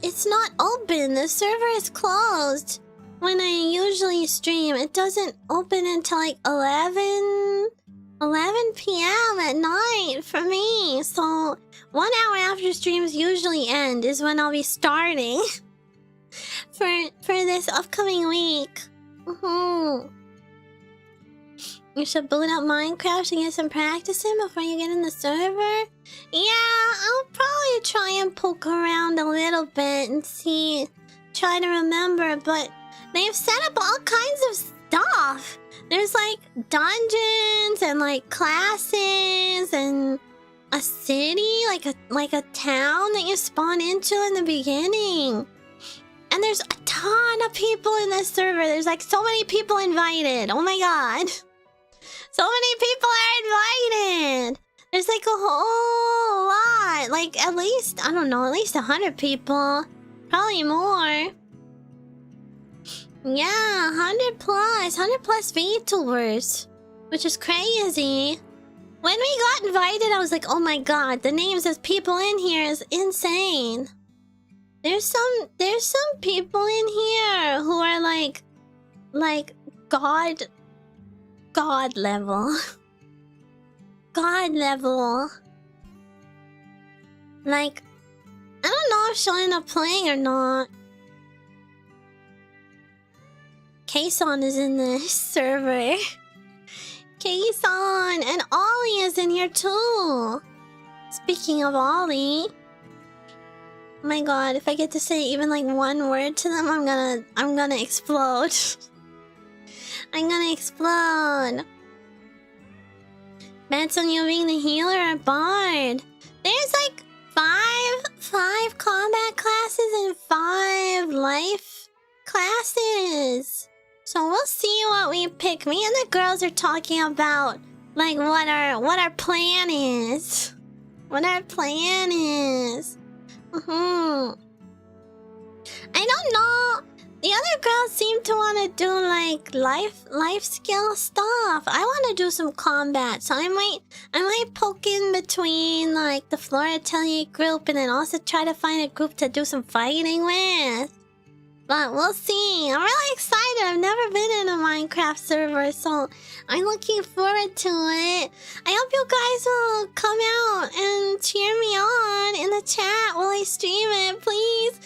it's not open. The server is closed. When I usually stream, it doesn't open until like 11 p.m. at night for me. So 1 hour after streams usually end is when I'll be starting for this upcoming week. You should boot up Minecraft and get some practice in before you get in the server. Yeah, I'll probably try and poke around a little bit and see, try to remember, but they've set up all kinds of stuff. There's like dungeons and like classes and a city, like a town that you spawn into in the beginning. And there's a ton of people in this server. There's like so many people invited. Oh my god. So many people are invited. There's like a whole lot. Like at least, I don't know, at least 100 people. Probably more. Yeah, 100 plus VTubers, which is crazy. When we got invited, I was like, oh my god, the names of people in here is insane. There's some people in here who are like God level. God level. Like, I don't know if she'll end up playing or not. Kason is in this server. Kei-san! And Ollie is in here too! Speaking of Ollie... Oh my god, if I get to say even like one word to them, I'm gonna explode. I'm gonna explode. Bets on you being the healer or bard. There's like five combat classes and 5 life classes. So we'll see what we pick. Me and the girls are talking about like what our plan is. What our plan is. I don't know. The other girls seem to want to do like life skill stuff. I want to do some combat, so I might poke in between like the florAtelier group and then also try to find a group to do some fighting with. But we'll see. I'm really excited. I've never been in a Minecraft server, so I'm looking forward to it. I hope you guys will come out and cheer me on in the chat while I stream it. Please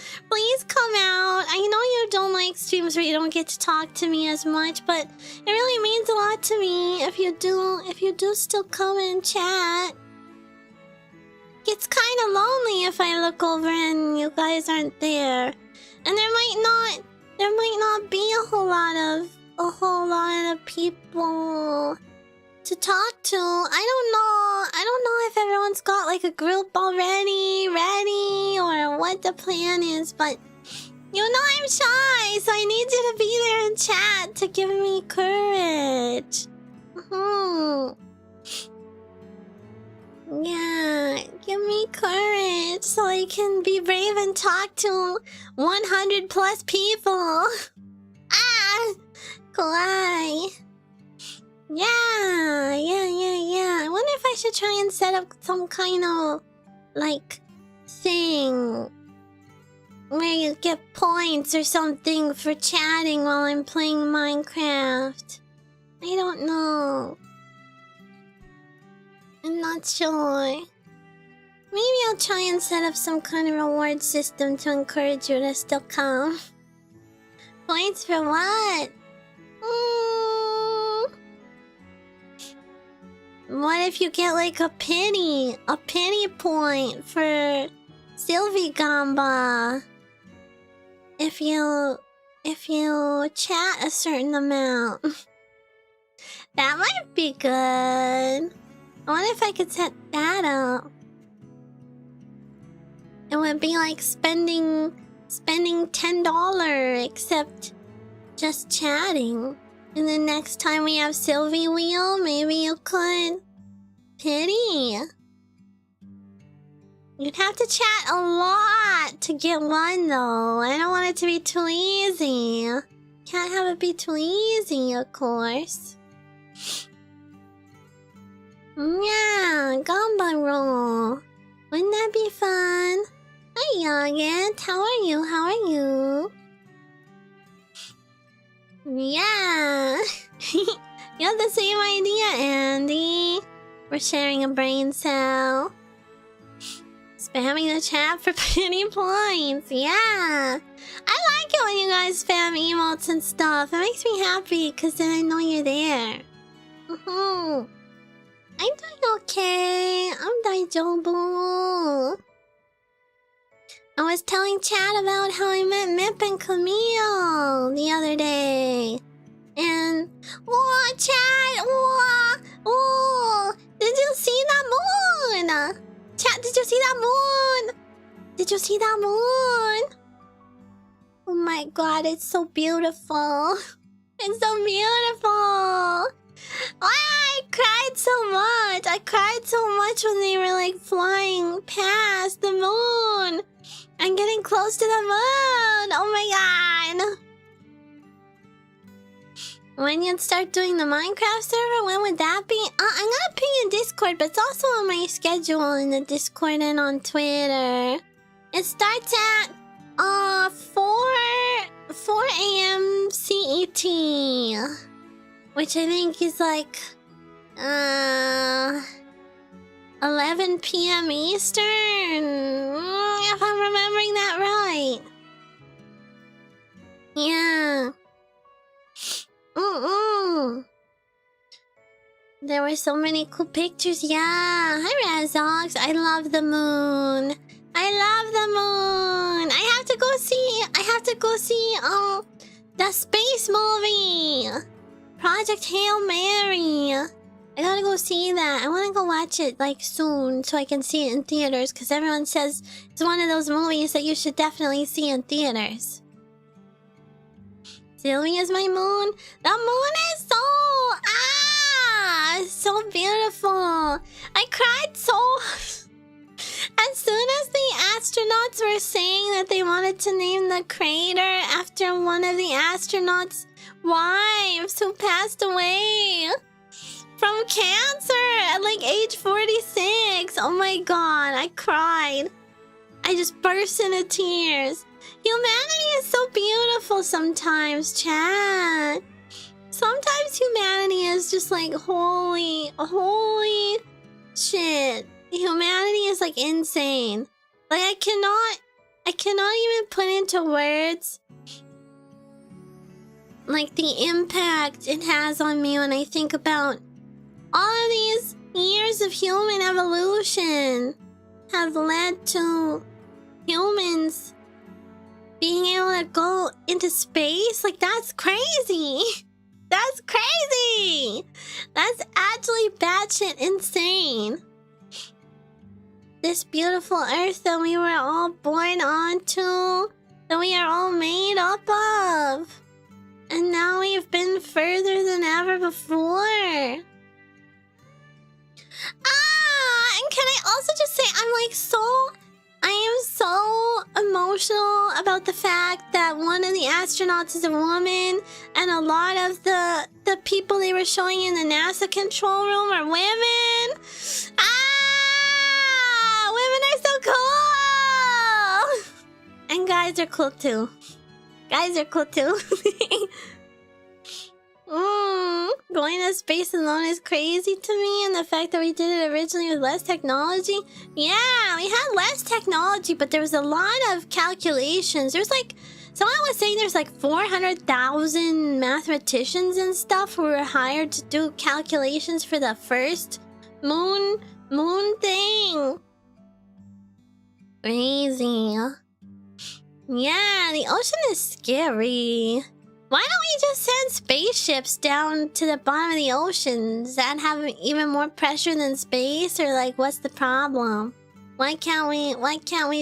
come out. I know you don't like streams where you don't get to talk to me as much, but it really means a lot to me if you do still come and chat. It's kind of lonely if I look over and you guys aren't there. And there might not be a whole lot of people to talk to. I don't know if everyone's got like a group already ready or what the plan is, but you know I'm shy, so I need you to be there in chat to give me courage. Yeah, give me courage so I can be brave and talk to 100 plus people. Kawaii. Yeah. I wonder if I should try and set up some kind of like thing where you get points or something for chatting while I'm playing Minecraft. I don't know. I'm not sure. Maybe I'll try and set up some kind of reward system to encourage you to still come. Points for what? What if you get like a penny point for Silvi Gamba? If you chat a certain amount. That might be good. I wonder if I could set that up. It would be like spending $10 except just chatting. And then next time we have Silvi Wheel, maybe you could pity. You'd have to chat a lot to get one though. I don't want it to be too easy. Can't have it be too easy, of course. Yeah, Gamba roll. Wouldn't that be fun? Hi, Yoggett. How are you? Yeah. You have the same idea, Andy. We're sharing a brain cell. Spamming the chat for pity points. Yeah. I like it when you guys spam emotes and stuff. It makes me happy because then I know you're there. I'm doing okay. I'm daijoubu. I was telling chat about how I met Mip and Camille the other day. And... Whoa, chat! Whoa! Did you see that moon? Chat, did you see that moon? Did you see that moon? Oh my god, it's so beautiful. It's so beautiful. I cried so much. I cried so much when they were like flying past the moon and getting close to the moon. Oh my god. When you'd start doing the Minecraft server, when would that be? I'm gonna ping in Discord, but it's also on my schedule in the Discord and on Twitter. It starts at 4 a.m. CET. Which I think is like 11 p.m. Eastern, if I'm remembering that right. Yeah. There were so many cool pictures. Yeah. Hi, Razox. I love the moon. I love the moon. I have to go see the space movie. Project Hail Mary. I gotta go see that. I wanna go watch it like soon so I can see it in theaters, because everyone says it's one of those movies that you should definitely see in theaters. Silvi is my moon. The moon is so beautiful. I cried so as soon as the astronauts were saying that they wanted to name the crater after one of the astronauts' wives who passed away from cancer at like age 46. Oh my god, I cried. I just burst into tears. Humanity is so beautiful sometimes, chat. Sometimes humanity is just like holy shit. Humanity is like insane. Like I cannot even put into words like the impact it has on me when I think about all of these years of human evolution have led to humans being able to go into space. Like that's crazy. That's crazy. That's actually batshit insane. This beautiful earth that we were all born onto, that we are all made up of. And now we've been further than ever before. And can I also just say, I am so emotional about the fact that one of the astronauts is a woman, and a lot of the people they were showing in the NASA control room are women. Women are so cool! And guys are cool too. Guys are cool too. Going to space alone is crazy to me, and the fact that we did it originally with less technology. Yeah, we had less technology, but there was a lot of calculations. There's like, someone was saying there's like 400,000 mathematicians and stuff who were hired to do calculations for the first moon thing. Crazy. Yeah, the ocean is scary. Why don't we just send spaceships down to the bottom of the ocean? Does that have even more pressure than space? Or like, what's the problem? Why can't we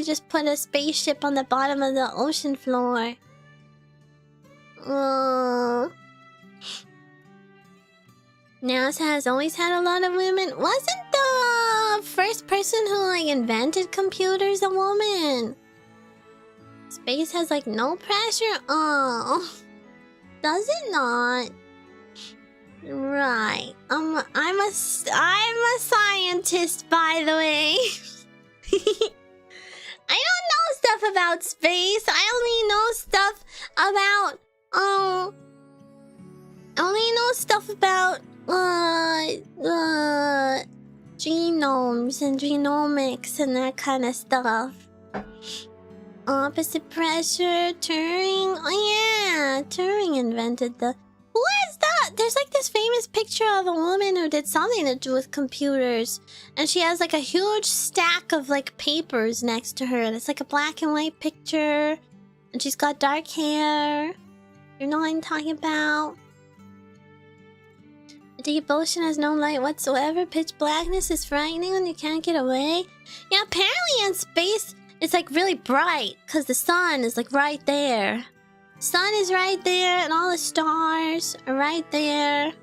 just put a spaceship on the bottom of the ocean floor? NASA has always had a lot of women. Wasn't the first person who like invented computers a woman? Space has like no pressure? Oh. Does it not? Right. I'm a scientist, by the way. I don't know stuff about space. I only know stuff about genomes and genomics and that kind of stuff. Opposite pressure, Turing. Oh yeah, Turing invented the... Who is that? There's like this famous picture of a woman who did something to do with computers. And she has like a huge stack of like papers next to her. And it's like a black and white picture. And she's got dark hair. You know what I'm talking about? The deep ocean has no light whatsoever. Pitch blackness is frightening when you can't get away. Yeah, apparently in space... it's like really bright because the sun is like right there. Sun is right there and all the stars are right there.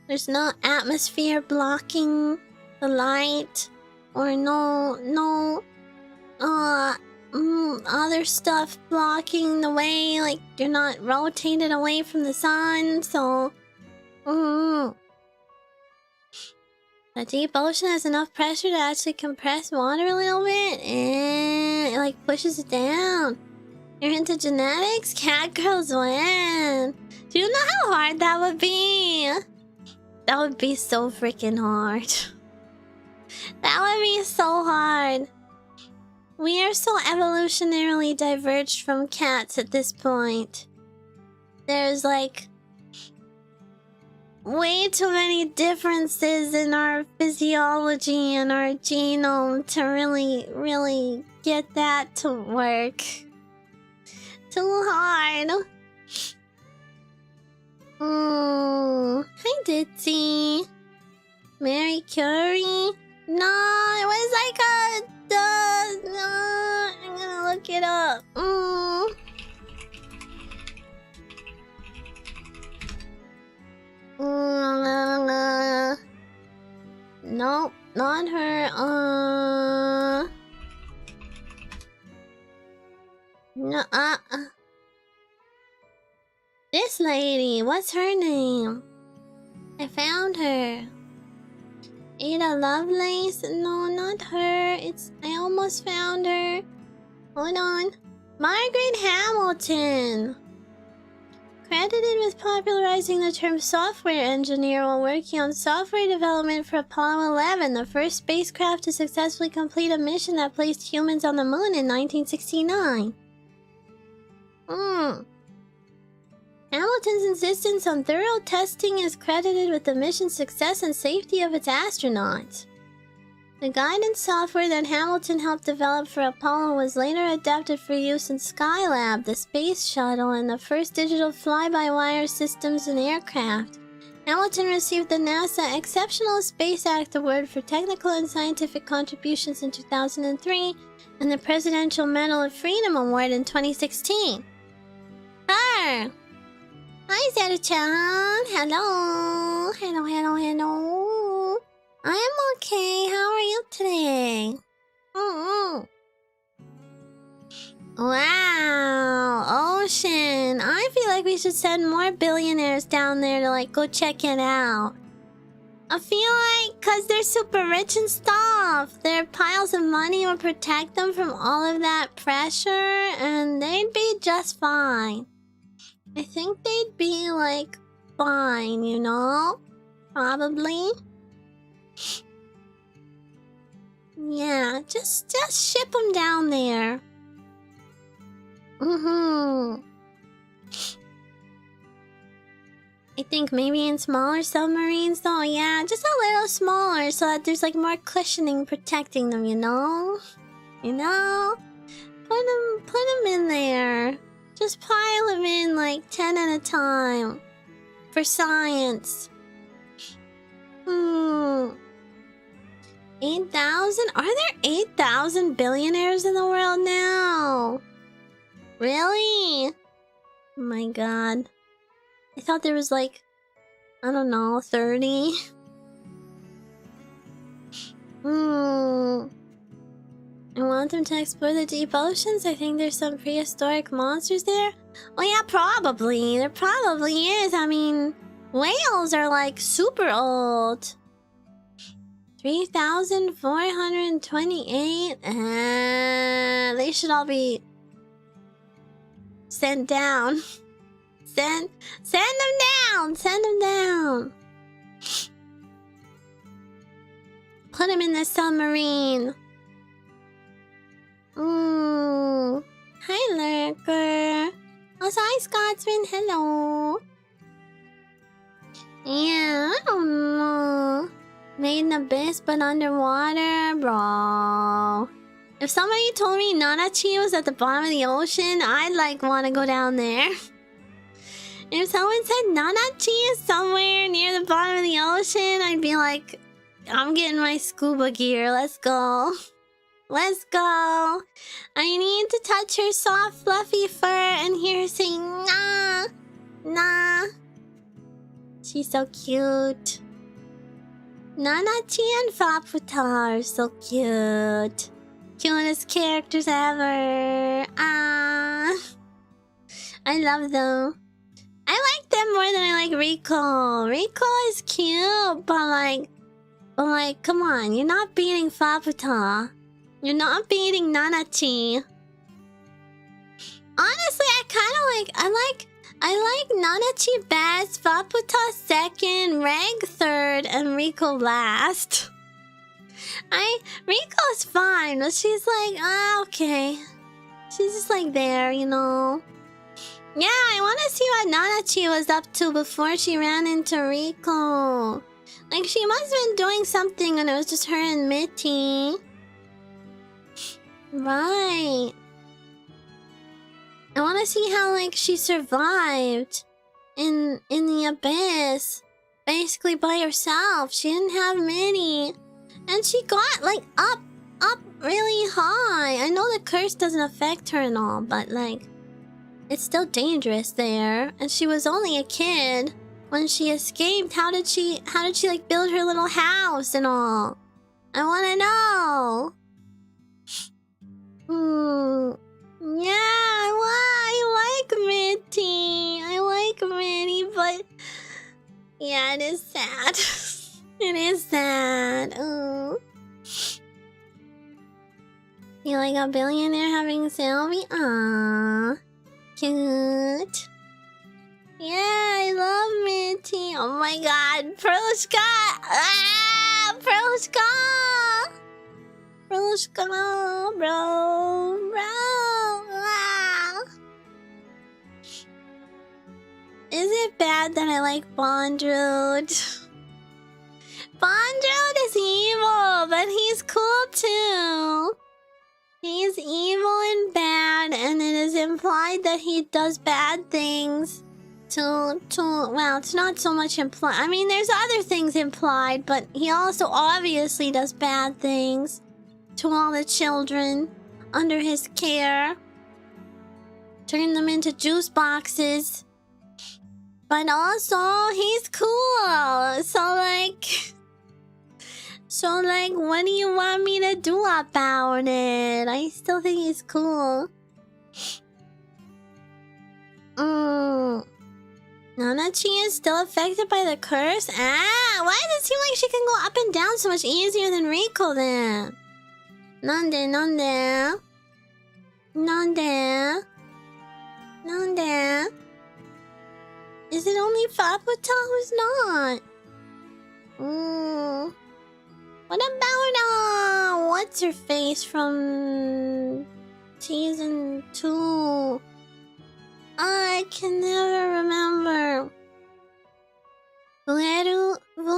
There's no atmosphere blocking the light or no other stuff blocking the way. Like you're not rotated away from the sun, so the deep ocean has enough pressure to actually compress water a little bit, and it like pushes it down. You're into genetics? Cat girls win. Do you know how hard that would be? That would be so freaking hard. That would be so hard. We are so evolutionarily diverged from cats at this point. There's like... way too many differences in our physiology and our genome to really get that to work. Too hard. Hi, Ditzy. Mary Curie? No, it was like a... no, I'm gonna look it up. Nope, not her. No, this lady, what's her name? I found her. Ada Lovelace? No, not her. I almost found her. Hold on. Margaret Hamilton. Credited with popularizing the term software engineer while working on software development for Apollo 11, the first spacecraft to successfully complete a mission that placed humans on the moon in 1969. Hamilton's insistence on thorough testing is credited with the mission's success and safety of its astronauts. The guidance software that Hamilton helped develop for Apollo was later adapted for use in Skylab, the space shuttle, and the first digital fly-by-wire systems in aircraft. Hamilton received the NASA Exceptional Space Act Award for technical and scientific contributions in 2003 and the Presidential Medal of Freedom Award in 2016. Her! Hi, Zeta-chan! Hello! Hello! I am okay. How are you today? Wow! Ocean! I feel like we should send more billionaires down there to, like, go check it out. I feel like, cause they're super rich and stuff, their piles of money would protect them from all of that pressure, and they'd be just fine. I think they'd be, like, fine, you know? Probably. Yeah, just ship them down there. I think maybe in smaller submarines though, yeah, just a little smaller so that there's like more cushioning protecting them, you know? You know? Put them in there. Just pile them in like 10 at a time. For science. 8,000? Are there 8,000 billionaires in the world now? Really? Oh my god. I thought there was like, I don't know, 30. I want them to explore the deep oceans. I think there's some prehistoric monsters there. Oh yeah, probably. There probably is. I mean, whales are like super old. 3,428. They should all be sent down. Send them down. Send them down. Put them in the submarine. Hi, Lurker. Oh, hi, Scotsman. Hello. Yeah, I don't know. Made in abyss but underwater, bro. If somebody told me Nanachi was at the bottom of the ocean, I'd like want to go down there. If someone said Nanachi is somewhere near the bottom of the ocean, I'd be like, I'm getting my scuba gear. Let's go. Let's go. I need to touch her soft, fluffy fur and hear her say, nah, nah. She's so cute. Nanachi and Faputa are so cute. Cutest characters ever. Ah. I love them. I like them more than I like Rico. Rico is cute, but like, come on. You're not beating Faputa. You're not beating Nanachi. Honestly, I like Nanachi best, Faputa second, Reg third, and Rico last. Rico's fine, but she's like, okay. She's just like there, you know. Yeah, I want to see what Nanachi was up to before she ran into Rico. Like, she must have been doing something when it was just her and Mitty. Right. I want to see how, like, she survived in the abyss. Basically by herself. She didn't have Mitty. And she got, like, up really high. I know the curse doesn't affect her and all, but, like, it's still dangerous there. And she was only a kid when she escaped. How did she like build her little house and all? I want to know. Yeah, I like Mitty. I like Mitty, but yeah, it is sad. It is sad. Ooh. You like a billionaire having Silvi? Aww. Cute. Yeah, I love Mitty. Oh my god. Pearlishka! Ah! Pearlishka! Pearlishka, bro. Ah. Is it bad that I like Bondrode? Bondrode is evil, but he's cool too. He's evil and bad, and it is implied that he does bad things well, it's not so much implied. I mean, there's other things implied, but he also obviously does bad things to all the children under his care. Turn them into juice boxes. But also, he's cool. So, like, what do you want me to do about it? I still think he's cool. Nanachi is still affected by the curse? Ah, why does it seem like she can go up and down so much easier than Rico then? Nande? Is it only Faputa who's not? What about, what's her face from season 2? I can never remember. Vueruerico.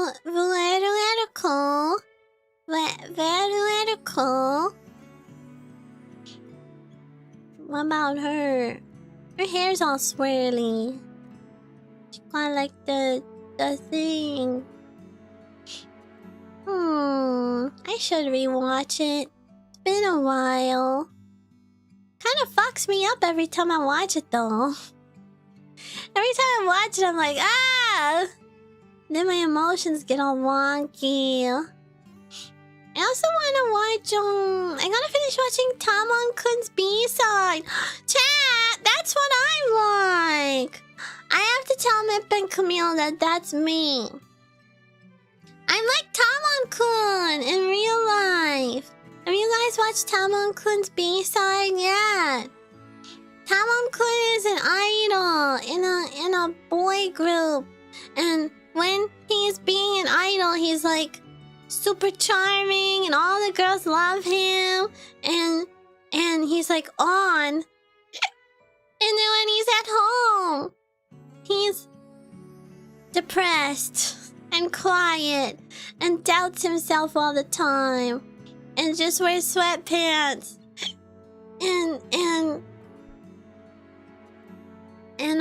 What about her? Her hair's all swirly. She got like the thing. I should rewatch it. It's been a while. Kind of fucks me up every time I watch it though. Every time I watch it, I'm like, ah! Then my emotions get all wonky. I also want to watch, I gotta finish watching Tamon-kun's B-side. Chat, that's what I'm like. I have to tell Mip and Camille that that's me. I'm like Tamon-kun in real life. Have you guys watched Tamon-kun's B-side yet? Tamon-kun is an idol in a boy group. And when he's being an idol, he's like super charming and all the girls love him. And he's like on. And then when he's at home, he's depressed and quiet and doubts himself all the time. And just wears sweatpants. And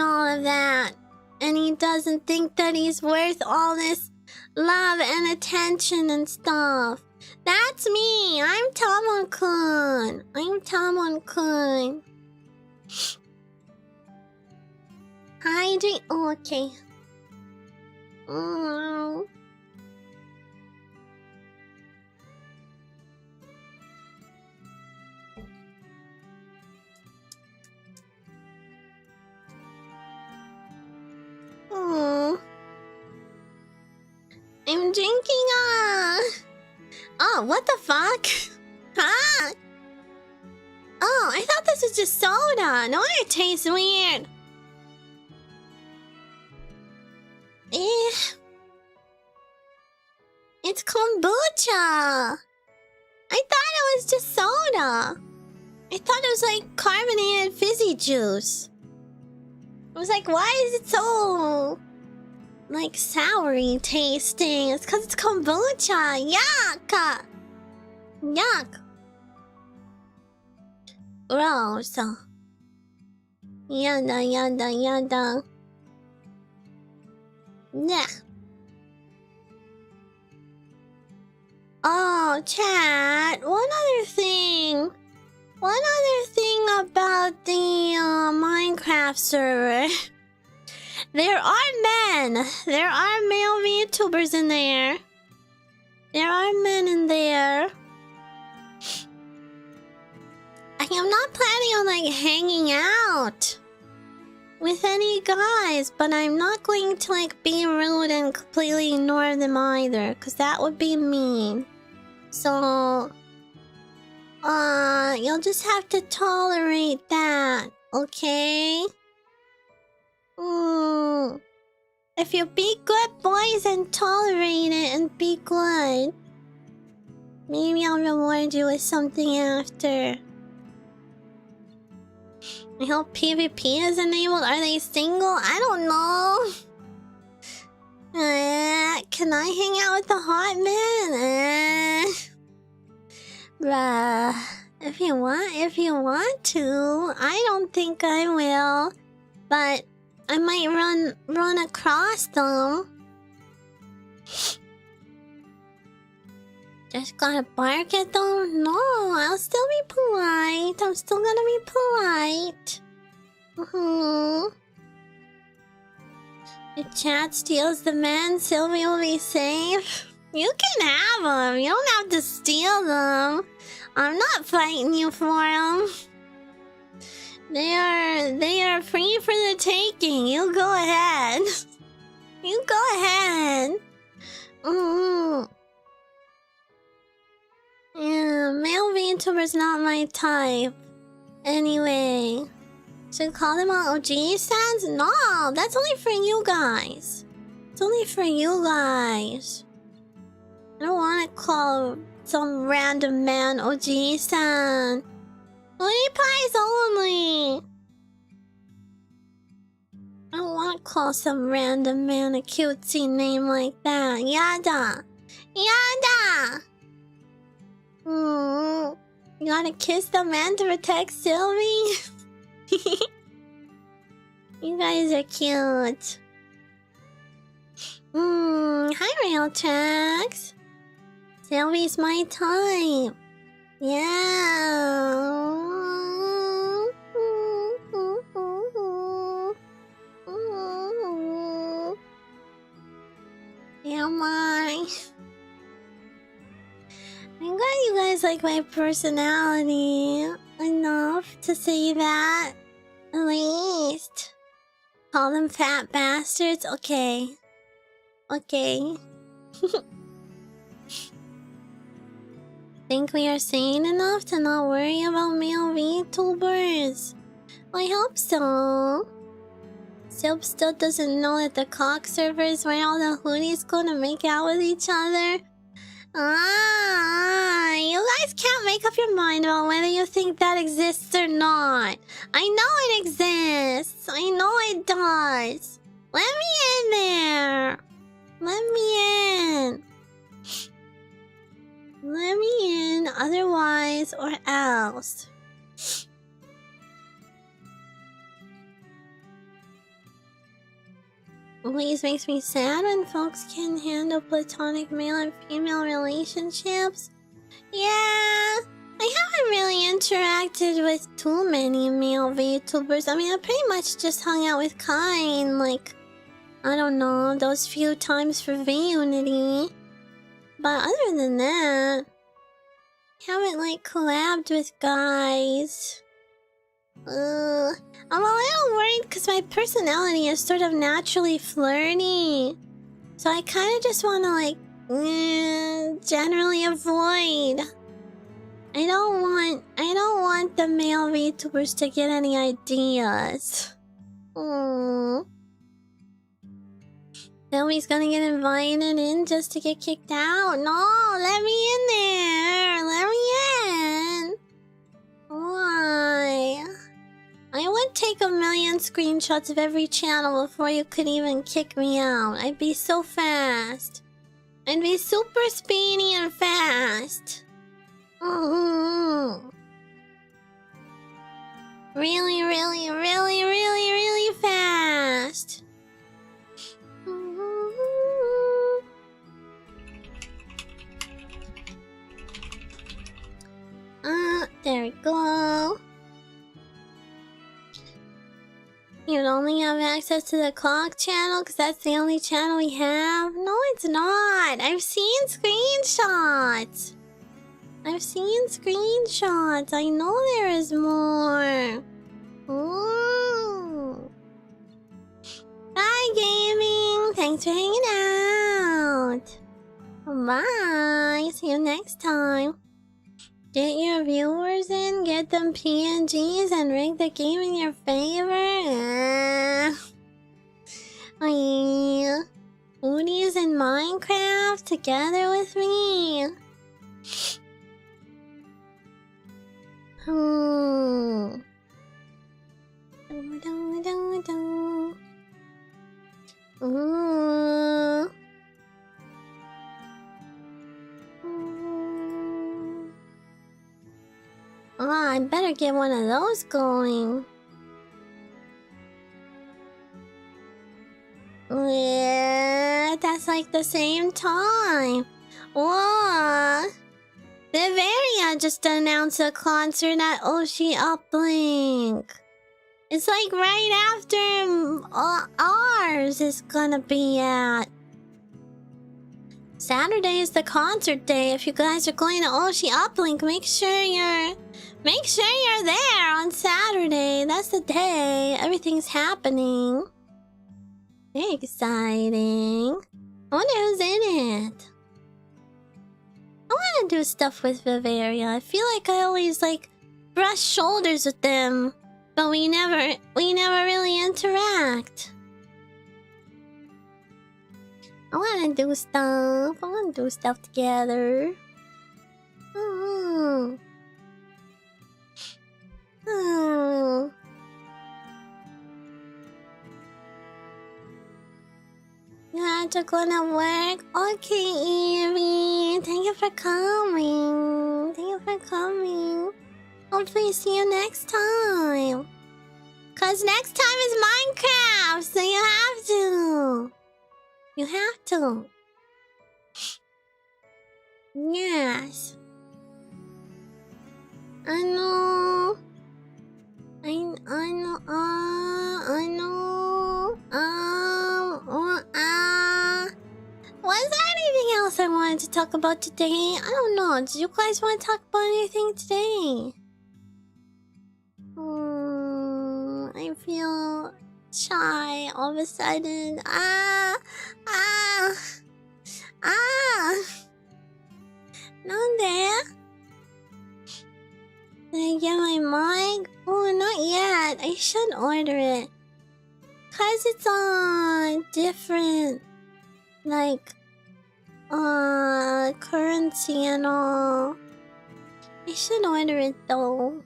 all of that. And he doesn't think that he's worth all this love and attention and stuff. That's me. I'm Tamon-kun. Hi, drink. Oh, okay. I'm drinking Oh, what the fuck? Huh? Oh, I thought this was just soda. No wonder it tastes weird. It's kombucha. I thought it was just soda. I thought it was like carbonated fizzy juice. I was like, why is it so like soury tasting? It's because it's kombucha. Yuck! Yuck! Gross. Yada yada yada. Yeah. Oh, chat. One other thing about the Minecraft server. There are men. There are male VTubers in there. There are men in there. I am not planning on like hanging out with any guys, but I'm not going to like be rude and completely ignore them either, because that would be mean. So you'll just have to tolerate that, okay? If you be good boys and tolerate it and be good, maybe I'll reward you with something after. I hope PvP is enabled. Are they single? I don't know. Can I hang out with the hot man? Bruh. If you want to. I don't think I will. But I might run across them. Just gotta bark at them? No, I'll still be polite. I'm still gonna be polite. If chat steals the men, Silvi will be safe. You can have them. You don't have to steal them. I'm not fighting you for them. They are free for the taking. You go ahead. You go ahead. Yeah, male VTuber's not my type. Anyway, should call them all OG stands? No, that's only for you guys. It's only for you guys. I don't want to call some random man OG stan. PewDiePie's only. I don't want to call some random man a cutesy name like that. Yada. Yada! You gotta kiss the man to protect Silvi? You guys are cute. Hi Rail Tracks. Silvi's my type. Yeah. Am I? I'm glad you guys like my personality enough to say that. At least. Call them fat bastards? Okay. Okay. Think we are sane enough to not worry about male VTubers? I hope so. Silp still doesn't know that the cock server is where all the hoodies go to make out with each other. You guys can't make up your mind about whether you think that exists or not. I know it exists. I know it does. Let me in there. Let me in. Let me in, otherwise or else. Always makes me sad when folks can handle platonic male and female relationships. Yeah, I haven't really interacted with too many male VTubers. I mean, I pretty much just hung out with Kine, like, I don't know, those few times for V-Unity. But other than that, I haven't, like, collabed with guys. I'm a little worried because my personality is sort of naturally flirty. So I kind of just want to, like, generally avoid. I don't want the male VTubers to get any ideas. Nobody's gonna get invited in just to get kicked out. No, let me in there. Let me in. Why? I would take take a million screenshots of every channel before you could even kick me out. I'd be so fast. I'd be super speedy and fast. Really, really, really, really, really fast. There we go. You'd only have access to the clock channel because that's the only channel we have? No, it's not. I've seen screenshots. I've seen screenshots. I know there is more. Ooh. Bye, gaming. Thanks for hanging out. Bye. See you next time. Get your viewers in, get them PNGs, and rig the game in your favor. Oh yeah. Foodies in Minecraft together with me. Oh, I better get one of those going. Yeah, that's like the same time. Whoa! THEYRE just announced a concert at Oshi Uplink. It's like right after ours is gonna be at. Saturday is the concert day. If you guys are going to Oshi Uplink, make sure you're there on Saturday. That's the day everything's happening. Very exciting. I wonder who's in it. I want to do stuff with THEYRE. I feel like I always brush shoulders with them, but we never really interact. I want to do stuff. I want to do stuff together. You have to go to work? Okay, Evie. Thank you for coming. Thank you for coming. Hopefully see you next time. Cause next time is Minecraft, so you have to. You have to. Yes. I know. I know. Was there anything else I wanted to talk about today? I don't know. Did you guys want to talk about anything today? I feel shy all of a sudden. ¿Dónde? Did I get my mic? Oh, not yet. I should order it. Cause it's on different, currency and all. I should order it though.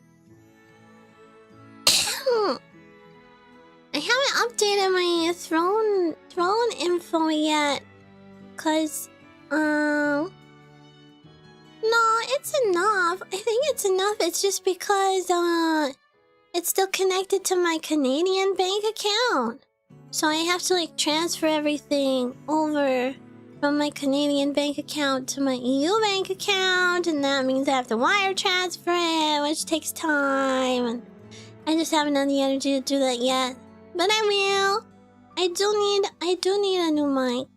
I haven't updated my throne info yet. Cause, no, it's enough. I think it's enough. It's just because, it's still connected to my Canadian bank account. So I have to, transfer everything over from my Canadian bank account to my EU bank account. And that means I have to wire transfer it, which takes time. And I just haven't had the energy to do that yet. But I will. I do need a new mic.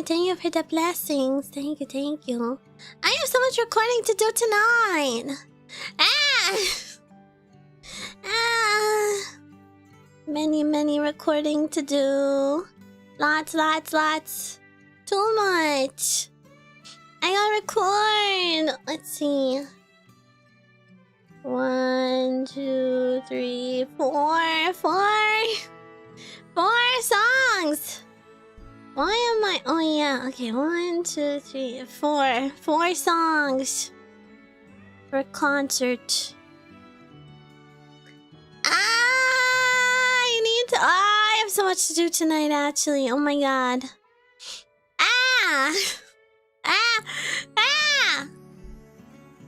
Thank you for the blessings. Thank you. I have so much recording to do tonight. Many recording to do. Lots. Too much. I gotta record. Let's see. 1, 2, 3, 4. 4 songs. Why am I? Oh yeah. Okay. 1, 2, 3, 4. 4 songs for concert. so much to do tonight, actually. Oh my god. Ah! Ah! Ah!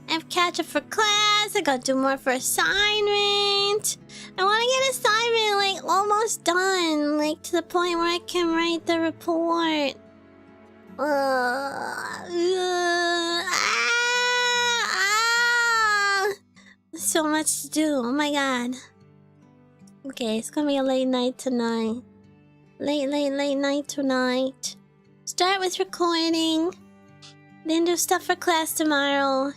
I have catch up for class. I gotta do more for assignment. I want to get assignment like almost done, like to the point where I can write the report. So much to do. Oh my god. Okay, it's gonna be a late night tonight. Late night tonight. Start with recording. Then do stuff for class tomorrow.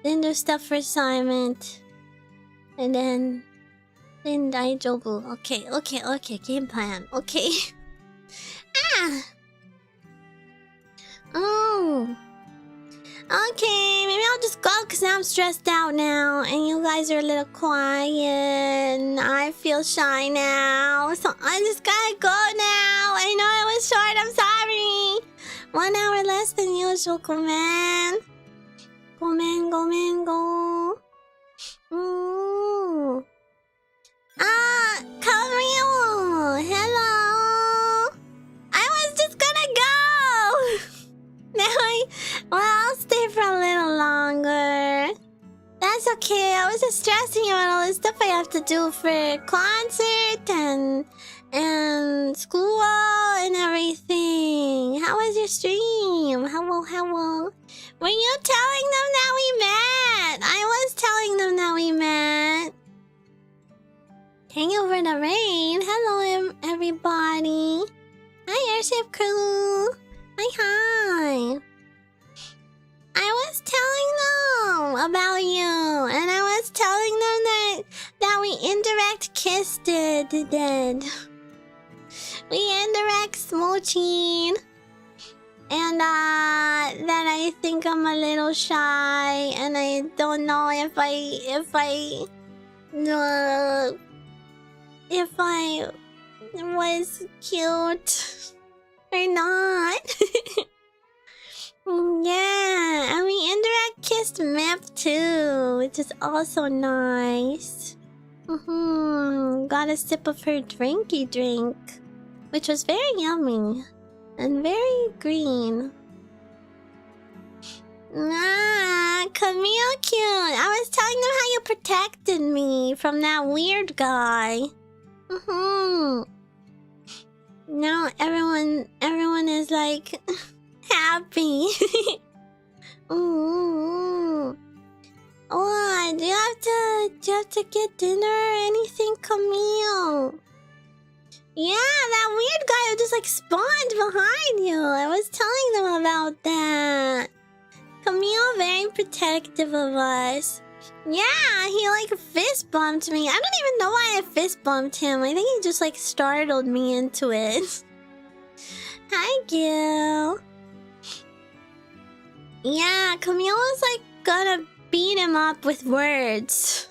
Then do stuff for assignment. And then Daijobu. Okay. Game plan. Okay. Ah! Oh. Okay, maybe I'll just go because now I'm stressed out now. And you guys are a little quiet. And I feel shy now. So I just gotta go now. I know it was short. I'm sorry. 1 hour less than usual. Go, man. Go, man. Go. Ooh. Ah, Camille. Hello. I was just gonna go. I'll stay for a little longer. That's okay. I was just stressing about all the stuff I have to do for concert and school and everything. How was your stream? Hello. Were you telling them that we met? I was telling them that we met. Hang over the rain. Hello, everybody. Hi, Airship Crew. Hi. I was telling them about you, and I was telling them that we indirect kissed it. We indirect smooching, and that I think I'm a little shy, and I don't know if I was cute or not. Yeah, and we indirect kissed Mip too, which is also nice. Got a sip of her drinky drink, which was very yummy and very green. Camille cute. I was telling them how you protected me from that weird guy. Now everyone is like happy. Oh, do you have to get dinner or anything, Camille? Yeah, that weird guy who just like spawned behind you. I was telling them about that. Camille very protective of us. Yeah, he like fist bumped me. I don't even know why I fist bumped him. I think he just like startled me into it. Hi, Gil. Yeah, Camille was like gonna beat him up with words.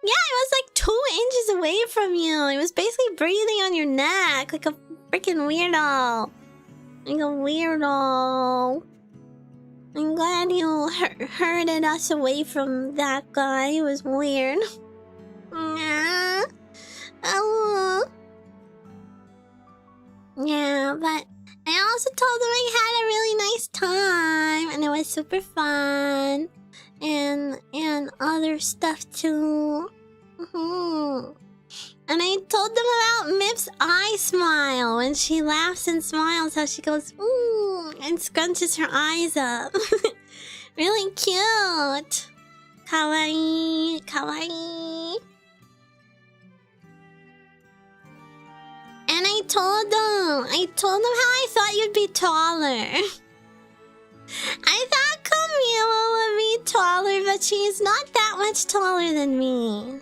Yeah, I was like 2 inches away from you. He was basically breathing on your neck like a freaking weirdo. Like a weirdo. I'm glad you herded us away from that guy. He was weird. Yeah. Oh. Yeah, but I also told him I had a really nice time and it was super fun and other stuff too. And I told them about Mip's eye smile. When she laughs and smiles, how she goes ooh and scrunches her eyes up. Really cute. Kawaii, kawaii. And I told them how I thought you'd be taller. I thought Camille would be taller, but she's not that much taller than me.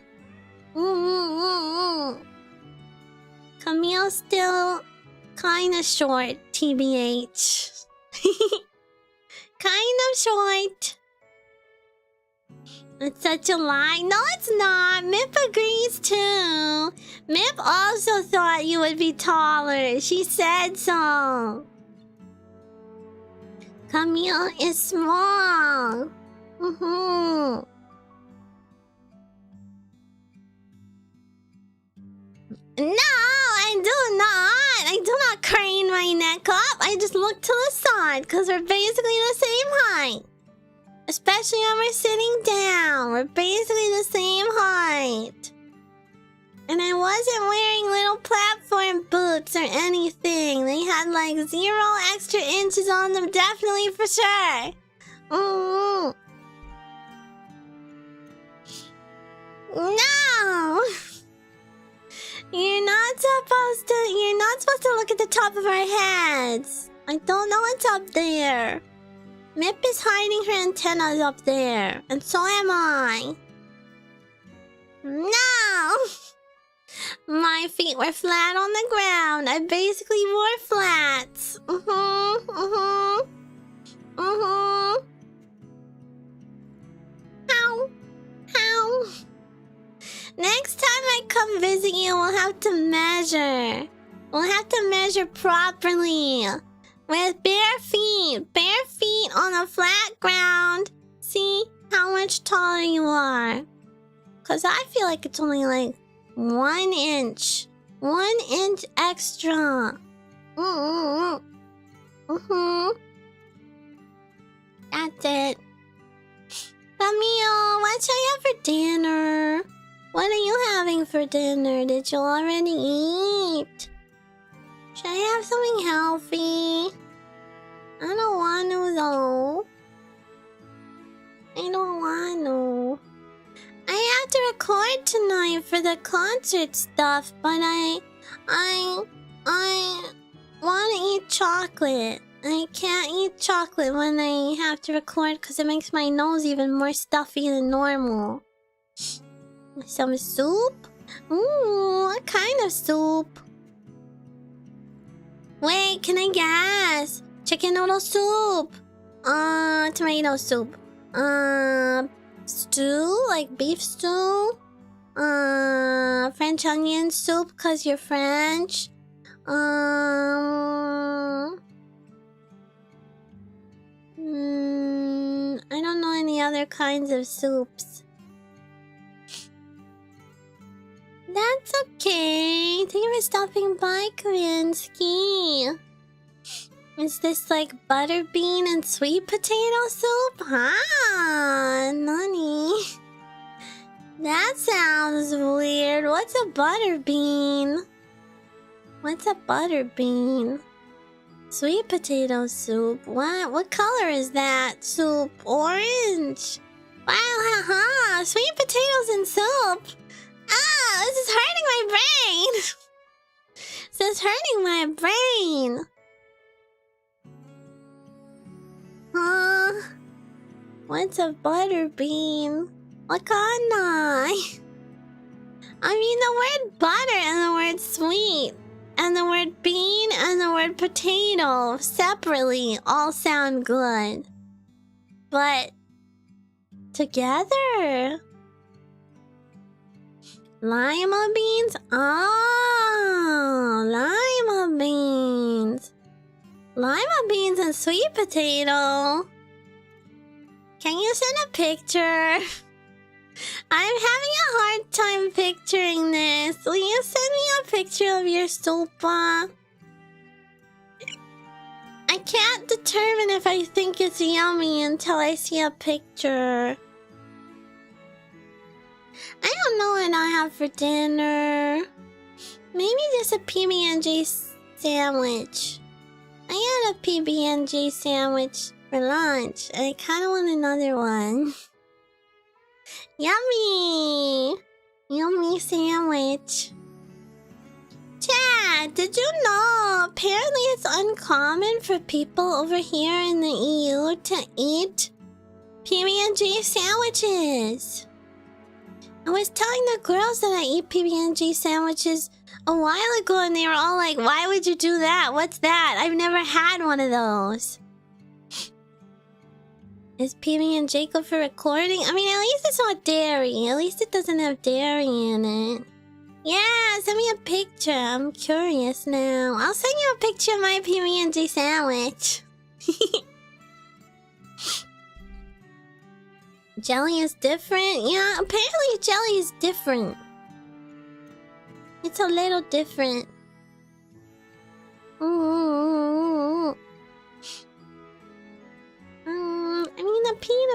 Camille's still kinda short, TBH. Kind of short. It's such a lie. No, it's not. Mip agrees too. Mip also thought you would be taller. She said so. Camille is small. No, I do I just look to the side because we're basically the same height. Especially when we're sitting down. We're basically the same height. And I wasn't wearing little platform boots or anything. They had like 0 extra inches on them, definitely for sure. No! You're not supposed to look at the top of our heads. I don't know what's up there. Mip is hiding her antennas up there. And so am I. No! My feet were flat on the ground. I basically wore flats. Ow. Ow. Next time I come visit you, we'll have to measure. We'll have to measure properly. With bare feet. Bare feet on a flat ground. See how much taller you are. Because I feel like it's only like 1 inch. 1 inch extra. That's it. Camille, what shall you have for dinner? What are you having for dinner? Did you already eat? Should I have something healthy? I don't want to though. I don't want to. I have to record tonight for the concert stuff, but I want to eat chocolate. I can't eat chocolate when I have to record because it makes my nose even more stuffy than normal. Some soup? Ooh, what kind of soup? Wait, can I guess? Chicken noodle soup. Tomato soup. Stew? Like beef stew? French onion soup because you're French. I don't know any other kinds of soups. That's okay. Thank you for stopping by, Koreansky. Is this like butter bean and sweet potato soup? Huh? Nani? That sounds weird. What's a butter bean? What's a butter bean? Sweet potato soup. What color is that soup? Orange. Wow, haha. Sweet potatoes and soup. Ah, this is hurting my brain. This is hurting my brain. What's a butter bean? Wakana. I mean, the word butter and the word sweet and the word bean and the word potato separately all sound good. But together... Lima beans? Oh, lima beans. Lima beans and sweet potato. Can you send a picture? I'm having a hard time picturing this. Will you send me a picture of your sopa? I can't determine if I think it's yummy until I see a picture. I don't know what I have for dinner. Maybe just a PB&J sandwich. I had a PB&J sandwich for lunch, and I kind of want another one. Yummy! Yummy sandwich. Chad, did you know apparently it's uncommon for people over here in the EU to eat PB&J sandwiches? I was telling the girls that I eat PB&J sandwiches a while ago, and they were all like, why would you do that? What's that? I've never had one of those. Is PB&J good for recording? I mean, at least it's not dairy. At least it doesn't have dairy in it. Yeah, send me a picture. I'm curious now. I'll send you a picture of my PB&J sandwich. Jelly is different? Yeah, apparently jelly is different. It's a little different.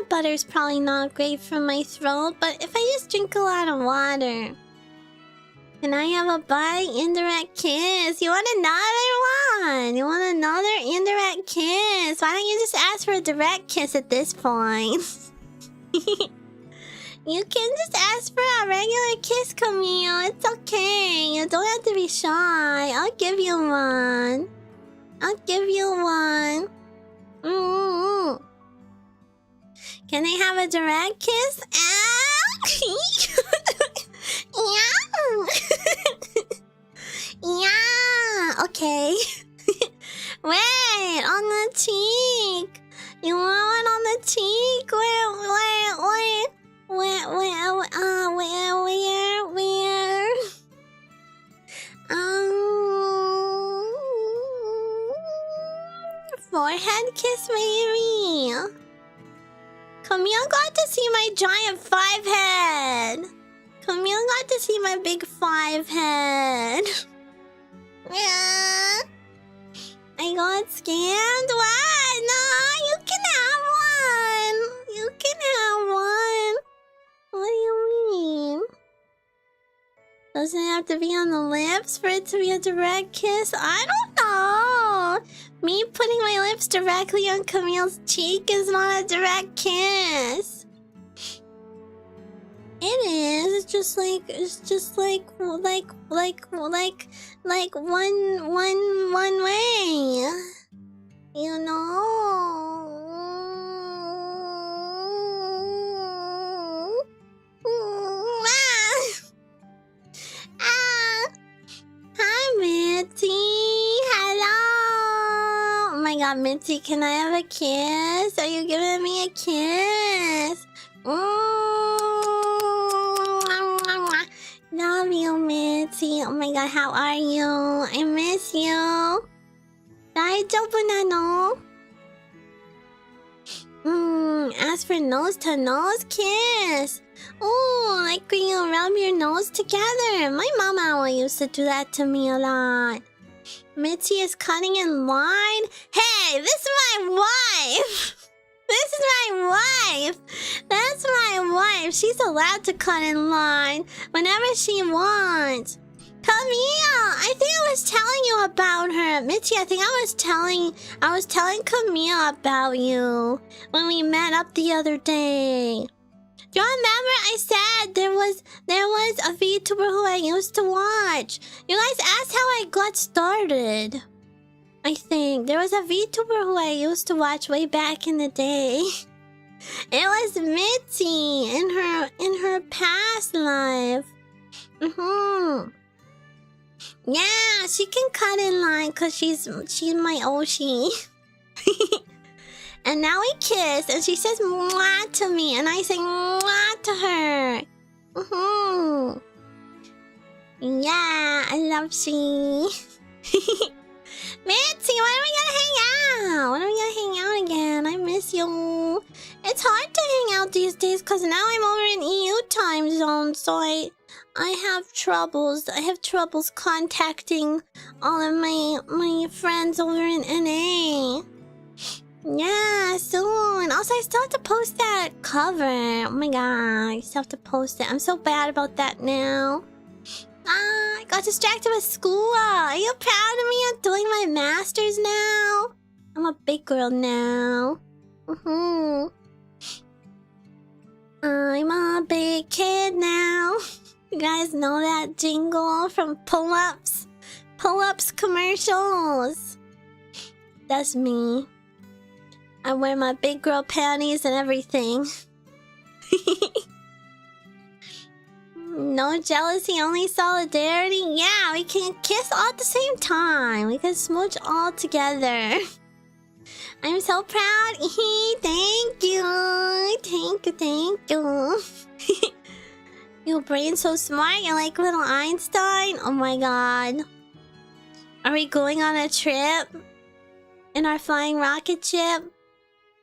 peanut butter is probably not great for my throat, but if I just drink a lot of water... Can I have a bite? Indirect kiss. You want another one? You want another indirect kiss? Why don't you just ask for a direct kiss at this point? You can just ask for a regular kiss, Camille. It's okay. You don't have to be shy. I'll give you one. I'll give you one. Can I have a direct kiss? Yeah. Okay. Wait, on the cheek. You want one on the cheek? Where? Forehead kiss, maybe. Camille got to see my giant 5 head. Camille got to see my big 5 head. Yeah. I got scammed? What? No, you can have one. You can have one. What do you mean? Doesn't it have to be on the lips for it to be a direct kiss? I don't know. Me putting my lips directly on Camille's cheek is not a direct kiss. It is. It's just like one way. You know. Hi, Mitzi. Hello. Oh my God, Mitzi, can I have a kiss? Are you giving me a kiss? Love you, Mitzi. Oh my God, how are you? I miss you. 大丈夫なの? Ask for nose to nose kiss. Oh, like when you rub your nose together. My mama used to do that to me a lot. Mitzi is cutting in line. Hey, this is my wife. This is my wife. That's my wife. She's allowed to cut in line whenever she wants. Camille, I think I was telling you about her. Mitzi, I think I was telling Camille about you when we met up the other day. Do you remember I said there was a VTuber who I used to watch? You guys asked how I got started. I think there was a VTuber who I used to watch way back in the day. It was Mitzi in her past life. Yeah, she can cut in line because she's my Oshi. And now we kiss, and she says mwah to me, and I say mwah to her. Yeah, I love she. Mitzi, when are we gonna hang out? When are we gonna hang out again? I miss you. It's hard to hang out these days because now I'm over in EU time zone, so I have troubles. I have troubles contacting all of my friends over in NA. Yeah, soon. Also, I still have to post that cover. Oh my God, I still have to post it. I'm so bad about that now. I got distracted with school. Are you proud of me? I'm doing my masters now. I'm a big girl now. I'm a big kid now. You guys know that jingle from Pull-Ups? Pull-Ups commercials. That's me. I wear my big girl panties and everything. No jealousy, only solidarity. Yeah, we can kiss all at the same time. We can smooch all together. I'm so proud. Thank you. Thank you. Your brain's so smart. You're like little Einstein. Oh my God. Are we going on a trip? In our flying rocket ship?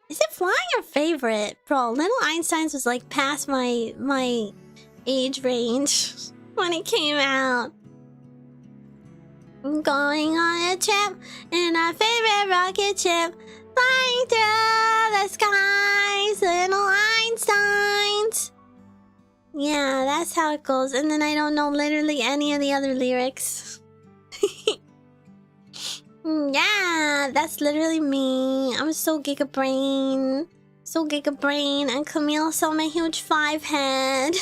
Is it flying or favorite? Bro, Little Einsteins was like past my age range when it came out. I'm going on a trip in our favorite rocket ship, flying through the skies, little Einsteins. Yeah, that's how it goes. And then I don't know literally any of the other lyrics. Yeah, that's literally me. I'm so gigabrain. So gigabrain. And Camille saw my huge 5 head.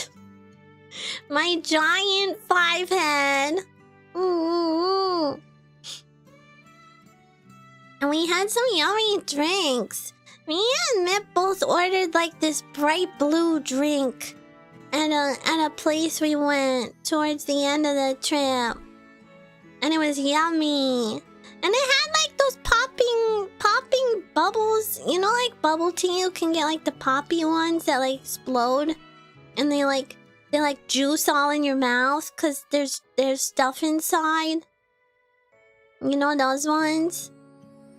My giant 5 head. Ooh. And we had some yummy drinks. Me and Mip both ordered like this bright blue drink at a place we went towards the end of the trip. And it was yummy. And it had like those popping bubbles. You know, like bubble tea, you can get like the poppy ones that like explode. And they like juice all in your mouth because there's stuff inside. You know those ones?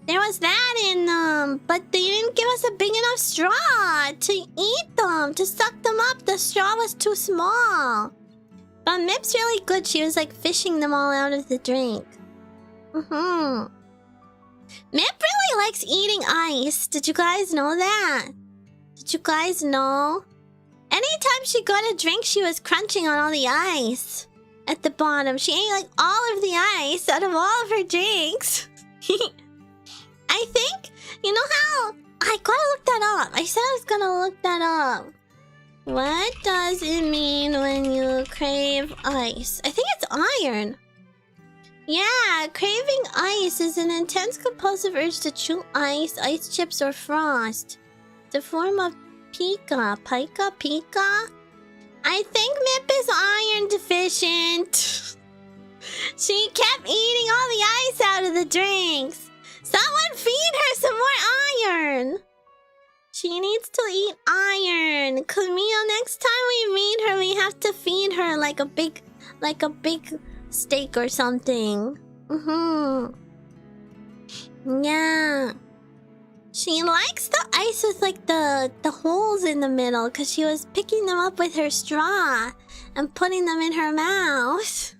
There was that in them, but they didn't give us a big enough straw to eat them, to suck them up. The straw was too small. But Mip's really good. She was like fishing them all out of the drink. Mip really likes eating ice. Did you guys know that? Did you guys know? Anytime she got a drink, she was crunching on all the ice at the bottom. She ate like all of the ice out of all of her drinks. I think, you know how... I gotta look that up. I said I was gonna look that up. What does it mean when you crave ice? I think it's iron. Yeah, craving ice is an intense compulsive urge to chew ice chips, or frost. The form of pica. I think Mip is iron deficient. She kept eating all the ice out of the drinks. Someone feed her some more iron. She needs to eat iron. Camille, next time we meet her, we have to feed her like a big steak or something. Yeah. She likes the ice with like the holes in the middle because she was picking them up with her straw and putting them in her mouth.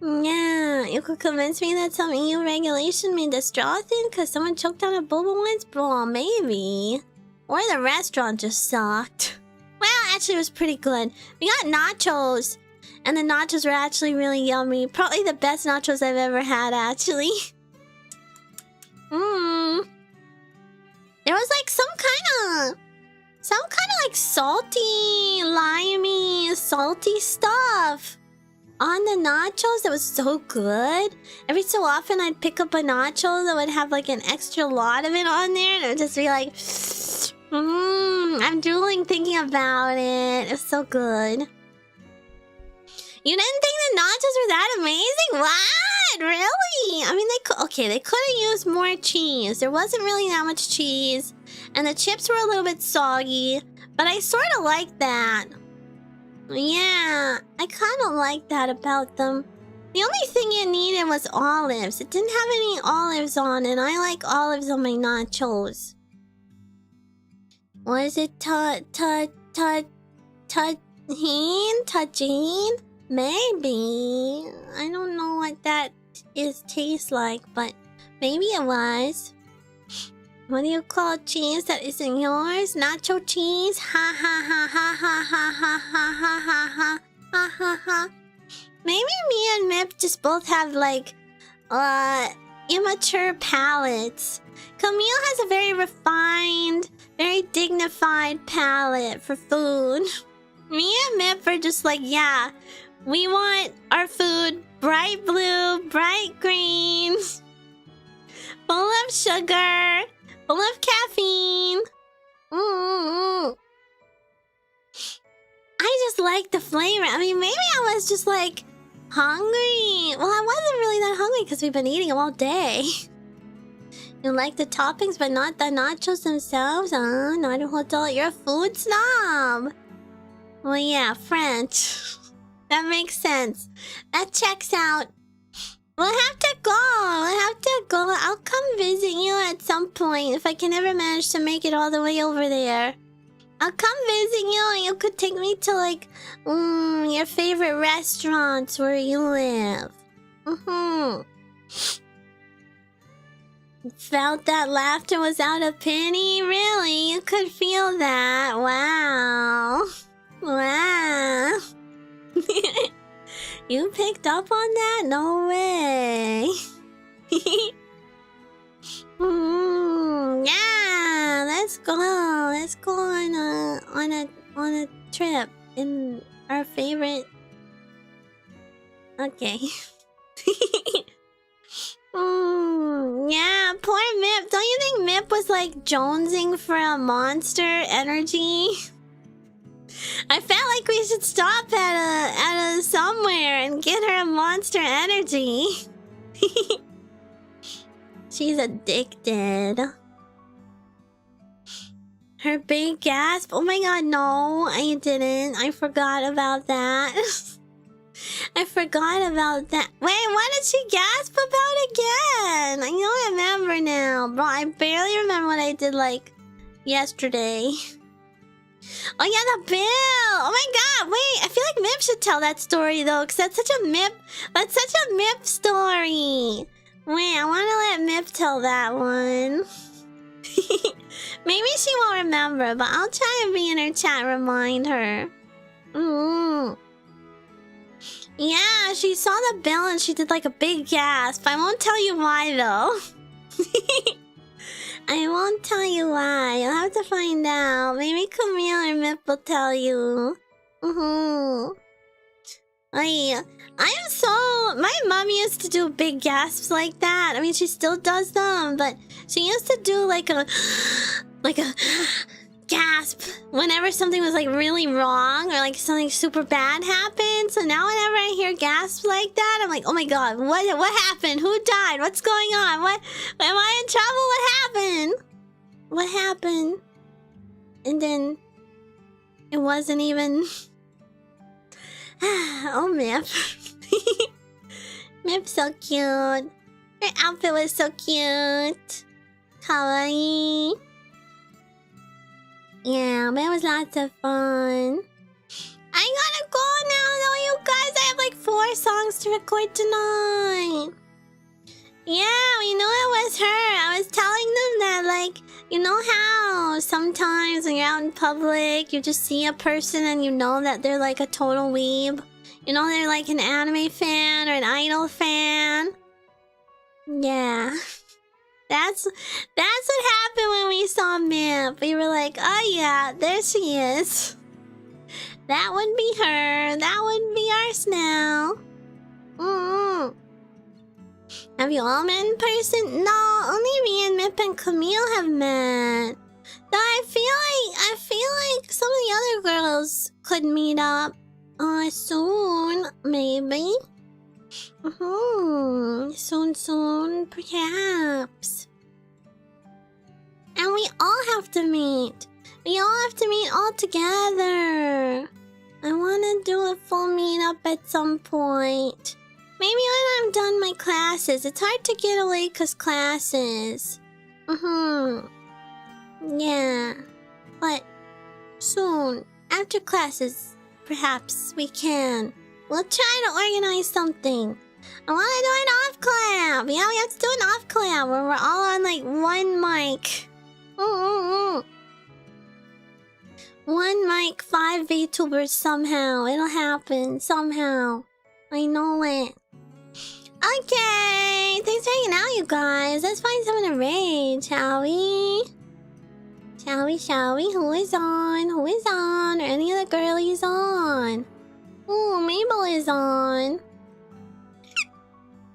Yeah, you could convince me that some EU regulation made the straw thin because someone choked on a boba once? Bro, maybe. Or the restaurant just sucked. Well, actually it was pretty good. We got nachos. And the nachos were actually really yummy. Probably the best nachos I've ever had, actually. There was like some kind of like salty, limey, salty stuff on the nachos that was so good. Every so often I'd pick up a nacho that would have like an extra lot of it on there, and it would just be like, I'm drooling thinking about it. It was so good. You didn't think the nachos were that amazing? What? Really? I mean, they could have used more cheese. There wasn't really that much cheese, and the chips were a little bit soggy, but I sort of like that. Yeah, I kind of like that about them. The only thing it needed was olives. It didn't have any olives on, and I like olives on my nachos. Was it tajin? Maybe. I don't know what that tastes like, but maybe it was. What do you call cheese that isn't yours? Nacho cheese? Ha ha ha ha ha ha ha ha ha ha ha ha ha ha. Maybe me and Mip just both have like immature palates. Camille has a very refined, very dignified palate for food. Me and Mip are just like, yeah, we want our food bright blue, bright green, full of sugar, full of caffeine. I just like the flavor. I mean, maybe I was just like hungry. Well, I wasn't really that hungry because we've been eating them all day. You like the toppings but not the nachos themselves? Naruhodo, you're a food snob. Well, yeah, French. That makes sense. That checks out. We'll have to go. I'll come visit you at some point if I can ever manage to make it all the way over there. I'll come visit you and you could take me to like your favorite restaurants where you live. Felt that laughter was out of pity? Really? You could feel that? Wow. Wow. You picked up on that? No way. Yeah, let's go. Let's go on a trip in our favorite. Okay. Yeah, poor Mip. Don't you think Mip was like jonesing for a monster energy? I felt like we should stop at a somewhere and get her a monster energy. She's addicted. Her big gasp. Oh my god, no, I didn't. I forgot about that. I forgot about that. Wait, what did she gasp about again? I don't remember now. Bro, I barely remember what I did like yesterday. Oh yeah, the bill! Oh my god, wait, I feel like Mip should tell that story though, because that's such a Mip story. Wait, I want to let Mip tell that one. Maybe she won't remember, but I'll try and be in her chat and remind her. Yeah, she saw the bill and she did like a big gasp. I won't tell you why though. I won't tell you why. You'll have to find out. Maybe Camille or Mip will tell you. My mom used to do big gasps like that. I mean, she still does them, but she used to do like a gasp whenever something was like really wrong or like something super bad happened. So now whenever I hear gasps like that, I'm like, oh my god, what happened? Who died? What's going on? What am I in trouble? What happened? What happened? And then it wasn't even. Oh, Mip. Mip's so cute. Her outfit was so cute. Kawaii. Yeah, but it was lots of fun. I gotta go now though, you guys. I have like 4 songs to record tonight. Yeah, we knew it was her. I was telling them that, like, you know how sometimes when you're out in public, you just see a person and you know that they're like a total weeb? You know they're like an anime fan or an idol fan? Yeah. That's what happened when we saw Mip. We were like, oh yeah, there she is. That would be her. That would be ours now. Have you all met in person? No, only me and Mip and Camille have met. Though I feel like some of the other girls could meet up soon, maybe. Soon, perhaps. And we all have to meet. We all have to meet all together. I want to do a full meetup at some point. Maybe when I'm done my classes. It's hard to get away because classes. Yeah. But soon, after classes, perhaps we can. We'll try to organize something. I want to do an off-collab. Yeah, we have to do an off-collab where we're all on like one mic. One mic, 5 VTubers somehow. It'll happen somehow. I know it. Okay, thanks for hanging out, you guys. Let's find someone to raid, shall we? Shall we? Who is on? Who is on? Are any of the girlies on? Ooh, Mabel is on.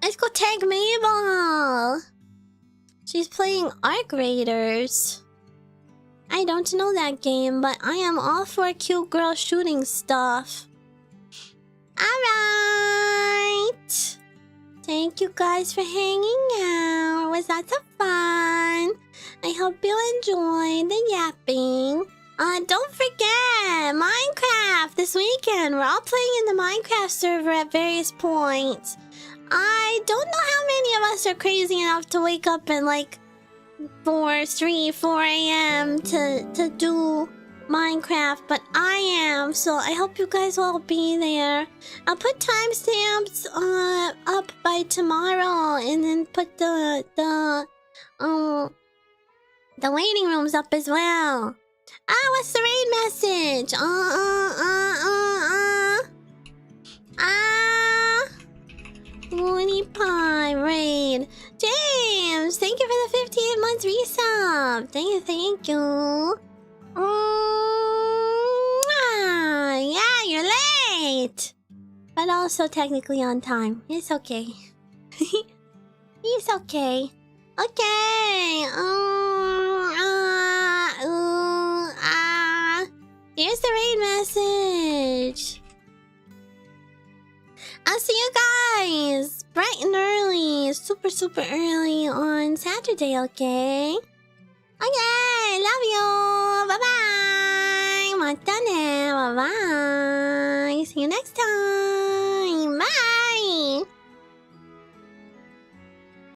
Let's go tag Mabel. She's playing Arc Raiders. I don't know that game, but I am all for cute girl shooting stuff. Alright. Thank you guys for hanging out. It was lots of fun. I hope you enjoyed the yapping. Don't forget, Minecraft this weekend. We're all playing in the Minecraft server at various points. I don't know how many of us are crazy enough to wake up at like 4 a.m. to do Minecraft, but I am, so I hope you guys will all be there. I'll put timestamps up by tomorrow and then put the waiting rooms up as well. Ah, what's the raid message? Mooney Pie raid. James, thank you for the 15 months resub. Thank you. Yeah, you're late. But also technically on time. It's okay. It's okay. Okay. Here's the raid message. I'll see you guys bright and early, super early on Saturday, okay? Okay, love you. Bye bye. Matane. Bye bye. See you next time.